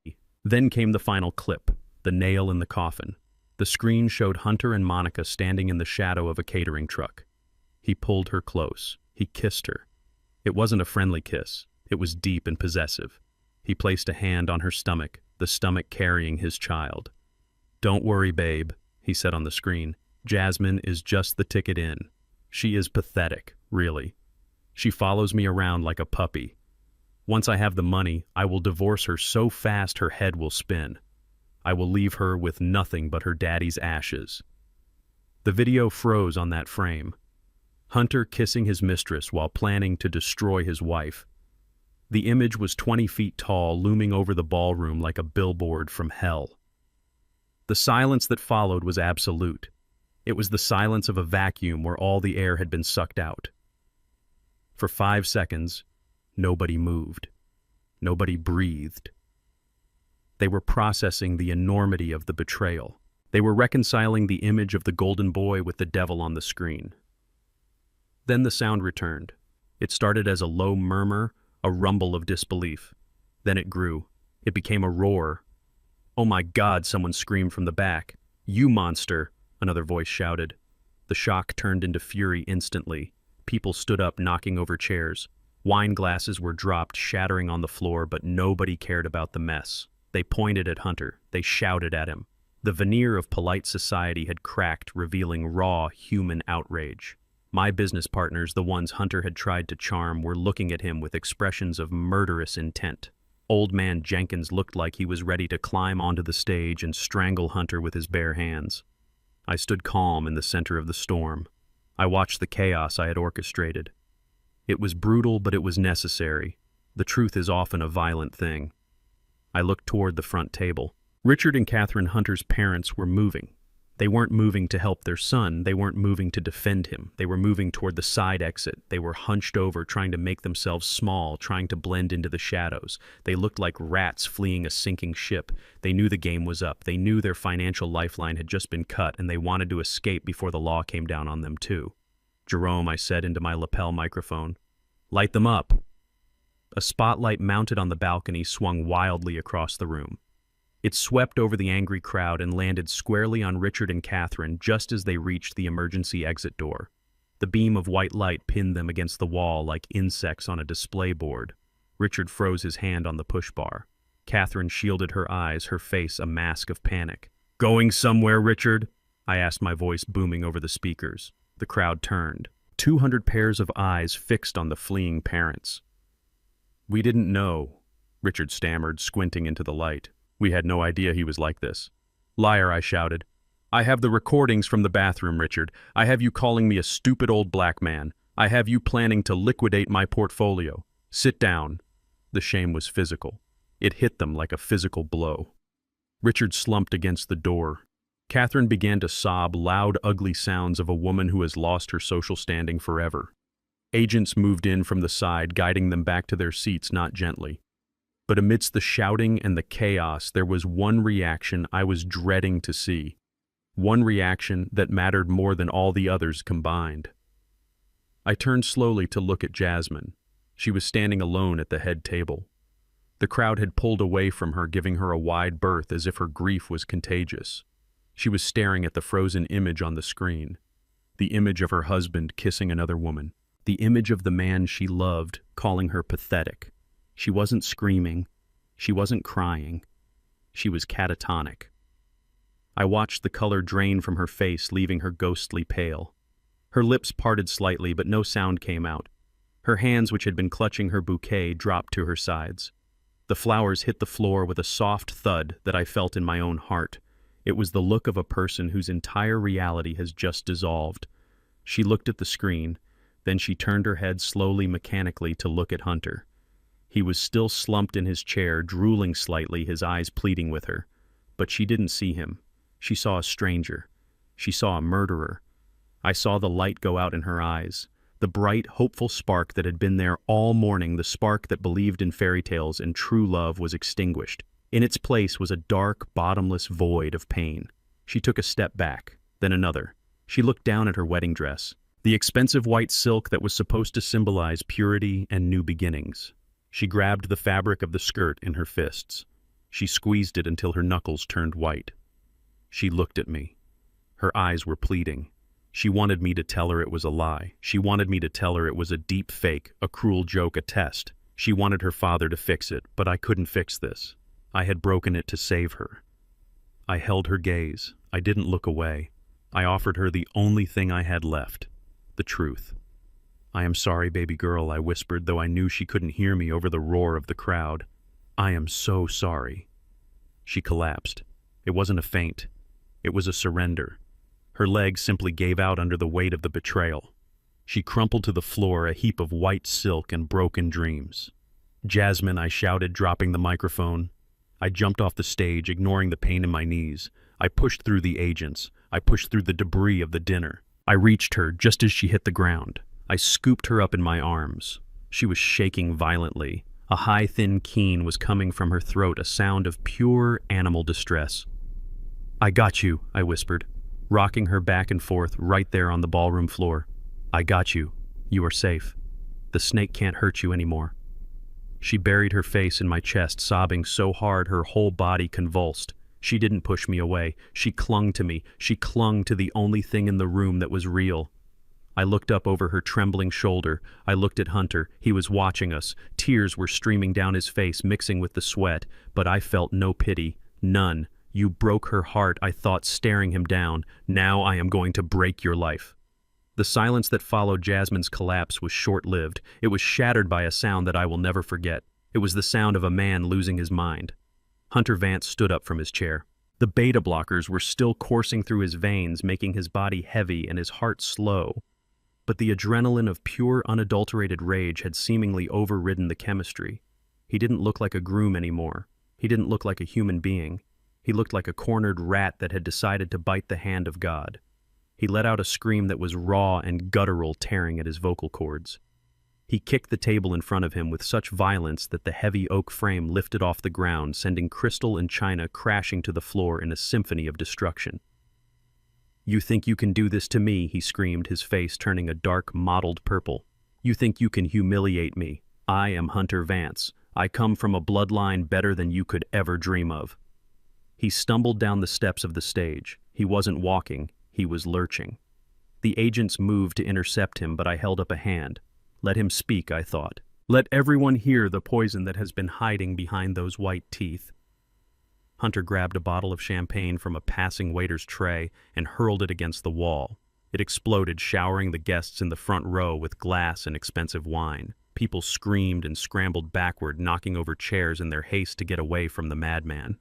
Then came the final clip, the nail in the coffin. The screen showed Hunter and Monica standing in the shadow of a catering truck. He pulled her close. He kissed her. It wasn't a friendly kiss. It was deep and possessive. He placed a hand on her stomach, the stomach carrying his child. "Don't worry, babe," he said on the screen. "Jasmine is just the ticket in. She is pathetic, really. She follows me around like a puppy. Once I have the money, I will divorce her so fast her head will spin. I will leave her with nothing but her daddy's ashes." The video froze on that frame. Hunter kissing his mistress while planning to destroy his wife. The image was 20 feet tall, looming over the ballroom like a billboard from hell. The silence that followed was absolute. It was the silence of a vacuum where all the air had been sucked out. For 5 seconds, nobody moved. Nobody breathed. They were processing the enormity of the betrayal. They were reconciling the image of the golden boy with the devil on the screen. Then the sound returned. It started as a low murmur, a rumble of disbelief. Then it grew. It became a roar. "Oh my God," someone screamed from the back. "You monster," another voice shouted. The shock turned into fury instantly. People stood up, knocking over chairs. Wine glasses were dropped, shattering on the floor, but nobody cared about the mess. They pointed at Hunter. They shouted at him. The veneer of polite society had cracked, revealing raw, human outrage. My business partners, the ones Hunter had tried to charm, were looking at him with expressions of murderous intent. Old man Jenkins looked like he was ready to climb onto the stage and strangle Hunter with his bare hands. I stood calm in the center of the storm. I watched the chaos I had orchestrated. It was brutal, but it was necessary. The truth is often a violent thing. I looked toward the front table. Richard and Catherine Hunter's parents were moving. They weren't moving to help their son. They weren't moving to defend him. They were moving toward the side exit. They were hunched over, trying to make themselves small, trying to blend into the shadows. They looked like rats fleeing a sinking ship. They knew the game was up. They knew their financial lifeline had just been cut, and they wanted to escape before the law came down on them, too. "Jerome," I said into my lapel microphone, "light them up." A spotlight mounted on the balcony swung wildly across the room. It swept over the angry crowd and landed squarely on Richard and Catherine just as they reached the emergency exit door. The beam of white light pinned them against the wall like insects on a display board. Richard froze his hand on the push bar. Catherine shielded her eyes, her face a mask of panic. "Going somewhere, Richard?" I asked, my voice booming over the speakers. The crowd turned. 200 pairs of eyes fixed on the fleeing parents. "We didn't know," Richard stammered, squinting into the light. "We had no idea he was like this." "Liar," I shouted. "I have the recordings from the bathroom, Richard. I have you calling me a stupid old black man. I have you planning to liquidate my portfolio. Sit down." The shame was physical. It hit them like a physical blow. Richard slumped against the door. Catherine began to sob, loud, ugly sounds of a woman who has lost her social standing forever. Agents moved in from the side, guiding them back to their seats, not gently. But amidst the shouting and the chaos, there was one reaction I was dreading to see. One reaction that mattered more than all the others combined. I turned slowly to look at Jasmine. She was standing alone at the head table. The crowd had pulled away from her, giving her a wide berth as if her grief was contagious. She was staring at the frozen image on the screen. The image of her husband kissing another woman. The image of the man she loved, calling her pathetic. She wasn't screaming. She wasn't crying. She was catatonic. I watched the color drain from her face, leaving her ghostly pale. Her lips parted slightly, but no sound came out. Her hands, which had been clutching her bouquet, dropped to her sides. The flowers hit the floor with a soft thud that I felt in my own heart. It was the look of a person whose entire reality has just dissolved. She looked at the screen, then she turned her head slowly, mechanically, to look at Hunter. He was still slumped in his chair, drooling slightly, his eyes pleading with her. But she didn't see him. She saw a stranger. She saw a murderer. I saw the light go out in her eyes. The bright, hopeful spark that had been there all morning, the spark that believed in fairy tales and true love, was extinguished. In its place was a dark, bottomless void of pain. She took a step back, then another. She looked down at her wedding dress, the expensive white silk that was supposed to symbolize purity and new beginnings. She grabbed the fabric of the skirt in her fists. She squeezed it until her knuckles turned white. She looked at me. Her eyes were pleading. She wanted me to tell her it was a lie. She wanted me to tell her it was a deep fake, a cruel joke, a test. She wanted her father to fix it, but I couldn't fix this. I had broken it to save her. I held her gaze. I didn't look away. I offered her the only thing I had left, the truth. "I am sorry, baby girl," I whispered, though I knew she couldn't hear me over the roar of the crowd. "I am so sorry." She collapsed. It wasn't a faint. It was a surrender. Her legs simply gave out under the weight of the betrayal. She crumpled to the floor, a heap of white silk and broken dreams. "Jasmine," I shouted, dropping the microphone. I jumped off the stage, ignoring the pain in my knees. I pushed through the agents. I pushed through the debris of the dinner. I reached her just as she hit the ground. I scooped her up in my arms. She was shaking violently. A high, thin keen was coming from her throat, a sound of pure animal distress. "I got you," I whispered, rocking her back and forth right there on the ballroom floor. "I got you. You are safe. The snake can't hurt you anymore." She buried her face in my chest, sobbing so hard her whole body convulsed. She didn't push me away. She clung to me. She clung to the only thing in the room that was real. I looked up over her trembling shoulder. I looked at Hunter. He was watching us. Tears were streaming down his face, mixing with the sweat, but I felt no pity. None. "You broke her heart," I thought, staring him down. "Now I am going to break your life." The silence that followed Jasmine's collapse was short-lived. It was shattered by a sound that I will never forget. It was the sound of a man losing his mind. Hunter Vance stood up from his chair. The beta blockers were still coursing through his veins, making his body heavy and his heart slow. But the adrenaline of pure, unadulterated rage had seemingly overridden the chemistry. He didn't look like a groom anymore. He didn't look like a human being. He looked like a cornered rat that had decided to bite the hand of God. He let out a scream that was raw and guttural, tearing at his vocal cords. He kicked the table in front of him with such violence that the heavy oak frame lifted off the ground, sending crystal and china crashing to the floor in a symphony of destruction. "You think you can do this to me?" he screamed, his face turning a dark, mottled purple. "You think you can humiliate me? I am Hunter Vance. I come from a bloodline better than you could ever dream of." He stumbled down the steps of the stage. He wasn't walking, he was lurching. The agents moved to intercept him, but I held up a hand. Let him speak, I thought. Let everyone hear the poison that has been hiding behind those white teeth. Hunter grabbed a bottle of champagne from a passing waiter's tray and hurled it against the wall. It exploded, showering the guests in the front row with glass and expensive wine. People screamed and scrambled backward, knocking over chairs in their haste to get away from the madman.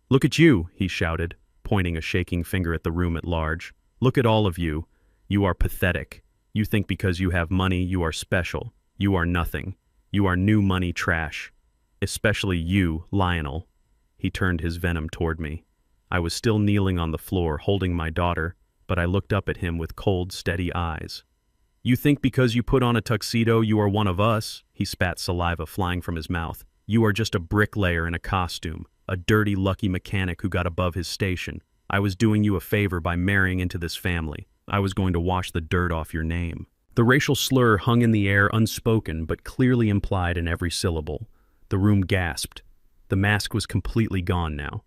"Look at you," he shouted, pointing a shaking finger at the room at large. "Look at all of you. You are pathetic. You think because you have money you are special. You are nothing. You are new money trash. Especially you, Lionel." He turned his venom toward me. I was still kneeling on the floor, holding my daughter, but I looked up at him with cold, steady eyes. "You think because you put on a tuxedo you are one of us?" He spat saliva flying from his mouth. "You are just a bricklayer in a costume, a dirty, lucky mechanic who got above his station. I was doing you a favor by marrying into this family. I was going to wash the dirt off your name." The racial slur hung in the air unspoken, but clearly implied in every syllable. The room gasped. The mask was completely gone now.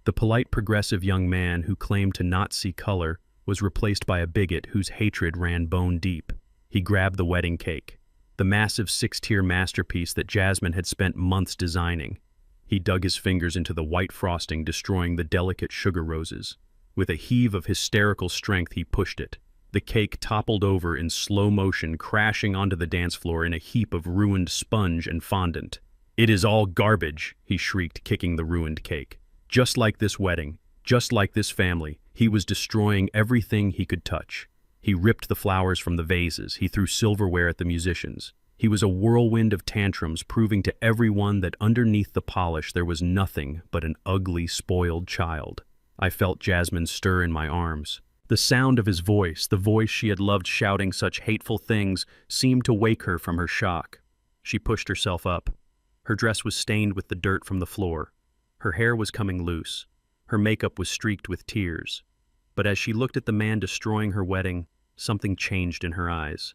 The polite, progressive young man who claimed to not see color was replaced by a bigot whose hatred ran bone deep. He grabbed the wedding cake, the massive 6-tier masterpiece that Jasmine had spent months designing. He dug his fingers into the white frosting, destroying the delicate sugar roses. With a heave of hysterical strength, he pushed it. The cake toppled over in slow motion, crashing onto the dance floor in a heap of ruined sponge and fondant. "It is all garbage," he shrieked, kicking the ruined cake. "Just like this wedding, just like this family, he was destroying everything he could touch. He ripped the flowers from the vases, he threw silverware at the musicians. He was a whirlwind of tantrums, proving to everyone that underneath the polish there was nothing but an ugly, spoiled child." I felt Jasmine stir in my arms. The sound of his voice, the voice she had loved shouting such hateful things, seemed to wake her from her shock. She pushed herself up. Her dress was stained with the dirt from the floor. Her hair was coming loose. Her makeup was streaked with tears. But as she looked at the man destroying her wedding, something changed in her eyes.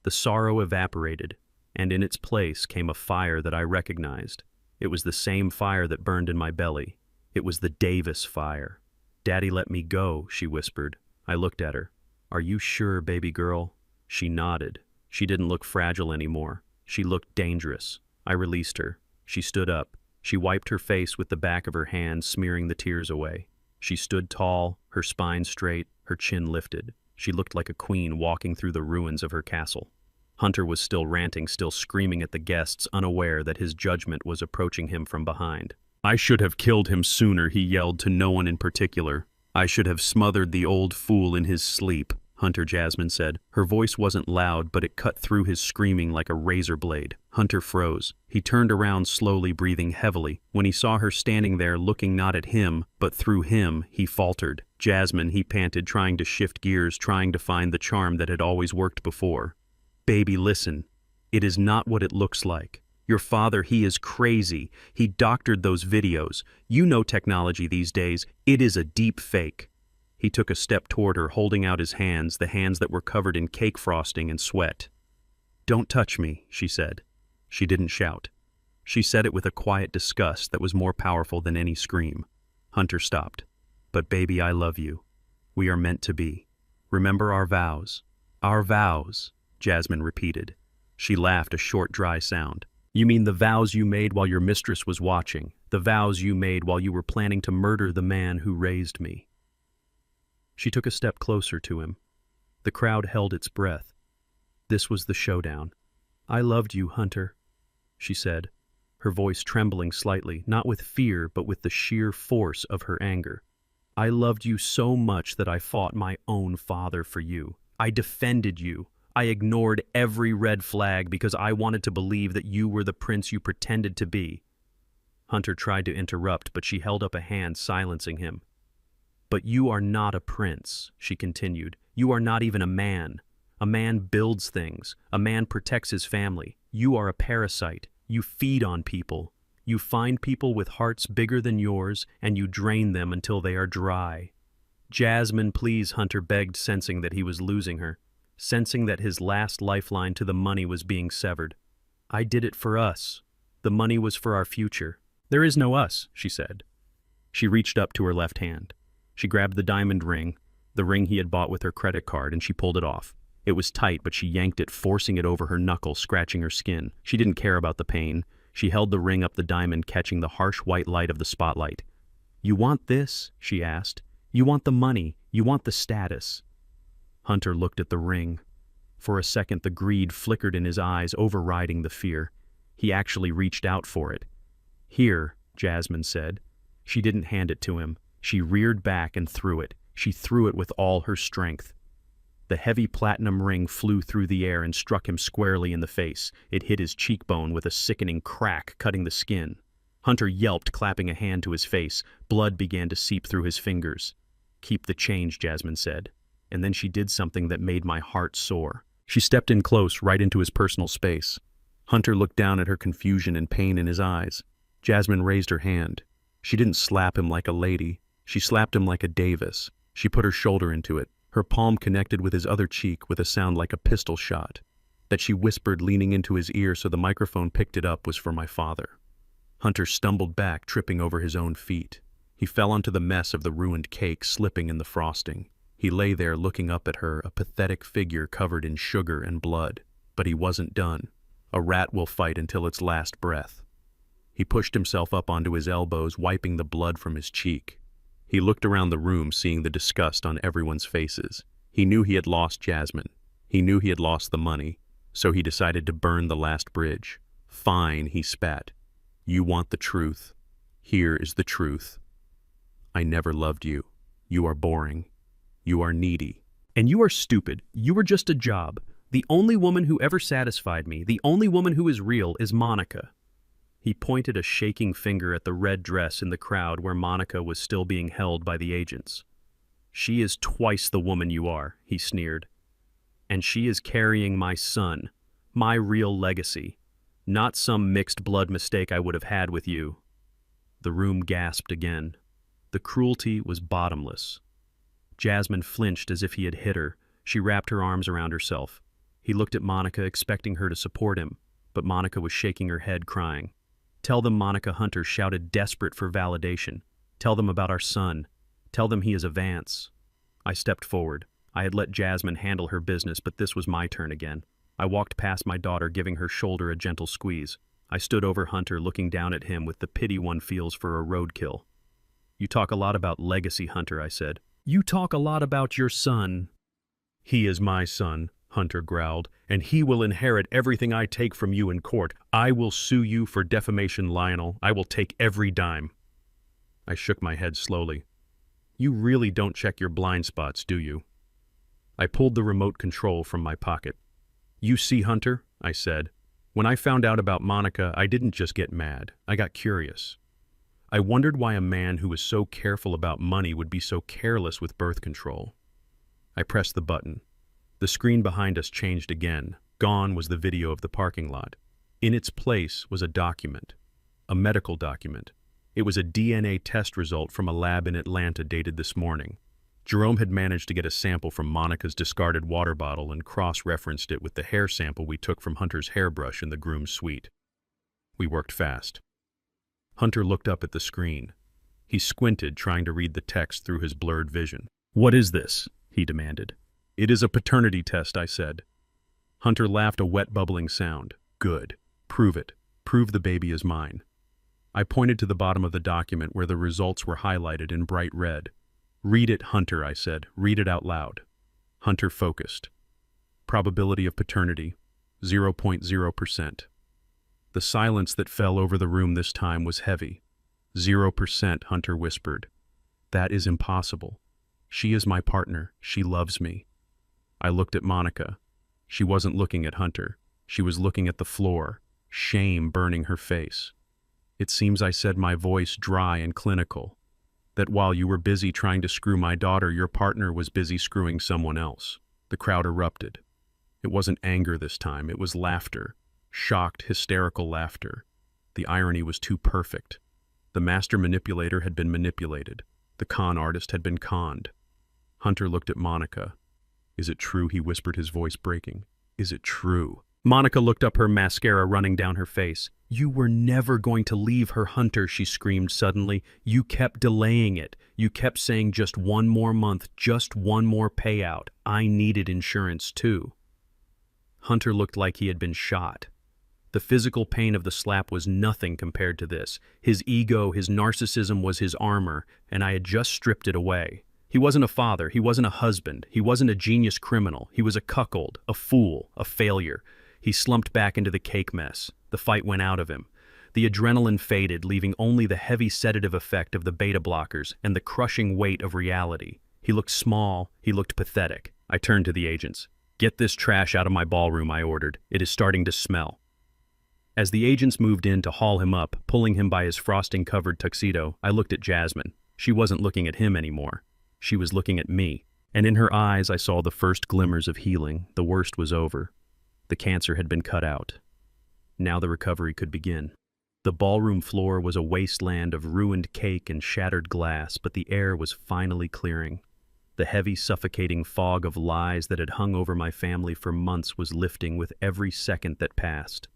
The sorrow evaporated, and in its place came a fire that I recognized. It was the same fire that burned in my belly. It was the Davis fire. "Daddy let me go," she whispered. I looked at her. "Are you sure, baby girl?" She nodded. She didn't look fragile anymore. She looked dangerous. I released her. She stood up. She wiped her face with the back of her hand, smearing the tears away. She stood tall, her spine straight, her chin lifted. She looked like a queen walking through the ruins of her castle. Hunter was still ranting, still screaming at the guests, unaware that his judgment was approaching him from behind. "I should have killed him sooner," he yelled to no one in particular. "I should have smothered the old fool in his sleep," Hunter Jasmine said. Her voice wasn't loud, but it cut through his screaming like a razor blade. Hunter froze. He turned around slowly, breathing heavily. When he saw her standing there, looking not at him, but through him, he faltered. "Jasmine," he panted, trying to shift gears, trying to find the charm that had always worked before. "Baby, listen. It is not what it looks like. Your father, he is crazy. He doctored those videos. You know technology these days. It is a deep fake." He took a step toward her, holding out his hands, the hands that were covered in cake frosting and sweat. "Don't touch me," she said. She didn't shout. She said it with a quiet disgust that was more powerful than any scream. Hunter stopped. "But baby, I love you. We are meant to be. Remember our vows." "Our vows," Jasmine repeated. She laughed, a short, dry sound. "You mean the vows you made while your mistress was watching, the vows you made while you were planning to murder the man who raised me." She took a step closer to him. The crowd held its breath. This was the showdown. "I loved you, Hunter," she said, her voice trembling slightly, not with fear, but with the sheer force of her anger. "I loved you so much that I fought my own father for you. I defended you. I ignored every red flag because I wanted to believe that you were the prince you pretended to be." Hunter tried to interrupt, but she held up a hand, silencing him. "But you are not a prince," she continued. "You are not even a man. A man builds things. A man protects his family. You are a parasite. You feed on people. You find people with hearts bigger than yours, and you drain them until they are dry." "Jasmine, please," Hunter begged, sensing that he was losing her, sensing that his last lifeline to the money was being severed. "I did it for us. The money was for our future." "There is no us," she said. She reached up to her left hand. She grabbed the diamond ring, the ring he had bought with her credit card, and she pulled it off. It was tight, but she yanked it, forcing it over her knuckle, scratching her skin. She didn't care about the pain. She held the ring up the diamond, catching the harsh white light of the spotlight. "You want this?" she asked. "You want the money. You want the status." Hunter looked at the ring. For a second, the greed flickered in his eyes, overriding the fear. He actually reached out for it. "Here," Jasmine said. She didn't hand it to him. She reared back and threw it. She threw it with all her strength. The heavy platinum ring flew through the air and struck him squarely in the face. It hit his cheekbone with a sickening crack, cutting the skin. Hunter yelped, clapping a hand to his face. Blood began to seep through his fingers. "Keep the change," Jasmine said. And then she did something that made my heart soar. She stepped in close, right into his personal space. Hunter looked down at her, confusion and pain in his eyes. Jasmine raised her hand. She didn't slap him like a lady. She slapped him like a Davis. She put her shoulder into it. Her palm connected with his other cheek with a sound like a pistol shot. That she whispered, leaning into his ear so the microphone picked it up, was for my father. Hunter stumbled back, tripping over his own feet. He fell onto the mess of the ruined cake, slipping in the frosting. He lay there looking up at her, a pathetic figure covered in sugar and blood. But he wasn't done. A rat will fight until its last breath. He pushed himself up onto his elbows, wiping the blood from his cheek. He looked around the room, seeing the disgust on everyone's faces. He knew he had lost Jasmine. He knew he had lost the money. So he decided to burn the last bridge. "Fine," he spat. "You want the truth. Here is the truth. I never loved you. You are boring. You are needy. And you are stupid. You were just a job. The only woman who ever satisfied me, the only woman who is real, is Monica." He pointed a shaking finger at the red dress in the crowd where Monica was still being held by the agents. "She is twice the woman you are," he sneered. "And she is carrying my son, my real legacy, not some mixed blood mistake I would have had with you." The room gasped again. The cruelty was bottomless. Jasmine flinched as if he had hit her. She wrapped her arms around herself. He looked at Monica, expecting her to support him, but Monica was shaking her head, crying. "Tell them," Monica, Hunter shouted, desperate for validation. "Tell them about our son. Tell them he is a Vance." I stepped forward. I had let Jasmine handle her business, but this was my turn again. I walked past my daughter, giving her shoulder a gentle squeeze. I stood over Hunter, looking down at him with the pity one feels for a roadkill. "You talk a lot about legacy, Hunter," I said. "You talk a lot about your son." "He is my son," Hunter growled, "and he will inherit everything I take from you in court. I will sue you for defamation, Lionel. I will take every dime." I shook my head slowly. "You really don't check your blind spots, do you?" I pulled the remote control from my pocket. "You see, Hunter," I said, "when I found out about Monica, I didn't just get mad. I got curious. I wondered why a man who was so careful about money would be so careless with birth control." I pressed the button. The screen behind us changed again. Gone was the video of the parking lot. In its place was a document, a medical document. It was a DNA test result from a lab in Atlanta dated this morning. Jerome had managed to get a sample from Monica's discarded water bottle and cross-referenced it with the hair sample we took from Hunter's hairbrush in the groom's suite. We worked fast. Hunter looked up at the screen. He squinted, trying to read the text through his blurred vision. "What is this?" he demanded. "It is a paternity test," I said. Hunter laughed, a wet bubbling sound. "Good. Prove it. Prove the baby is mine." I pointed to the bottom of the document where the results were highlighted in bright red. "Read it, Hunter," I said. "Read it out loud." Hunter focused. "Probability of paternity, 0.0%. The silence that fell over the room this time was heavy. 0%, Hunter whispered. "That is impossible. She is my partner. She loves me." I looked at Monica. She wasn't looking at Hunter. She was looking at the floor, shame burning her face. It seems I said, my voice dry and clinical, that while you were busy trying to screw my daughter, your partner was busy screwing someone else. The crowd erupted. It wasn't anger this time, it was laughter. Shocked, hysterical laughter. The irony was too perfect. The master manipulator had been manipulated. The con artist had been conned. Hunter looked at Monica. "Is it true?" he whispered, his voice breaking. "Is it true?" Monica looked up, her mascara running down her face. "You were never going to leave her, Hunter," she screamed suddenly. "You kept delaying it. You kept saying just one more month, just one more payout. I needed insurance too." Hunter looked like he had been shot. The physical pain of the slap was nothing compared to this. His ego, his narcissism was his armor, and I had just stripped it away. He wasn't a father, he wasn't a husband, he wasn't a genius criminal, he was a cuckold, a fool, a failure. He slumped back into the cake mess. The fight went out of him. The adrenaline faded, leaving only the heavy sedative effect of the beta blockers and the crushing weight of reality. He looked small, he looked pathetic. I turned to the agents. "Get this trash out of my ballroom," I ordered. "It is starting to smell." As the agents moved in to haul him up, pulling him by his frosting-covered tuxedo, I looked at Jasmine. She wasn't looking at him anymore. She was looking at me. And in her eyes I saw the first glimmers of healing. The worst was over. The cancer had been cut out. Now the recovery could begin. The ballroom floor was a wasteland of ruined cake and shattered glass, but the air was finally clearing. The heavy, suffocating fog of lies that had hung over my family for months was lifting with every second that passed.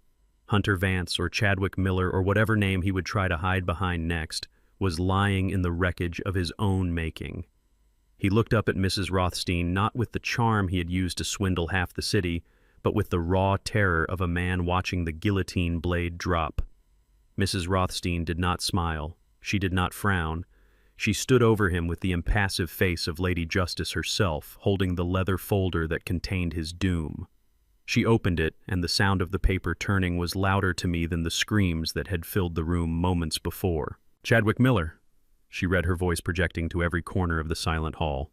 Hunter Vance, or Chadwick Miller, or whatever name he would try to hide behind next, was lying in the wreckage of his own making. He looked up at Mrs. Rothstein, not with the charm he had used to swindle half the city, but with the raw terror of a man watching the guillotine blade drop. Mrs. Rothstein did not smile. She did not frown. She stood over him with the impassive face of Lady Justice herself, holding the leather folder that contained his doom. She opened it, and the sound of the paper turning was louder to me than the screams that had filled the room moments before. "Chadwick Miller," she read, her voice projecting to every corner of the silent hall.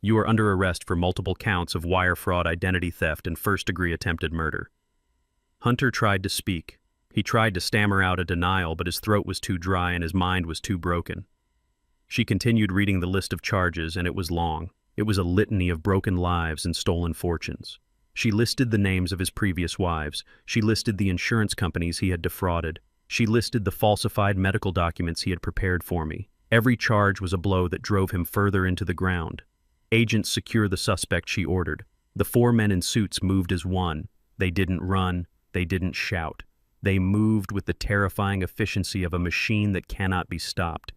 "You are under arrest for multiple counts of wire fraud, identity theft, and first-degree attempted murder." Hunter tried to speak. He tried to stammer out a denial, but his throat was too dry and his mind was too broken. She continued reading the list of charges, and it was long. It was a litany of broken lives and stolen fortunes. She listed the names of his previous wives. She listed the insurance companies he had defrauded. She listed the falsified medical documents he had prepared for me. Every charge was a blow that drove him further into the ground. "Agents secure the suspect," she ordered. The 4 men in suits moved as one. They didn't run. They didn't shout. They moved with the terrifying efficiency of a machine that cannot be stopped.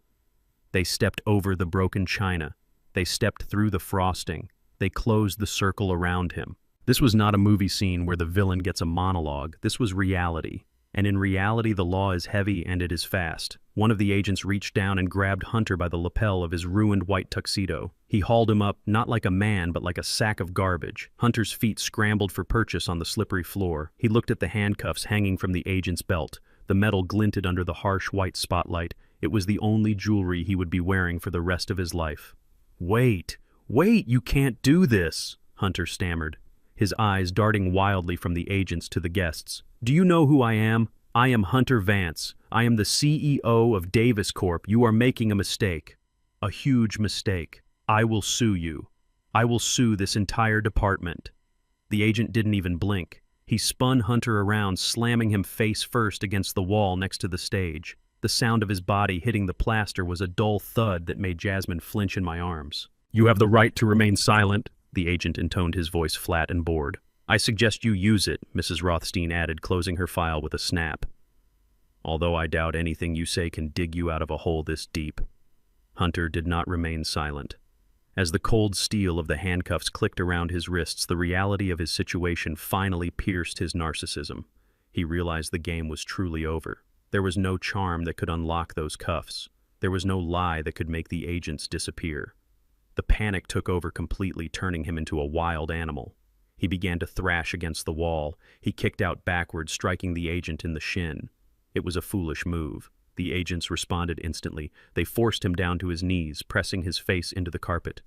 They stepped over the broken china. They stepped through the frosting. They closed the circle around him. This was not a movie scene where the villain gets a monologue. This was reality. And in reality, the law is heavy and it is fast. One of the agents reached down and grabbed Hunter by the lapel of his ruined white tuxedo. He hauled him up, not like a man, but like a sack of garbage. Hunter's feet scrambled for purchase on the slippery floor. He looked at the handcuffs hanging from the agent's belt. The metal glinted under the harsh white spotlight. It was the only jewelry he would be wearing for the rest of his life. Wait, you can't do this," Hunter stammered, his eyes darting wildly from the agents to the guests. "Do you know who I am? I am Hunter Vance. I am the CEO of Davis Corp. You are making a mistake. A huge mistake. I will sue you. I will sue this entire department." The agent didn't even blink. He spun Hunter around, slamming him face first against the wall next to the stage. The sound of his body hitting the plaster was a dull thud that made Jasmine flinch in my arms. "You have the right to remain silent," the agent intoned, his voice flat and bored. "I suggest you use it," Mrs. Rothstein added, closing her file with a snap. "Although I doubt anything you say can dig you out of a hole this deep." Hunter did not remain silent. As the cold steel of the handcuffs clicked around his wrists, the reality of his situation finally pierced his narcissism. He realized the game was truly over. There was no charm that could unlock those cuffs. There was no lie that could make the agents disappear. The panic took over completely, turning him into a wild animal. He began to thrash against the wall. He kicked out backwards, striking the agent in the shin. It was a foolish move. The agents responded instantly. They forced him down to his knees, pressing his face into the carpet.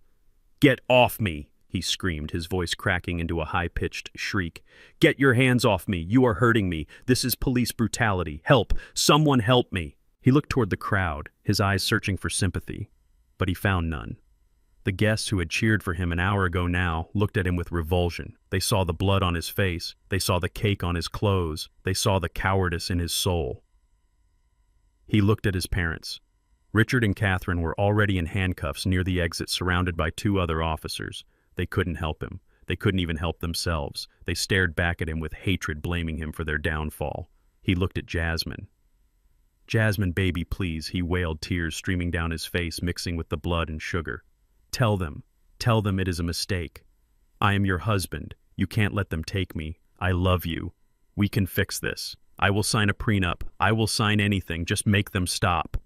"Get off me! he screamed, his voice cracking into a high-pitched shriek. "Get your hands off me! You are hurting me! This is police brutality! Help! Someone help me!" He looked toward the crowd, his eyes searching for sympathy, but he found none. The guests who had cheered for him an hour ago now looked at him with revulsion. They saw the blood on his face. They saw the cake on his clothes. They saw the cowardice in his soul. He looked at his parents. Richard and Catherine were already in handcuffs near the exit, surrounded by 2 other officers. They couldn't help him. They couldn't even help themselves. They stared back at him with hatred, blaming him for their downfall. He looked at Jasmine. "Jasmine, baby, please," he wailed, tears streaming down his face, mixing with the blood and sugar. Tell them it is a mistake. I am your husband. You can't let them take me. I love you. We can fix this. I will sign a prenup. I will sign anything. Just make them stop."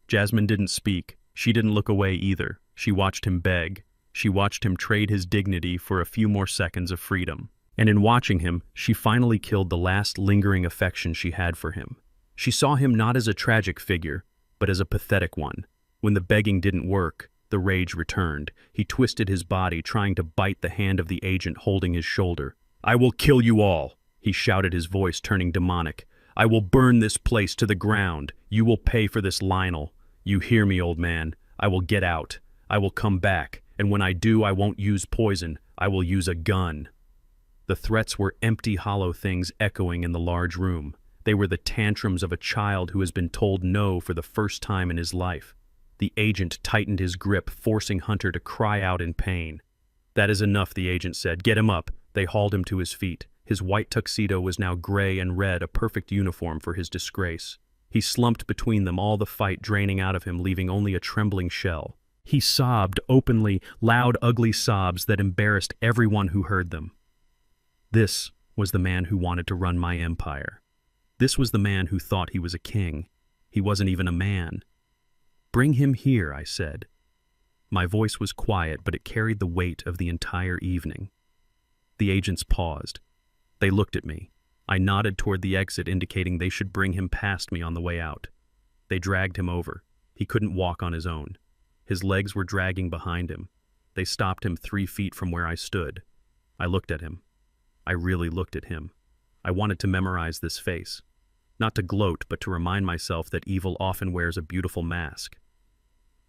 Jasmine didn't speak. She didn't look away either. She watched him beg. She watched him trade his dignity for a few more seconds of freedom. And in watching him, she finally killed the last lingering affection she had for him. She saw him not as a tragic figure, but as a pathetic one. When the begging didn't work, the rage returned. He twisted his body, trying to bite the hand of the agent holding his shoulder. "I will kill you all," he shouted, his voice turning demonic. "I will burn this place to the ground. You will pay for this, Lionel. You hear me, old man? I will get out. I will come back, and when I do, I won't use poison. I will use a gun." The threats were empty, hollow things echoing in the large room. They were the tantrums of a child who has been told no for the first time in his life. The agent tightened his grip, forcing Hunter to cry out in pain. "That is enough," the agent said. "Get him up." They hauled him to his feet. His white tuxedo was now gray and red, a perfect uniform for his disgrace. He slumped between them, all the fight draining out of him, leaving only a trembling shell. He sobbed openly, loud, ugly sobs that embarrassed everyone who heard them. This was the man who wanted to run my empire. This was the man who thought he was a king. He wasn't even a man. "Bring him here," I said. My voice was quiet, but it carried the weight of the entire evening. The agents paused. They looked at me. I nodded toward the exit, indicating they should bring him past me on the way out. They dragged him over. He couldn't walk on his own. His legs were dragging behind him. They stopped him 3 feet from where I stood. I looked at him. I really looked at him. I wanted to memorize this face. Not to gloat, but to remind myself that evil often wears a beautiful mask.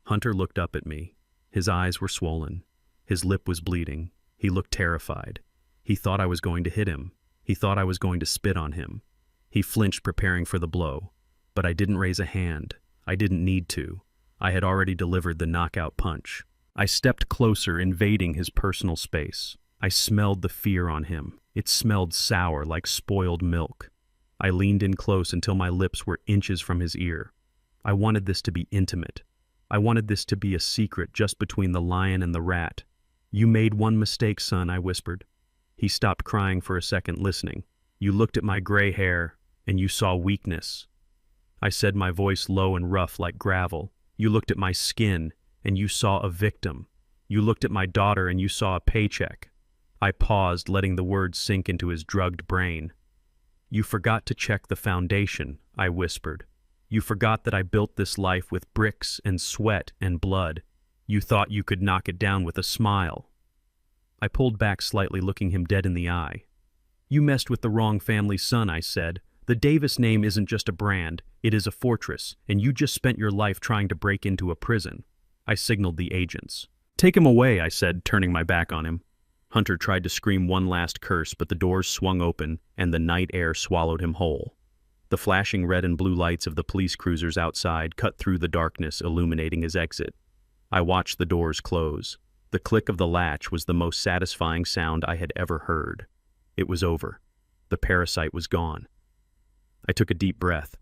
Hunter looked up at me. His eyes were swollen. His lip was bleeding. He looked terrified. He thought I was going to hit him. He thought I was going to spit on him. He flinched, preparing for the blow. But I didn't raise a hand. I didn't need to. I had already delivered the knockout punch. I stepped closer, invading his personal space. I smelled the fear on him. It smelled sour, like spoiled milk. I leaned in close until my lips were inches from his ear. I wanted this to be intimate. I wanted this to be a secret just between the lion and the rat. "You made one mistake, son," I whispered. He stopped crying for a second, listening. "You looked at my gray hair, and you saw weakness." I said, my voice low and rough like gravel. "You looked at my skin, and you saw a victim. You looked at my daughter, and you saw a paycheck." I paused, letting the words sink into his drugged brain. "You forgot to check the foundation," I whispered. "You forgot that I built this life with bricks and sweat and blood. You thought you could knock it down with a smile." I pulled back slightly, looking him dead in the eye. "You messed with the wrong family, son," I said. "The Davis name isn't just a brand, it is a fortress, and you just spent your life trying to break into a prison." I signaled the agents. "Take him away," I said, turning my back on him. Hunter tried to scream one last curse, but the doors swung open, and the night air swallowed him whole. The flashing red and blue lights of the police cruisers outside cut through the darkness, illuminating his exit. I watched the doors close. The click of the latch was the most satisfying sound I had ever heard. It was over. The parasite was gone. I took a deep breath.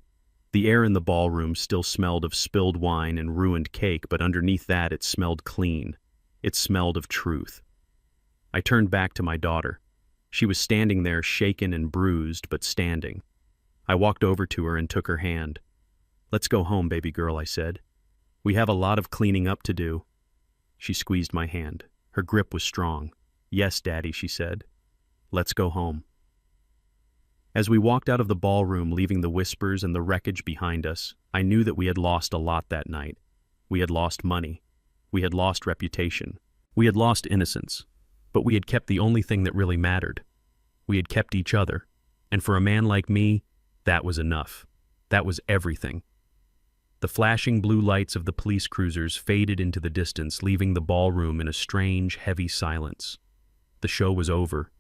The air in the ballroom still smelled of spilled wine and ruined cake, but underneath that it smelled clean. It smelled of truth. I turned back to my daughter. She was standing there, shaken and bruised, but standing. I walked over to her and took her hand. "Let's go home, baby girl," I said. "We have a lot of cleaning up to do." She squeezed my hand. Her grip was strong. "Yes, Daddy," she said. "Let's go home." As we walked out of the ballroom, leaving the whispers and the wreckage behind us, I knew that we had lost a lot that night. We had lost money. We had lost reputation. We had lost innocence. But we had kept the only thing that really mattered. We had kept each other. And for a man like me, that was enough. That was everything. The flashing blue lights of the police cruisers faded into the distance, leaving the ballroom in a strange, heavy silence. The show was over.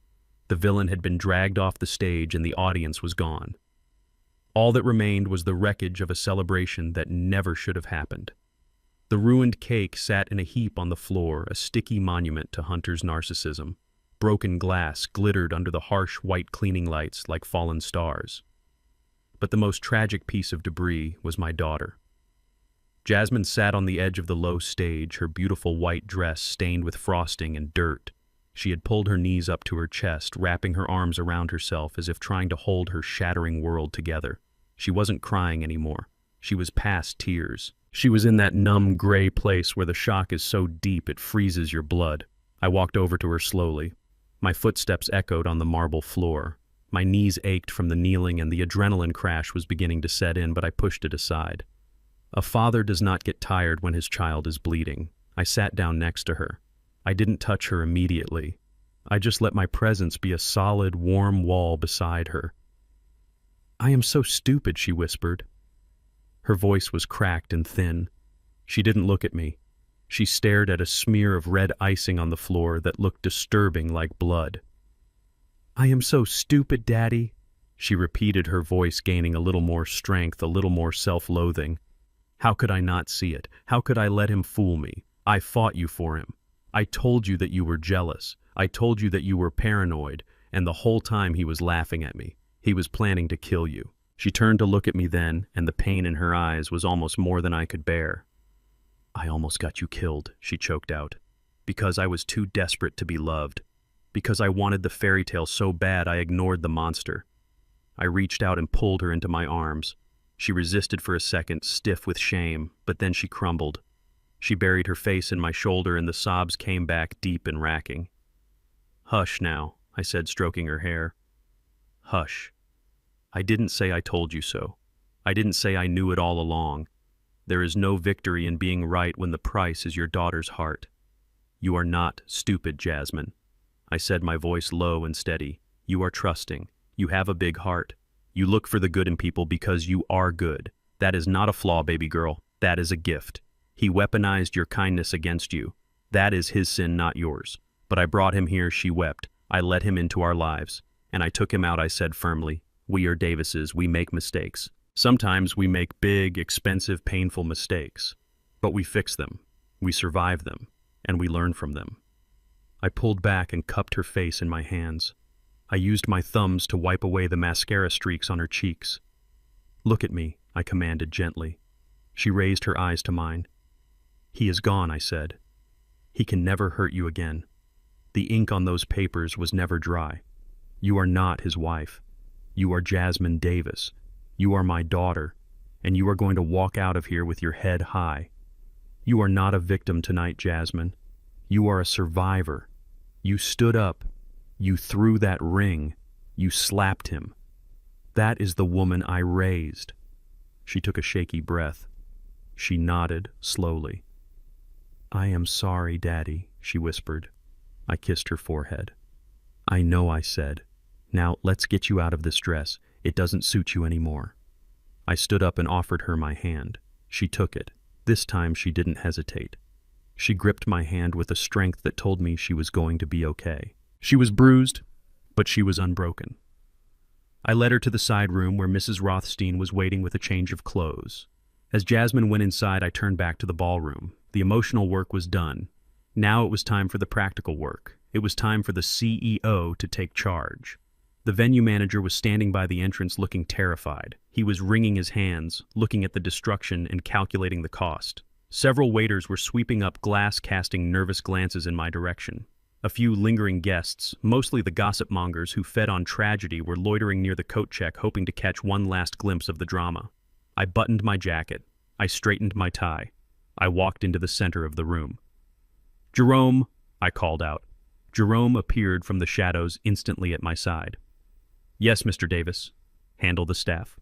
The villain had been dragged off the stage and the audience was gone. All that remained was the wreckage of a celebration that never should have happened. The ruined cake sat in a heap on the floor, a sticky monument to Hunter's narcissism. Broken glass glittered under the harsh white cleaning lights like fallen stars. But the most tragic piece of debris was my daughter. Jasmine sat on the edge of the low stage, her beautiful white dress stained with frosting and dirt. She had pulled her knees up to her chest, wrapping her arms around herself as if trying to hold her shattering world together. She wasn't crying anymore. She was past tears. She was in that numb, gray place where the shock is so deep it freezes your blood. I walked over to her slowly. My footsteps echoed on the marble floor. My knees ached from the kneeling and the adrenaline crash was beginning to set in, but I pushed it aside. A father does not get tired when his child is bleeding. I sat down next to her. I didn't touch her immediately. I just let my presence be a solid, warm wall beside her. "I am so stupid," she whispered. Her voice was cracked and thin. She didn't look at me. She stared at a smear of red icing on the floor that looked disturbing like blood. "I am so stupid, Daddy," she repeated, her voice gaining a little more strength, a little more self-loathing. How could I not see it? How could I let him fool me? I fought you for him. I told you that you were jealous. I told you that you were paranoid, and the whole time he was laughing at me. He was planning to kill you. She turned to look at me then, and the pain in her eyes was almost more than I could bear. "I almost got you killed," she choked out, "because I was too desperate to be loved. Because I wanted the fairy tale so bad I ignored the monster." I reached out and pulled her into my arms. She resisted for a second, stiff with shame, but then she crumbled. She buried her face in my shoulder and the sobs came back deep and racking. "Hush now," I said, stroking her hair. "Hush. I didn't say I told you so. I didn't say I knew it all along. There is no victory in being right when the price is your daughter's heart. You are not stupid, Jasmine." I said, my voice low and steady. "You are trusting. You have a big heart. You look for the good in people because you are good. That is not a flaw, baby girl. That is a gift. He weaponized your kindness against you. That is his sin, not yours. But I brought him here," she wept. "I let him into our lives. And I took him out," I said firmly. "We are Davises. We make mistakes. Sometimes we make big, expensive, painful mistakes. But we fix them. We survive them. And we learn from them." I pulled back and cupped her face in my hands. I used my thumbs to wipe away the mascara streaks on her cheeks. "Look at me," I commanded gently. She raised her eyes to mine. "He is gone," I said. "He can never hurt you again. The ink on those papers was never dry. You are not his wife. You are Jasmine Davis. You are my daughter, and you are going to walk out of here with your head high. You are not a victim tonight, Jasmine. You are a survivor. You stood up. You threw that ring. You slapped him. That is the woman I raised." She took a shaky breath. She nodded slowly. "I am sorry, Daddy," she whispered. I kissed her forehead. "I know," I said. "Now let's get you out of this dress. It doesn't suit you anymore." I stood up and offered her my hand. She took it. This time she didn't hesitate. She gripped my hand with a strength that told me she was going to be okay. She was bruised, but she was unbroken. I led her to the side room where Mrs. Rothstein was waiting with a change of clothes. As Jasmine went inside, I turned back to the ballroom. The emotional work was done. Now it was time for the practical work. It was time for the CEO to take charge. The venue manager was standing by the entrance looking terrified. He was wringing his hands, looking at the destruction and calculating the cost. Several waiters were sweeping up glass, casting nervous glances in my direction. A few lingering guests, mostly the gossip mongers who fed on tragedy, were loitering near the coat check, hoping to catch one last glimpse of the drama. I buttoned my jacket. I straightened my tie. I walked into the center of the room. "Jerome," I called out. Jerome appeared from the shadows instantly at my side. "Yes, Mr. Davis. Handle the staff,"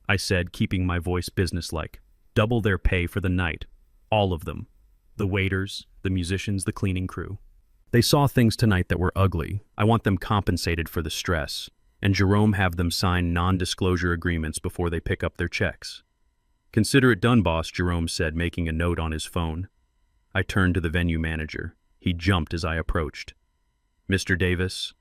I said, keeping my voice businesslike. "Double their pay for the night. All of them. The waiters, the musicians, the cleaning crew." They saw things tonight that were ugly. I want them compensated for the stress. And Jerome have them sign non-disclosure agreements before they pick up their checks. Consider it done, boss, Jerome said, making a note on his phone. I turned to the venue manager. He jumped as I approached. Mr. Davis,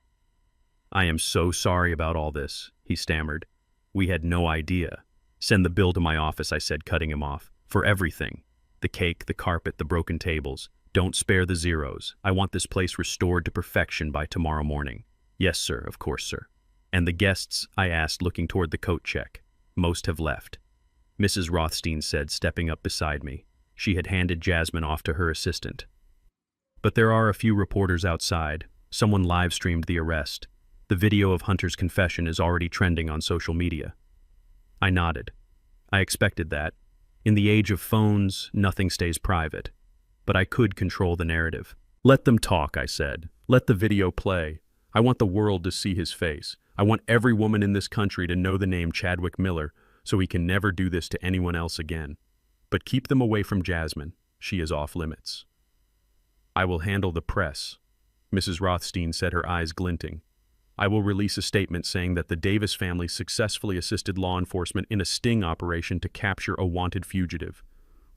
I am so sorry about all this, he stammered. We had no idea. Send the bill to my office, I said, cutting him off. For everything. The cake, the carpet, the broken tables. Don't spare the zeros. I want this place restored to perfection by tomorrow morning. Yes, sir, of course, sir. And the guests, I asked, looking toward the coat check. Most have left. Mrs. Rothstein said, stepping up beside me. She had handed Jasmine off to her assistant. But there are a few reporters outside. Someone live-streamed the arrest. The video of Hunter's confession is already trending on social media. I nodded. I expected that. In the age of phones, nothing stays private. But I could control the narrative. Let them talk, I said. Let the video play. I want the world to see his face. I want every woman in this country to know the name Chadwick Miller so he can never do this to anyone else again. But keep them away from Jasmine. She is off limits. I will handle the press, Mrs. Rothstein said, her eyes glinting. I will release a statement saying that the Davis family successfully assisted law enforcement in a sting operation to capture a wanted fugitive.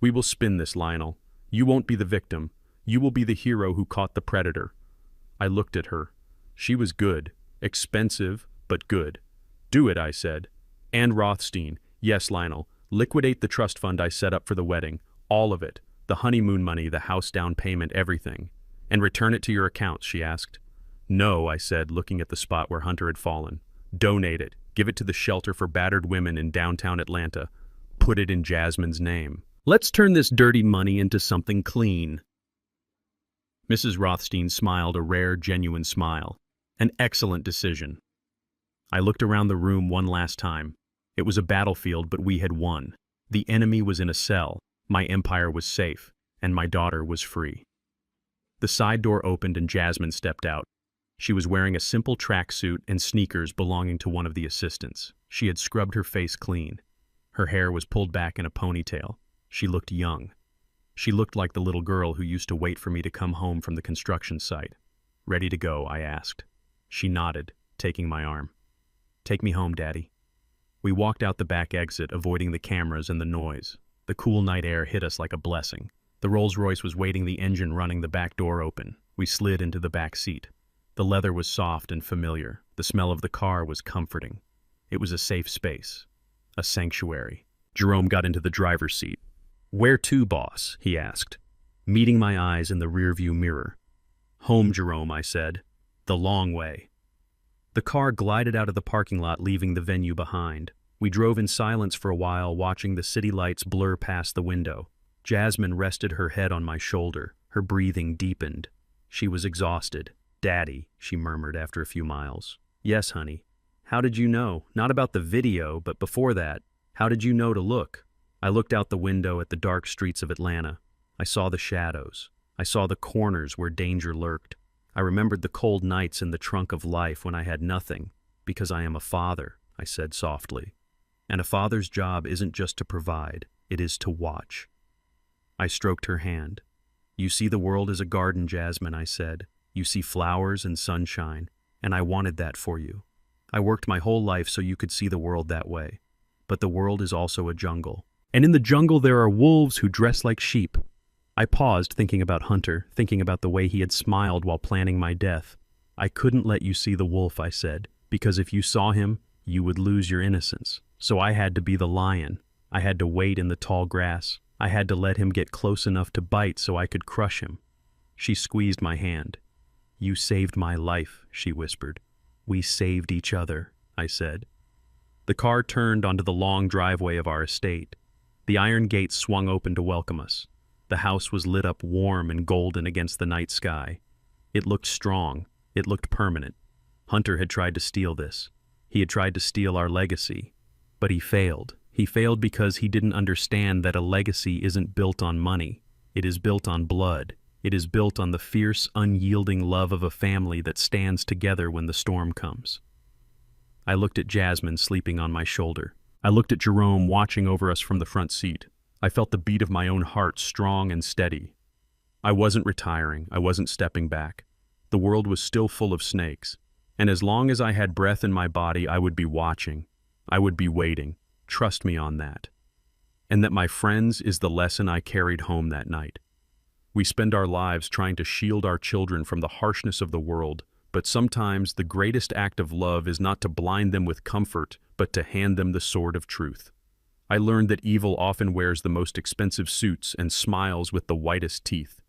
We will spin this, Lionel. You won't be the victim. You will be the hero who caught the predator. I looked at her. She was good. Expensive, but good. Do it, I said. And Rothstein. Yes, Lionel. Liquidate the trust fund I set up for the wedding. All of it. The honeymoon money, the house down payment, everything. And return it to your accounts, she asked. No, I said, looking at the spot where Hunter had fallen. Donate it. Give it to the shelter for battered women in downtown Atlanta. Put it in Jasmine's name. Let's turn this dirty money into something clean. Mrs. Rothstein smiled a rare, genuine smile. An excellent decision. I looked around the room one last time. It was a battlefield, but we had won. The enemy was in a cell. My empire was safe, and my daughter was free. The side door opened and Jasmine stepped out. She was wearing a simple tracksuit and sneakers belonging to one of the assistants. She had scrubbed her face clean. Her hair was pulled back in a ponytail. She looked young. She looked like the little girl who used to wait for me to come home from the construction site. Ready to go, I asked. She nodded, taking my arm. Take me home, Daddy. We walked out the back exit, avoiding the cameras and the noise. The cool night air hit us like a blessing. The Rolls-Royce was waiting, the engine running, the back door open. We slid into the back seat. The leather was soft and familiar. The smell of the car was comforting. It was a safe space. A sanctuary. Jerome got into the driver's seat. Where to, boss? He asked, meeting my eyes in the rearview mirror. Home, Jerome, I said. The long way. The car glided out of the parking lot, leaving the venue behind. We drove in silence for a while, watching the city lights blur past the window. Jasmine rested her head on my shoulder. Her breathing deepened. She was exhausted. Daddy, she murmured after a few miles. Yes, honey. How did you know? Not about the video, but before that. How did you know to look? I looked out the window at the dark streets of Atlanta. I saw the shadows. I saw the corners where danger lurked. I remembered the cold nights in the trunk of life when I had nothing. Because I am a father, I said softly. And a father's job isn't just to provide, it is to watch. I stroked her hand. You see the world as a garden, Jasmine, I said. You see flowers and sunshine, and I wanted that for you. I worked my whole life so you could see the world that way. But the world is also a jungle. And in the jungle there are wolves who dress like sheep. I paused, thinking about Hunter, thinking about the way he had smiled while planning my death. I couldn't let you see the wolf, I said, because if you saw him, you would lose your innocence. So I had to be the lion. I had to wait in the tall grass. I had to let him get close enough to bite so I could crush him. She squeezed my hand. You saved my life, she whispered. We saved each other, I said. The car turned onto the long driveway of our estate. The iron gates swung open to welcome us. The house was lit up warm and golden against the night sky. It looked strong. It looked permanent. Hunter had tried to steal this. He had tried to steal our legacy. But he failed. He failed because he didn't understand that a legacy isn't built on money. It is built on blood. It is built on the fierce, unyielding love of a family that stands together when the storm comes. I looked at Jasmine sleeping on my shoulder. I looked at Jerome watching over us from the front seat. I felt the beat of my own heart strong and steady. I wasn't retiring. I wasn't stepping back. The world was still full of snakes. And as long as I had breath in my body, I would be watching. I would be waiting. Trust me on that. And that, my friends, is the lesson I carried home that night. We spend our lives trying to shield our children from the harshness of the world, but sometimes the greatest act of love is not to blind them with comfort, but to hand them the sword of truth. I learned that evil often wears the most expensive suits and smiles with the whitest teeth.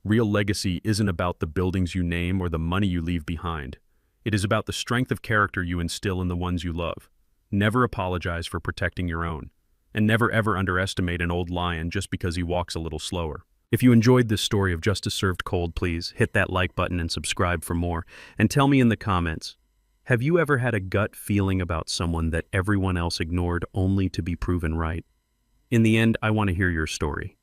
Real legacy isn't about the buildings you name or the money you leave behind. It is about the strength of character you instill in the ones you love. Never apologize for protecting your own. And never ever underestimate an old lion just because he walks a little slower. If you enjoyed this story of Justice Served Cold, please hit that like button and subscribe for more. And tell me in the comments, have you ever had a gut feeling about someone that everyone else ignored only to be proven right? In the end, I want to hear your story.